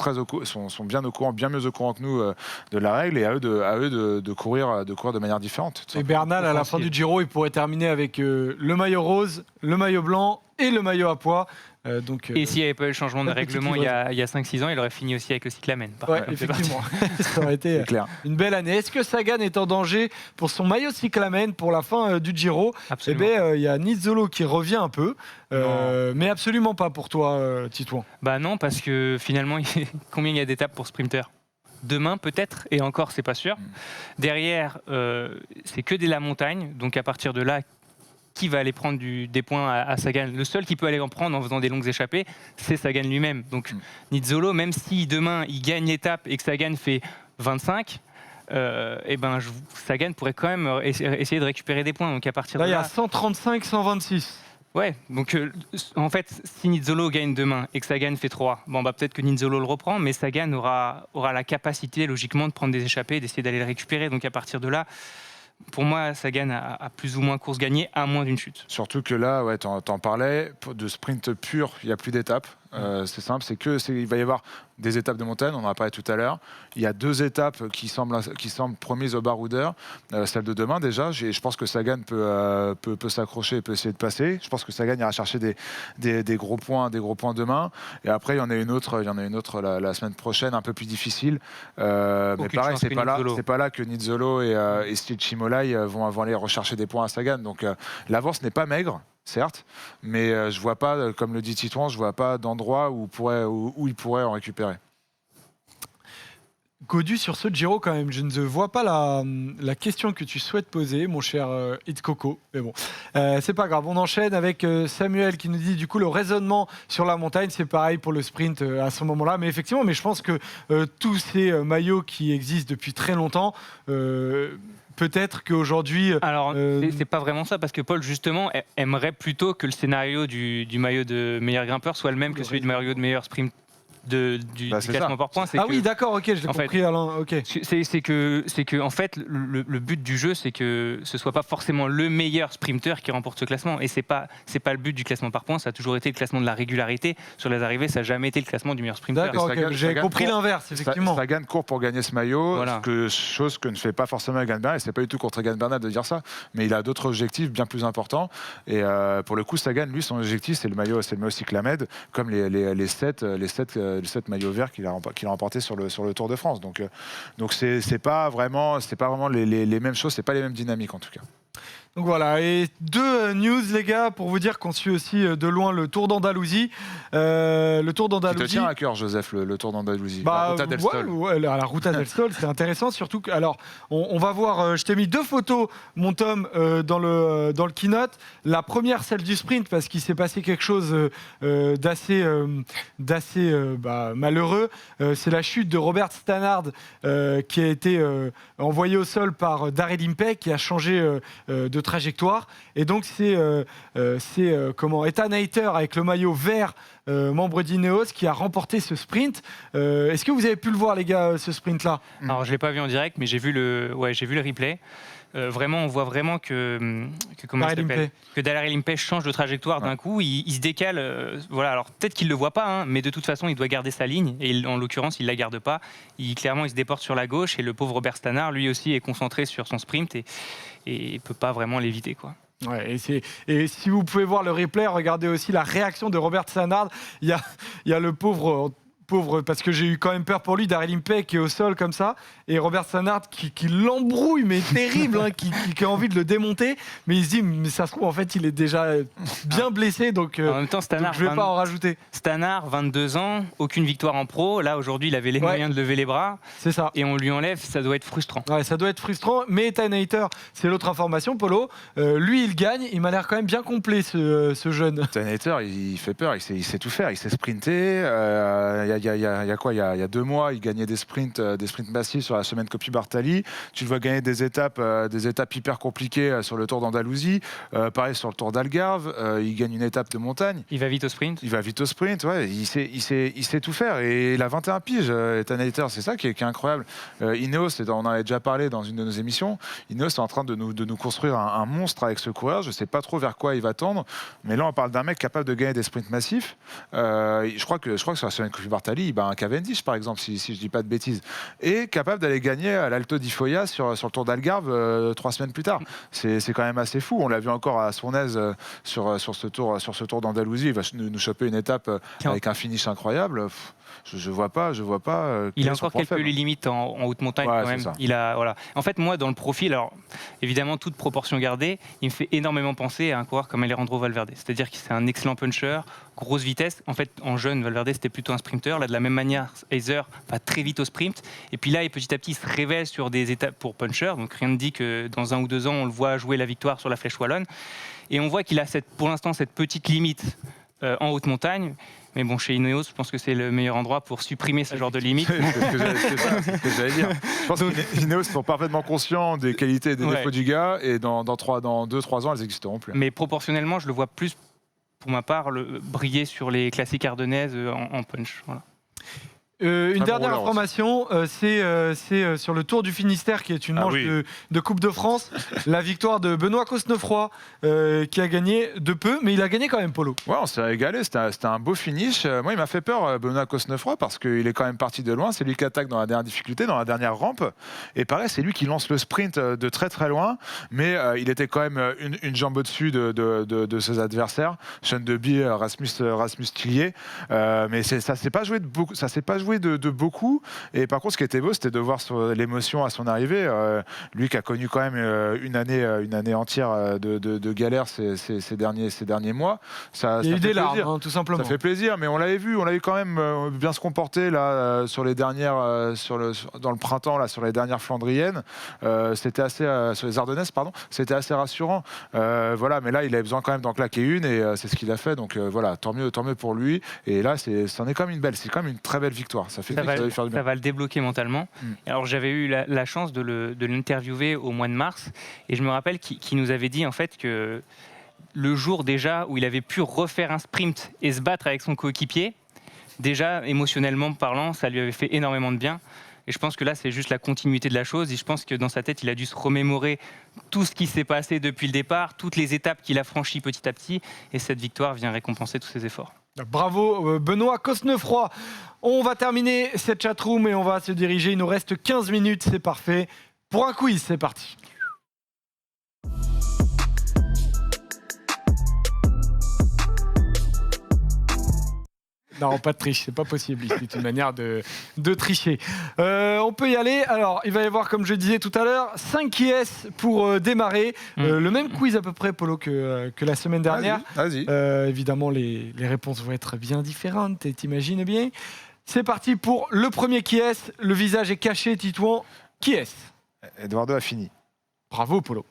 bien au courant, bien mieux au courant que nous de la règle, et à eux de courir de manière différente. Et Bernal, à la fin du Giro, il pourrait terminer avec le maillot rose, le maillot blanc et le maillot à pois. Et s'il n'y avait pas eu le changement de règlement il y a 5-6 ans, il aurait fini aussi avec le cyclamène. Effectivement. Ça aurait été une belle année. Est-ce que Sagan est en danger pour son maillot cyclamène pour la fin du Giro ? Absolument. Il y a Nizzolo qui revient un peu, mais absolument pas pour toi, Titouan. Non, parce que finalement, combien il y a d'étapes pour sprinter ? Demain peut-être, et encore c'est pas sûr. Derrière, c'est que la montagne, donc à partir de là, qui va aller prendre des points à Sagan? Le seul qui peut aller en prendre en faisant des longues échappées, c'est Sagan lui-même. Donc Nizzolo, même si demain il gagne l'étape et que Sagan fait 25, Sagan pourrait quand même essayer de récupérer des points. Donc à partir de là, il y a 135, 126. Ouais, donc en fait, si Nizzolo gagne demain et que Sagan fait 3, peut-être que Nizzolo le reprend, mais Sagan aura la capacité logiquement de prendre des échappées et d'essayer d'aller le récupérer. Donc à partir de là, pour moi, Sagan a plus ou moins course gagnée, à moins d'une chute. Surtout que là, t'en parlais, de sprint pur, il n'y a plus d'étapes. C'est simple, il va y avoir des étapes de montagne, on en a parlé tout à l'heure. Il y a 2 étapes qui semblent promises aux baroudeurs. Celle de demain déjà, je pense que Sagan peut s'accrocher et peut essayer de passer. Je pense que Sagan ira chercher des gros points demain. Et après, il y en a une autre la semaine prochaine, un peu plus difficile. Mais pareil, c'est pas là que Nizzolo et Steve Chimolai vont aller rechercher des points à Sagan. Donc l'avance n'est pas maigre. Certes, mais je vois pas, comme le dit Titouan, je vois pas d'endroit où il pourrait en récupérer. Godu, sur ce Giro quand même, je ne vois pas la question que tu souhaites poser, mon cher Itzcoco. Mais bon, c'est pas grave. On enchaîne avec Samuel qui nous dit du coup le raisonnement sur la montagne, c'est pareil pour le sprint à ce moment-là. Mais effectivement, je pense que tous ces maillots qui existent depuis très longtemps. Peut-être qu'aujourd'hui... Alors, c'est pas vraiment ça, parce que Paul, justement, aimerait plutôt que le scénario du maillot de meilleur grimpeur soit le même que celui du maillot de meilleur du Bah, c'est classement ça. par points. Ah oui, d'accord, ok, je l'ai en fait, compris, Alain. Ok. C'est que en fait le but du jeu, c'est que ce soit pas forcément le meilleur sprinter qui remporte ce classement, et c'est pas le but du classement par points. Ça a toujours été le classement de la régularité sur les arrivées, ça a jamais été le classement du meilleur sprinter. D'accord, Sagan- ok, j'ai Sagan compris court. l'inverse, effectivement. Sagan court pour gagner ce maillot, Voilà. chose que ne fait pas forcément Egan Bernal, et c'est pas du tout contre Egan Bernal de dire ça, mais il a d'autres objectifs bien plus importants, et pour le coup Sagan, lui, son objectif c'est le maillot cyclamed, comme les 7 maillots verts qu'il a remporté sur le Tour de France, donc c'est pas vraiment les mêmes choses, c'est pas les mêmes dynamiques en tout cas. Donc voilà, et 2 news les gars, pour vous dire qu'on suit aussi de loin le Tour d'Andalousie. Le Tour Qui te d'Andalousie... tient à cœur, Joseph, le Tour d'Andalousie, Bah, la Ruta del Sol. ouais, la Ruta del Sol, c'est intéressant, surtout que, alors, on va voir, je t'ai mis 2 photos, mon Tom, dans le keynote. La première, celle du sprint, parce qu'il s'est passé quelque chose d'assez malheureux. C'est la chute de Robert Stannard, qui a été envoyé au sol par Daryl Impey, qui a changé de trajectoire. Et donc, c'est Ethan Hayter, avec le maillot vert, membre d'Ineos, qui a remporté ce sprint. Est-ce que vous avez pu le voir, les gars, ce sprint-là? Alors je l'ai pas vu en direct, mais j'ai vu le replay. Vraiment, on voit vraiment que Daryl Impey change de trajectoire d'un coup, il se décale. Voilà, alors peut-être qu'il le voit pas, hein, mais de toute façon, il doit garder sa ligne. Et en l'occurrence, il la garde pas. Clairement, il se déporte sur la gauche, et le pauvre Robert Stannard, lui aussi, est concentré sur son sprint et peut pas vraiment l'éviter, quoi. Ouais, et si vous pouvez voir le replay, regardez aussi la réaction de Robert Stannard. Il y a le pauvre, parce que j'ai eu quand même peur pour lui, Daryl Impey qui est au sol comme ça, et Robert Stannard qui l'embrouille, mais terrible, hein, qui a envie de le démonter, mais il se dit, mais ça se trouve, en fait, il est déjà bien blessé, donc, En même temps, Stannard, donc je vais pas en rajouter. Stannard, 22 ans, aucune victoire en pro. Là, aujourd'hui, il avait les moyens de lever les bras, C'est ça. et on lui enlève, ça doit être frustrant. Ouais, ça doit être frustrant, mais Ethan Hayter, c'est l'autre information, Polo. Lui, il gagne, il m'a l'air quand même bien complet, ce jeune. Ethan Hayter, il fait peur, il sait tout faire, il sait sprinter. Il y a 2 mois, il gagnait des sprints massifs sur la semaine Coppi Bartali. Tu le vois gagner des étapes hyper compliquées sur le Tour d'Andalousie. Pareil sur le Tour d'Algarve, il gagne une étape de montagne. Il va vite au sprint. Ouais, il sait tout faire. Et il a 21 piges, Ethan Hayter, c'est ça qui est incroyable. Ineos, on en avait déjà parlé dans une de nos émissions, Ineos est en train de nous construire un monstre avec ce coureur. Je ne sais pas trop vers quoi il va tendre, mais là on parle d'un mec capable de gagner des sprints massifs. Je crois que sur la semaine Coppi Bartali, il bat un Cavendish par exemple, si je dis pas de bêtises, et capable d'aller gagner à l'Alto di Foia sur le Tour d'Algarve 3 semaines plus tard. C'est quand même assez fou. On l'a vu encore à Sournez sur ce tour d'Andalousie. Il va nous choper une étape avec un finish incroyable. Je vois pas. Il a encore quelques limites en haute montagne, Ouais, quand même. Voilà. En fait, moi, dans le profil, alors évidemment toute proportion gardée, il me fait énormément penser à un coureur comme Alejandro Valverde. C'est-à-dire que c'est un excellent puncher, grosse vitesse. En fait, en jeune, Valverde c'était plutôt un sprinter. Là, de la même manière, Hayter va très vite au sprint. Et puis là, petit à petit, il se révèle sur des étapes pour puncher. Donc rien ne dit que dans 1 ou 2 ans, on le voit jouer la victoire sur la Flèche Wallonne. Et on voit qu'il a pour l'instant cette petite limite en haute montagne. Mais bon, chez Ineos, je pense que c'est le meilleur endroit pour supprimer ce genre de limites. C'est ce que j'allais dire. Je pense que Ineos sont parfaitement conscients des qualités et des défauts du gars, et dans 2-3 ans, elles n'existeront plus. Mais proportionnellement, je le vois plus, pour ma part, briller sur les classiques ardennaises en punch. Voilà. Une dernière information, c'est sur le Tour du Finistère, qui est une manche de Coupe de France. La victoire de Benoît Cosnefroy, qui a gagné de peu, mais il a gagné quand même, Polo. Ouais, on s'est régalé, c'était un beau finish. Moi, il m'a fait peur, Benoît Cosnefroy, parce qu'il est quand même parti de loin. C'est lui qui attaque dans la dernière difficulté, dans la dernière rampe. Et pareil, c'est lui qui lance le sprint de très très loin, mais il était quand même une jambe au-dessus de ses adversaires, Sean Deby, Rasmus Tillier. Mais ça s'est pas joué de beaucoup. Ça s'est pas joué de beaucoup, et par contre ce qui était beau, c'était de voir l'émotion à son arrivée, lui qui a connu quand même une année entière de galère ces derniers mois. Il y a eu des larmes, hein, tout simplement. Ça fait plaisir, mais on l'avait quand même bien se comporter là sur les dernières dans le printemps là, sur les dernières Flandriennes. C'était assez sur les Ardennaises, pardon, c'était assez rassurant. Voilà, mais là il avait besoin quand même d'en claquer une, et c'est ce qu'il a fait, donc voilà, tant mieux pour lui. Et là c'en est quand même c'est quand même une très belle victoire. Ça va le débloquer mentalement. Alors j'avais eu la chance de l'interviewer au mois de mars, et je me rappelle qu'il nous avait dit en fait que le jour déjà où il avait pu refaire un sprint et se battre avec son coéquipier, déjà, émotionnellement parlant, ça lui avait fait énormément de bien. Et je pense que là, c'est juste la continuité de la chose. Et je pense que dans sa tête, il a dû se remémorer tout ce qui s'est passé depuis le départ, toutes les étapes qu'il a franchies petit à petit. Et cette victoire vient récompenser tous ses efforts. Bravo Benoît Cosnefroy. On va terminer cette chatroom et on va se diriger. Il nous reste 15 minutes, c'est parfait. Pour un quiz, c'est parti. Non, pas de triche, c'est pas possible. C'est une manière de tricher. On peut y aller. Alors, il va y avoir, comme je disais tout à l'heure, 5 quiz pour démarrer. Le même quiz à peu près, Polo, que la semaine dernière. Vas-y. Évidemment, les réponses vont être bien différentes, t'imagines bien. C'est parti pour le premier quiz. Le visage est caché, Titouan. Qui est-ce ? Eduardo a fini. Bravo, Polo.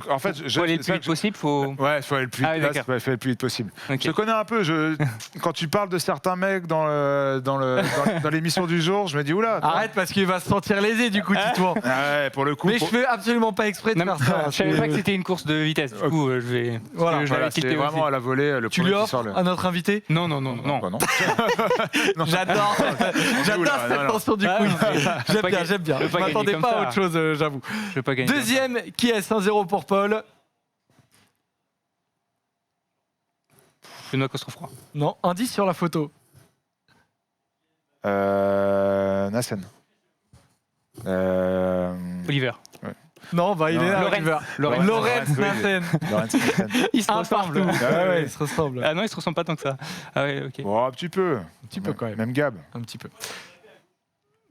En fait, Faut aller le plus vite possible. Ouais, il faut aller le plus vite. Faut aller le plus vite possible. Okay. Je te connais un peu. Quand tu parles de certains mecs dans l'émission du jour, je me dis oula. Arrête parce qu'il va se sentir lésé du coup, Titouan. Ouais, pour le coup. Mais je fais absolument pas exprès de faire ça. Je savais pas que c'était une course de vitesse. Du coup, je vais. Voilà, c'est vraiment à la volée. Tu lui offres à notre invité ? Non. J'adore cette tension du quiz. J'aime bien. Je m'attendais pas à autre chose, j'avoue. Deuxième, qui est 1-0 pour Paul. Benoît Cosnefroy. Non, indice sur la photo. Nassen. Oliver. Ouais. Non, il est là. Lorenz Nassen. Ils se ressemblent. Ouais, ils se ressemblent. Ah non, ils se ressemblent pas tant que ça. Ah ouais, ok. Bon, un petit peu. Un petit peu quand même. Même Gab. Un petit peu.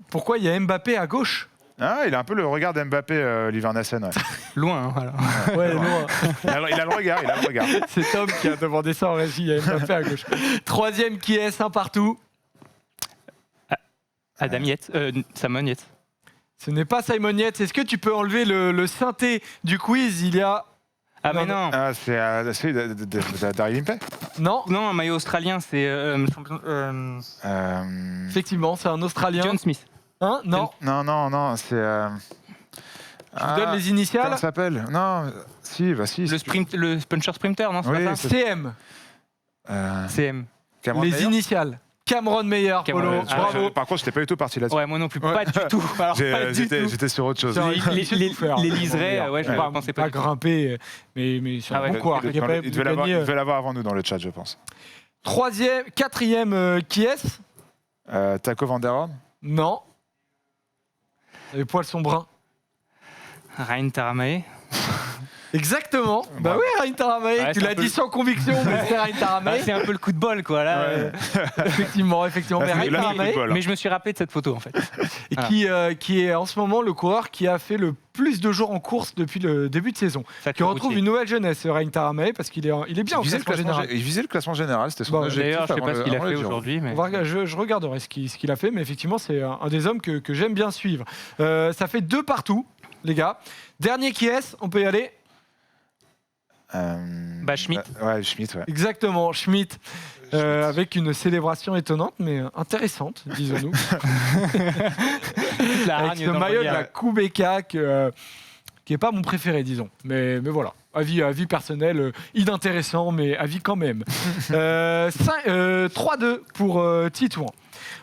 Pourquoi il y a Mbappé à gauche ? Ah, il a un peu le regard d'Mbappé, Oliver Nassen. Ouais. Loin, hein, voilà. Ouais, loin. Il a le regard. C'est Tom qui a demandé ça en régie. Il y a Mbappé à gauche. Troisième, qui est un partout. Adam Yates. Simon Yates. Ce n'est pas Simon Yates. Est-ce que tu peux enlever le synthé du quiz ? Il y a... Ah, mais non. Ah, c'est Daryl Impey. Non. Non, un maillot australien, c'est. Effectivement, c'est un Australien. John Smith. Hein ? Non. Non, c'est. Je vous donne les initiales. Comment ça s'appelle ? Non, si. Le puncher sprinter, non, c'est Oui, pas ça. CM. CM. Cameron Les Meyer. initiales. Cameron Meyer, Polo. Bravo. Par contre, je n'étais pas du tout parti là-dessus. Ouais, moi non plus, pas du tout. Alors, pas du tout. J'étais sur autre chose. Les liserés, ouais, je ne pensais pas. Pas grimper, mais sur un bon coureur. Il devait l'avoir avant nous dans le chat, je pense. Quatrième, qui est-ce ? Taco Van Der Horn. Non. Les poils sont bruns. Ryan Taramae. Exactement. Bah oui, Ryan Taramae. Ouais, Tu l'as dit sans conviction, mais c'est Ryan Taramae. C'est un peu le coup de bol, quoi. Là, Effectivement. Mais Ryan Taramae, mais je me suis rappelé de cette photo, en fait. qui est en ce moment le coureur qui a fait le plus de jours en course depuis le début de saison. Qui retrouve une nouvelle jeunesse, Ryan Taramae, parce qu'il est bien au classement général. Il visait le classement général, c'était son objectif. D'ailleurs, je ne sais pas ce qu'il a fait aujourd'hui. Mais... Je regarderai ce qu'il a fait, mais effectivement, c'est un des hommes que j'aime bien suivre. Ça fait 2 partout, les gars. Dernier qui est, on peut y aller. Schmitt. Ouais, Schmitt, ouais. Exactement, Schmitt. Avec une célébration étonnante, mais intéressante, disons-nous. Avec ce maillot de la Kubeka qui n'est pas mon préféré, disons. Mais voilà, avis personnel, inintéressant, mais avis quand même. 3-2 pour Titouan.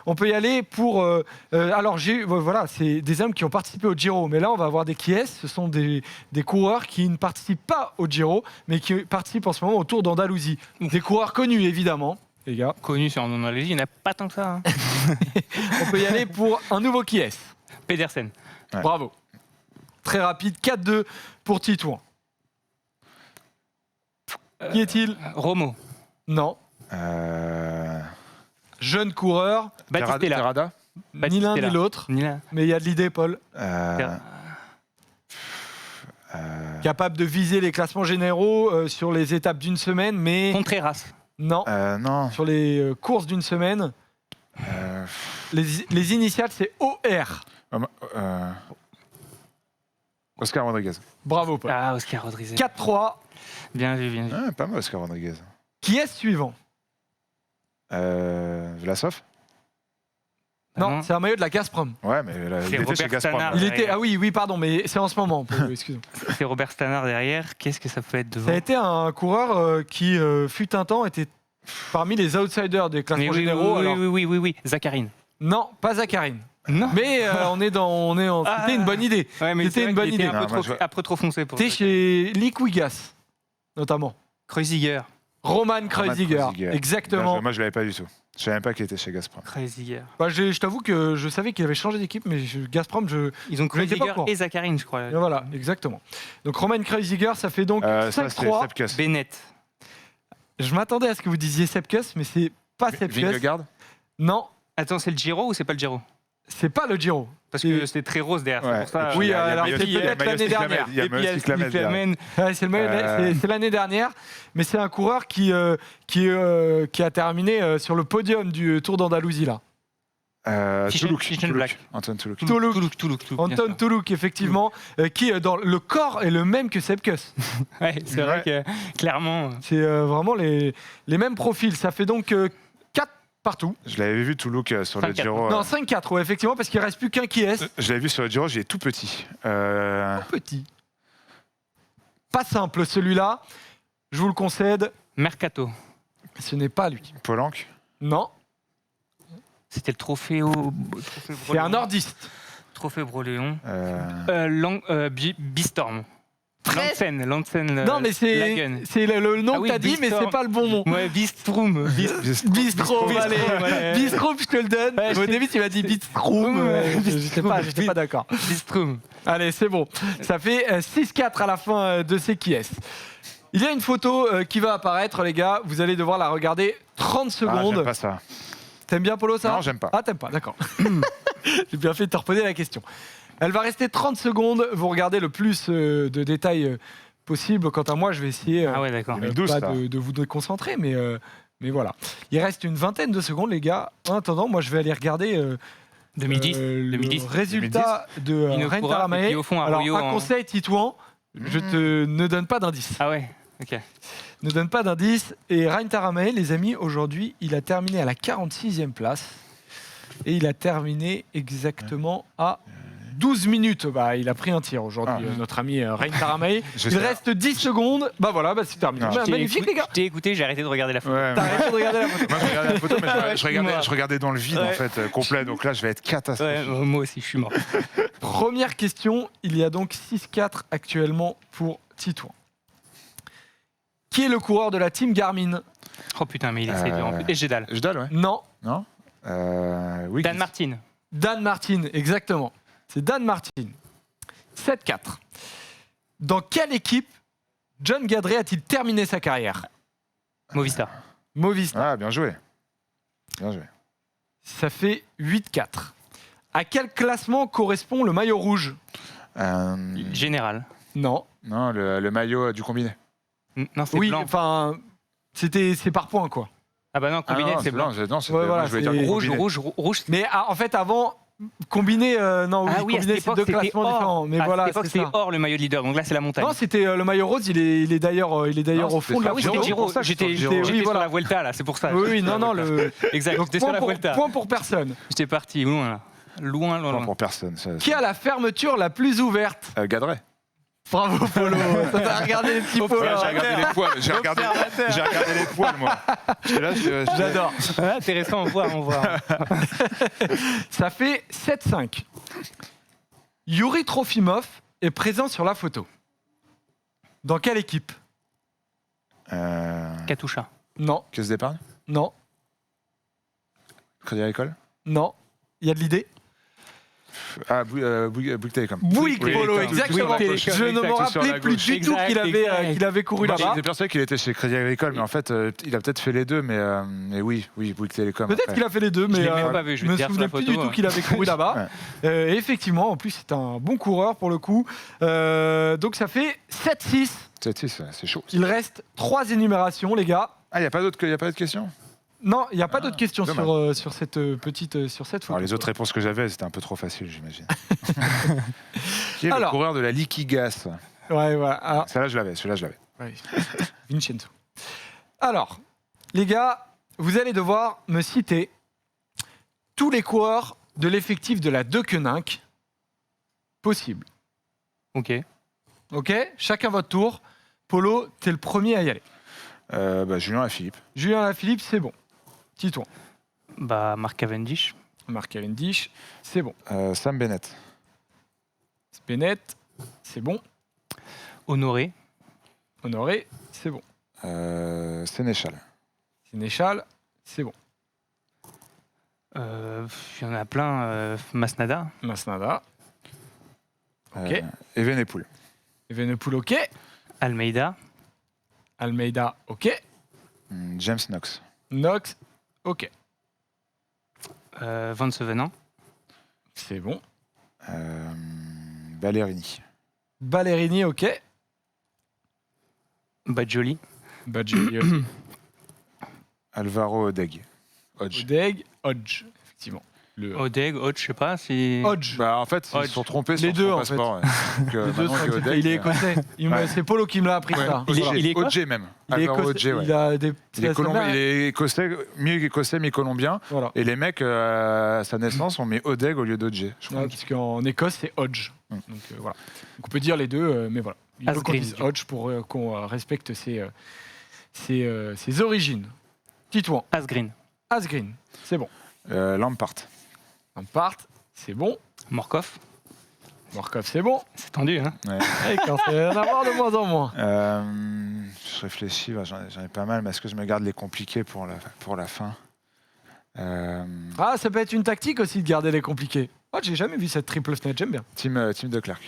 On peut y aller pour... alors, voilà, c'est des hommes qui ont participé au Giro, mais là, on va avoir des qui est. Ce sont des coureurs qui ne participent pas au Giro, mais qui participent en ce moment au Tour d'Andalousie. Des coureurs connus, évidemment, les gars. Connus sur Andalousie, il n'y en a pas tant que ça. Hein. On peut y aller pour un nouveau qui est. Pedersen. Ouais. Bravo. Très rapide, 4-2 pour Titouan. Qui est-il ? Romo. Non. Jeune coureur. Battistella. Terrada. Ni l'un ni l'autre. Mais il y a de l'idée, Paul. Capable de viser les classements généraux sur les étapes d'une semaine, mais... Contreras. Non. Non. Sur les courses d'une semaine. Les initiales, c'est OR. Oscar Rodriguez. Bravo, Paul. Ah, Oscar Rodriguez. 4-3. Bien vu. Ah, pas mal, Oscar Rodriguez. Qui est suivant ? Vlasov. Non, c'est un maillot de la Gazprom. Ouais, mais il était chez Gazprom. Oui, pardon, mais c'est en ce moment. Excusez-moi. C'est Robert Stannard derrière. Qu'est-ce que ça peut être devant ? Ça a été un coureur qui, fut un temps, était parmi les outsiders des Mais classements oui, généraux. oui, alors, oui. Zacharine. non, pas Zacharine. Non. Mais c'était une bonne idée. Ouais, mais C'était c'est une vrai bonne qu'il était idée. Un Non, peu, moi, trop, je- un peu trop foncé pour C'était chez Liquigas, notamment. Kreuziger. Roman Kreuziger, Kreuziger. exactement. Moi, je l'avais pas du tout. Je savais même pas qu'il était chez Gazprom. Kreuziger. Bah, je t'avoue que je savais qu'il avait changé d'équipe, mais Gazprom, Ils ont Je n'étais pas Kreuziger au courant. et Zacharine, je crois. Voilà, exactement. Donc Roman Kreuziger, ça fait donc Ça, c'est 5-3. Sepkus. Bennett. Je m'attendais à ce que vous disiez Sepkus, mais c'est pas Sepkus. Vingegaard. Non, Attends, c'est le Giro ou c'est pas le Giro? c'est pas le Giro. Parce que c'était très rose derrière. Ouais. C'est pour ça. Oui, Il y a alors Maillot c'est Cyclamène, peut-être Maillot l'année Cyclamène, dernière. Il y a Et puis Maillot il y a Cyclamène, Cyclamène. Ouais, c'est l'année dernière, mais c'est un coureur qui a terminé sur le podium du Tour d'Andalousie là. Fischenblack. Anton Toulouk. Toulouk. Anton Toulouk, effectivement, qui dans le corps est le même que Sepkus. Ouais, c'est vrai que clairement. C'est vraiment les mêmes profils. Ça fait donc 4 partout. Je l'avais vu Toulouk sur le 5-4. Giro. Non, 5-4, ouais, effectivement, parce qu'il reste plus qu'un qui est. Je l'avais vu sur le Giro, j'ai tout petit. Petit. Pas simple celui-là, je vous le concède, Mercato. ce n'est pas lui. Polanc. Non, C'était le trophée c'est un nordiste. Trophée Broléon. euh, Bistorm. Très- Lansen. Non, mais Lagen. c'est le nom Ah que oui, t'as dit, mais Bistorm. c'est pas le bon nom. Ouais, Bistrom. Bistrom, allez. ouais. Bistrom, je te le donne. Ouais, Au je- début, tu m'as dit Bistrom. Ouais, J'étais pas d'accord. Bistrom. Allez, c'est bon. Ça fait 6-4 à la fin de ces qui est. Il y a une photo qui va apparaître, les gars. Vous allez devoir la regarder 30 Ah, secondes. j'aime pas ça. T'aimes bien Polo, ça? Non, j'aime pas. Ah, t'aimes pas, d'accord. J'ai bien fait de te reposer la question. Elle va rester 30 secondes. Vous regardez le plus de détails possible. Quant à moi, je vais essayer Ah ouais, d'accord. 2012, pas ça. de vous déconcentrer, mais voilà. Il reste une vingtaine de secondes, les gars. En attendant, moi, je vais aller regarder 2010. le 2010. résultat de Inokura, Rein et Taramae. puis au fond, Alors, Arroyo un en- conseil, Titouan, je ne donne pas d'indice. Ah ouais, ok. Ne donne pas d'indice. Et Rein Taramae, les amis, aujourd'hui, il a terminé à la 46e place. Et il a terminé exactement à 12 minutes. Bah, il a pris un tir aujourd'hui, notre ami Rein Taramae. Il reste 10 secondes. Bah voilà, bah, c'est terminé. Non. Bah, magnifique, les gars. Je t'ai écouté, j'ai arrêté de regarder la photo. Ouais, T'as arrêté de regarder la photo. moi, je regardais la photo, mais Excuse-moi. je regardais dans le vide, Ouais. en fait, complet. Donc là, je vais être Ouais, catastrophique. moi aussi, je suis mort. Première question, il y a donc 6-4 actuellement pour Titouan. Qui est le coureur de la team Garmin? Oh putain, mais il essaie de. en plus. Et Gédal. Jedal, ouais. Non, Non oui. Dan Martin. Dan Martin, exactement. C'est Dan Martin. 7-4. Dans quelle équipe John Gadret a-t-il terminé sa carrière? Movistar. Movistar. Ah, bien joué. Bien joué. Ça fait 8-4. À quel classement correspond le maillot rouge? Général. Non. Non, le maillot du combiné. Non, c'est Oui, blanc. enfin, c'est par points, quoi. Ah bah non, combiné, c'est blanc. Non, c'est Ouais, voilà, je voulais c'est dire Rouge, combiné. rouge. Mais en fait, avant, combiné, non, oui, Ah oui, à combiné, cette c'est époque, deux c'était classements or. différents. Mais À voilà, cette époque, c'est c'était ça. hors le maillot de leader. Donc là, c'est la montagne. Non, c'était le maillot rose, il est d'ailleurs Non, au fond de la c'était Ah oui, Giro. c'était Giro. Giro. J'étais oui, sur voilà. la Vuelta, là, c'est pour ça. Oui, oui, non, non, Exact, donc, j'étais sur la Vuelta. point pour personne. J'étais parti loin, là. Loin, Non, loin. pour personne. Qui a la fermeture la plus ouverte? Gadret. Bravo, Polo. T'as regardé les petits pots. Ouais, j'ai regardé les poils. J'ai regardé les poils, moi. J'étais là, J'adore. Ah, intéressant, on voit. Ça fait 7-5. Yuri Trofimov est présent sur la photo. Dans quelle équipe? Katusha. Non, Caisse d'épargne. non, Crédit Agricole. non. Il y a de l'idée? Ah, Bouygues Télécom. Bouygues Polo, Télécom. exactement. Bouygues Télécom, Je ne me exact, sur la rappelais plus gauche. du tout qu'il avait couru Moi, là-bas. j'étais persuadé qu'il était chez Crédit Agricole, mais en fait, il a peut-être fait les deux, mais oui, Bouygues Télécom. Peut-être après. qu'il a fait les deux, mais l'ai même pas vu, je vais me te dire sur souvenais la plus photo, du tout ouais. qu'il avait couru là-bas. Et effectivement, en plus, c'est un bon coureur pour le coup. Donc ça fait 7-6. C'est chaud. Il reste 3 énumérations, les gars. Ah, il n'y a pas d'autres questions. Non, il n'y a pas d'autres questions dommage. sur cette sur cette photo. Alors, les autres réponses que j'avais, c'était un peu trop facile, j'imagine. Qui est le Alors. coureur de la Liquigas? Ouais, voilà. Alors, Celui-là, je l'avais. ouais. Vincenzo. Alors, les gars, vous allez devoir me citer tous les coureurs de l'effectif de la Deceuninck possible. Ok. Ok? Chacun votre tour. Polo, t'es le premier à y aller. Julien Alaphilippe. Julien Alaphilippe, c'est bon. Titouan. Bah, Mark Cavendish. Mark Cavendish, c'est bon. Sam Bennett. Bennett, c'est bon. Honoré. Honoré, c'est bon. Sénéchal. Sénéchal, c'est bon. Il y en a plein. Masnada. Masnada. Ok. Evenepoel. Evenepoel, ok. Almeida. Almeida, ok. James Knox. Knox, ok. Van Sevenant. C'est bon. Ballerini. Ballerini, ok. Badjoli. Badjoli, ok. Alvaro Odeg. Hodge. Odeg, Hodge, effectivement. Odeg, Hodge, je sais pas si. Hodge. Bah, en fait, ils Hodge. se sont trompés Les sur deux, son en passeport. Ouais. Donc, Les deux maintenant sont que équipés. Odeg, Il est écossais. Ouais. C'est Polo qui me l'a appris, ça. Il est quoi Hodge même. Il est Alvaro écossais. Hodge, ouais. Il a des... Il est, ça Colombien, s'appelle- il est écossais, mi-écossais, mi-colombien. Voilà. Et les mecs, à sa naissance, ont mis Odeg au lieu d'Odge. Je crois. Ouais, parce qu'en Écosse, c'est Hodge. Mm. Donc, voilà. Donc, on peut dire les deux, mais voilà. Il faut qu'on Asgreen, dise du coup. Hodge pour qu'on respecte ses origines. Titouan. Asgreen. Asgreen, c'est bon. Lampard. Lampard, c'est bon. Morkov. Morkov, c'est bon. C'est tendu, hein. Ouais. Et quand c'est en avoir de moins en moins. Je réfléchis, j'en ai pas mal, mais est-ce que je me garde les compliqués pour la fin Ah, ça peut être une tactique aussi de garder les compliqués. Oh, j'ai jamais vu cette triple fenêtre, j'aime bien. Team de Clerc.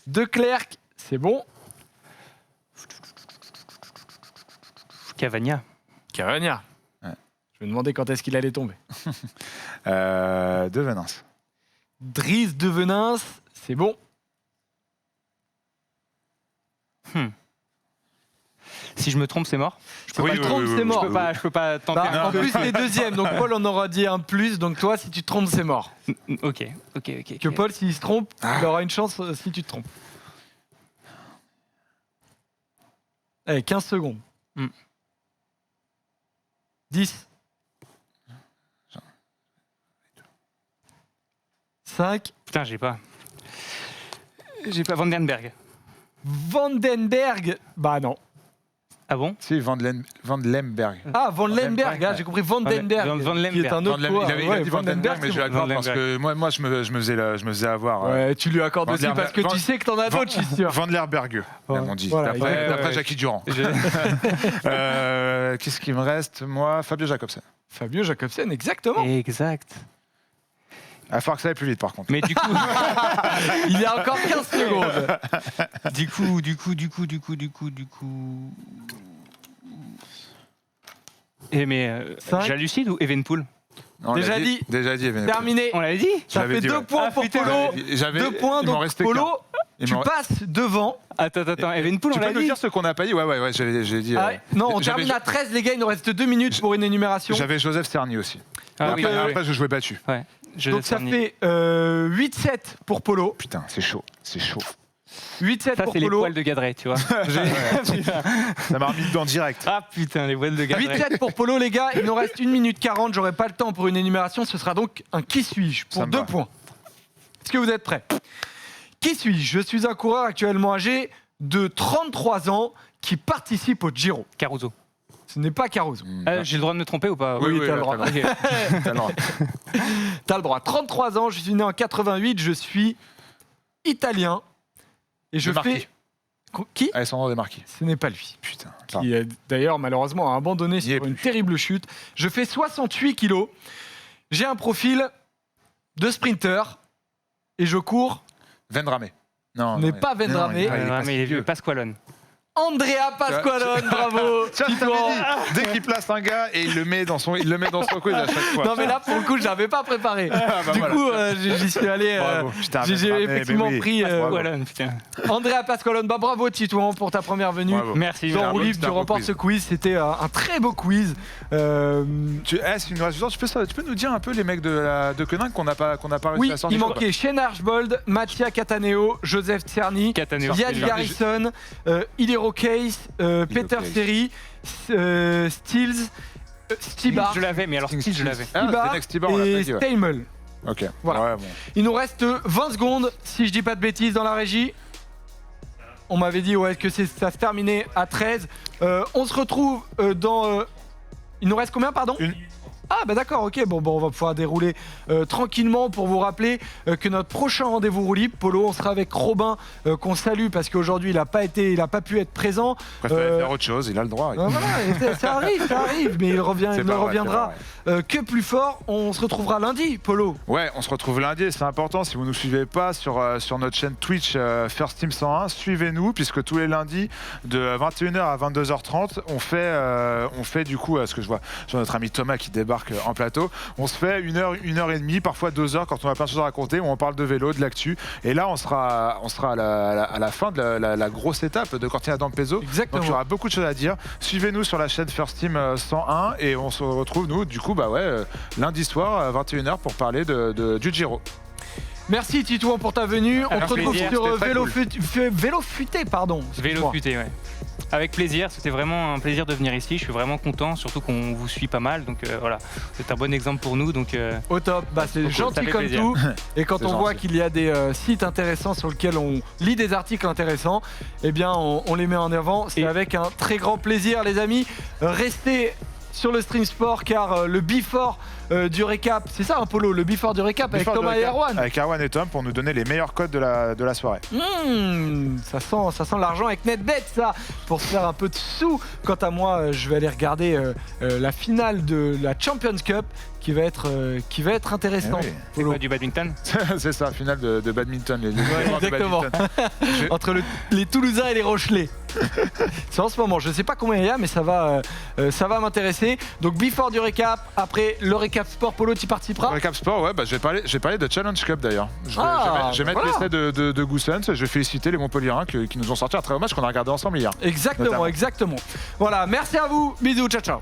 De Clerc, c'est bon. Cavagna. Cavagna. Ouais. Je me demandais quand est-ce qu'il allait tomber. De Venance. Dries de Venins, c'est bon. Si je me trompe, c'est mort. Je peux Oui, pas oui, le tromper. oui, oui, c'est oui, mort. oui, oui. Je peux pas tenter. Bah, en plus, les deuxièmes. Donc, Paul en aura dit un plus. Donc, toi, si tu te trompes, c'est mort. Ok. Que Paul, s'il se trompe, il aura une chance si tu te trompes. Allez, 15 secondes. 10. 5. Putain, j'ai pas. J'ai pas Vandenberg. Vandenberg. Bah non. Ah bon? Si, Van Lemberg. Ah, Van Lemberg. Ah, j'ai compris Vandenberg. Van Qui est Lemberg. un autre Il coureur. avait Ouais, dit Vandenberg, mais je c'est bon. l'accorde parce que moi je me faisais avoir. Ouais, tu lui accordes aussi Vandenberg- parce que tu sais que t'en as d'autres, je suis sûr. Van Lerberg, Ouais. on dit. Voilà, D'après ouais. Jackie Durand. Qu'est-ce qui me reste? Moi, Fabio Jacobsen. Fabio Jacobsen, exactement. Exact. Il va falloir que ça aille plus vite par contre. Mais du coup, Il y a encore 15 secondes. du coup. Et mais Cinq. Jallucide ou Evenpool? Non, on l'a Déjà dit. Déjà dit. Evenepoel. Terminé. On l'avait dit? Ça l'avais fait dit, 2 ouais. points Ah, pour putain. Polo. J'avais 2 points, il m'en donc restait Polo, qu'un. tu passes devant. Attends, Evenpool, Tu on peux l'a nous dit? dire ce qu'on n'a pas dit? Ouais, j'ai dit. Ah ouais. Non, on j'avais- termine à 13, les gars. Il nous reste 2 minutes pour une énumération. J'avais Joseph Cerny aussi. Ah oui, Après, je jouais battu. ouais. Donc ça fait 8-7 pour Polo. Putain, c'est chaud. 8-7 Ça, pour c'est les Polo. poils de Gadret, tu vois. Ça m'a remis dedans direct. Ah putain, les poils de Gadret. 8-7 pour Polo, les gars. Il nous reste 1 minute 40. J'aurai pas le temps pour une énumération. Ce sera donc un qui suis-je pour Ça me 2 va. points. Est-ce que vous êtes prêts? Qui suis-je? Je suis un coureur actuellement âgé de 33 ans qui participe au Giro. Caruso. Ce n'est pas Caruso. J'ai le droit de me tromper ou pas? Oui, t'as le droit. t'as le droit. T'as le droit. 33 ans, je suis né en 88, je suis italien. Et je De Marquis. fais... Qui? Alessandro De Marchi. Ce n'est pas lui. Putain. Qui d'ailleurs malheureusement a abandonné Il y est sur une plus. terrible chute. Je fais 68 kilos. J'ai un profil de sprinter. Et je cours. Vendrame. Non. Mais non, pas non, Vendrame. il est pas- Ouais, il est pas mais il est si vieux. Pasqualone. Andrea Pasqualone, bravo. Tiens, je Titouan. t'avais dit, dès qu'il place un gars et il le met dans son quiz à chaque fois. Non mais là pour le coup je n'avais pas préparé. bah Du voilà. coup j'y suis allé. Bravo. Putain, J'ai Vendrame, effectivement mais oui. pris Pasqualone, putain. Andrea Pasqualone. Bah, bravo Titouan pour ta première venue. Bravo. Merci. Dans un Roue beau- Libre, c'était tu un beau remportes quiz. ce quiz. C'était un très beau quiz. S'il nous reste du temps, tu peux nous dire un peu les mecs de Koenig qu'on n'a pas réussi Oui, à sortir. il manquait Shane Archbold, Mattia Cataneo, Joseph Cerny, Cataneo. Yann Garrison, Hilero Case, Peter Case. Seri, Stills, Stibar, Je l'avais, mais alors Steve, je l'avais. Ah, Stibar The Next Stibar, on l'a pas et dit, ouais. Steimel. Ok. Voilà. Ouais, bon. Il nous reste 20 secondes, si je dis pas de bêtises, dans la régie. On m'avait dit que ça se terminait à 13. On se retrouve dans... il nous reste combien, pardon ? Ah bah d'accord, ok, bon, on va pouvoir dérouler tranquillement pour vous rappeler que notre prochain rendez-vous roue libre, Polo, on sera avec Robin qu'on salue parce qu'aujourd'hui il a pas pu être présent. Il préfère faire autre chose, il a le droit. Voilà, ça arrive, mais il ne reviendra que plus fort. On se retrouvera lundi, Polo. Ouais, on se retrouve lundi et c'est important, si vous ne nous suivez pas sur notre chaîne Twitch First Team 101, suivez-nous puisque tous les lundis de 21h à 22h30, on fait du coup, ce que je vois notre ami Thomas qui débarque en plateau, on se fait 1h30, parfois 2 heures quand on a plein de choses à raconter, où on parle de vélo, de l'actu. Et là, on sera à la fin de la grosse étape de Cortina d'Ampezzo. Exactement. Donc il y aura beaucoup de choses à dire. Suivez-nous sur la chaîne First Team 101 et on se retrouve, nous, du coup, lundi soir à 21h pour parler du Giro. Merci Titouan pour ta venue. On te retrouve sur Vélo Futé, pardon. Vélo Futé, ouais. Avec plaisir, c'était vraiment un plaisir de venir ici. Je suis vraiment content, surtout qu'on vous suit pas mal. Donc voilà, c'est un bon exemple pour nous. Donc, au top, c'est gentil comme tout. Et quand on voit qu'il y a des sites intéressants sur lesquels on lit des articles intéressants, eh bien on les met en avant. C'est avec un très grand plaisir, les amis. Restez sur le Stream Sport car le before du récap, c'est ça un Polo, le before du récap avec Thomas et Erwan. Avec Erwan et Tom pour nous donner les meilleurs codes de la soirée. Ça sent l'argent avec NetBet, ça, pour se faire un peu de sous. Quant à moi, je vais aller regarder la finale de la Champions Cup qui va être intéressant. Oui. C'est quoi, du badminton? C'est ça, finale de badminton. Exactement. Entre les Toulousains et les Rochelais. C'est en ce moment, je ne sais pas combien il y a, mais ça va m'intéresser. Donc before du récap, après le récap sport, Polo, tu participeras. Le récap sport, je vais parler de Challenge Cup d'ailleurs. Je vais mettre l'essai de Goussens, je vais féliciter les Montpelliérains qui nous ont sorti un très beau match qu'on a regardé ensemble hier. Exactement. Voilà, merci à vous, bisous, ciao.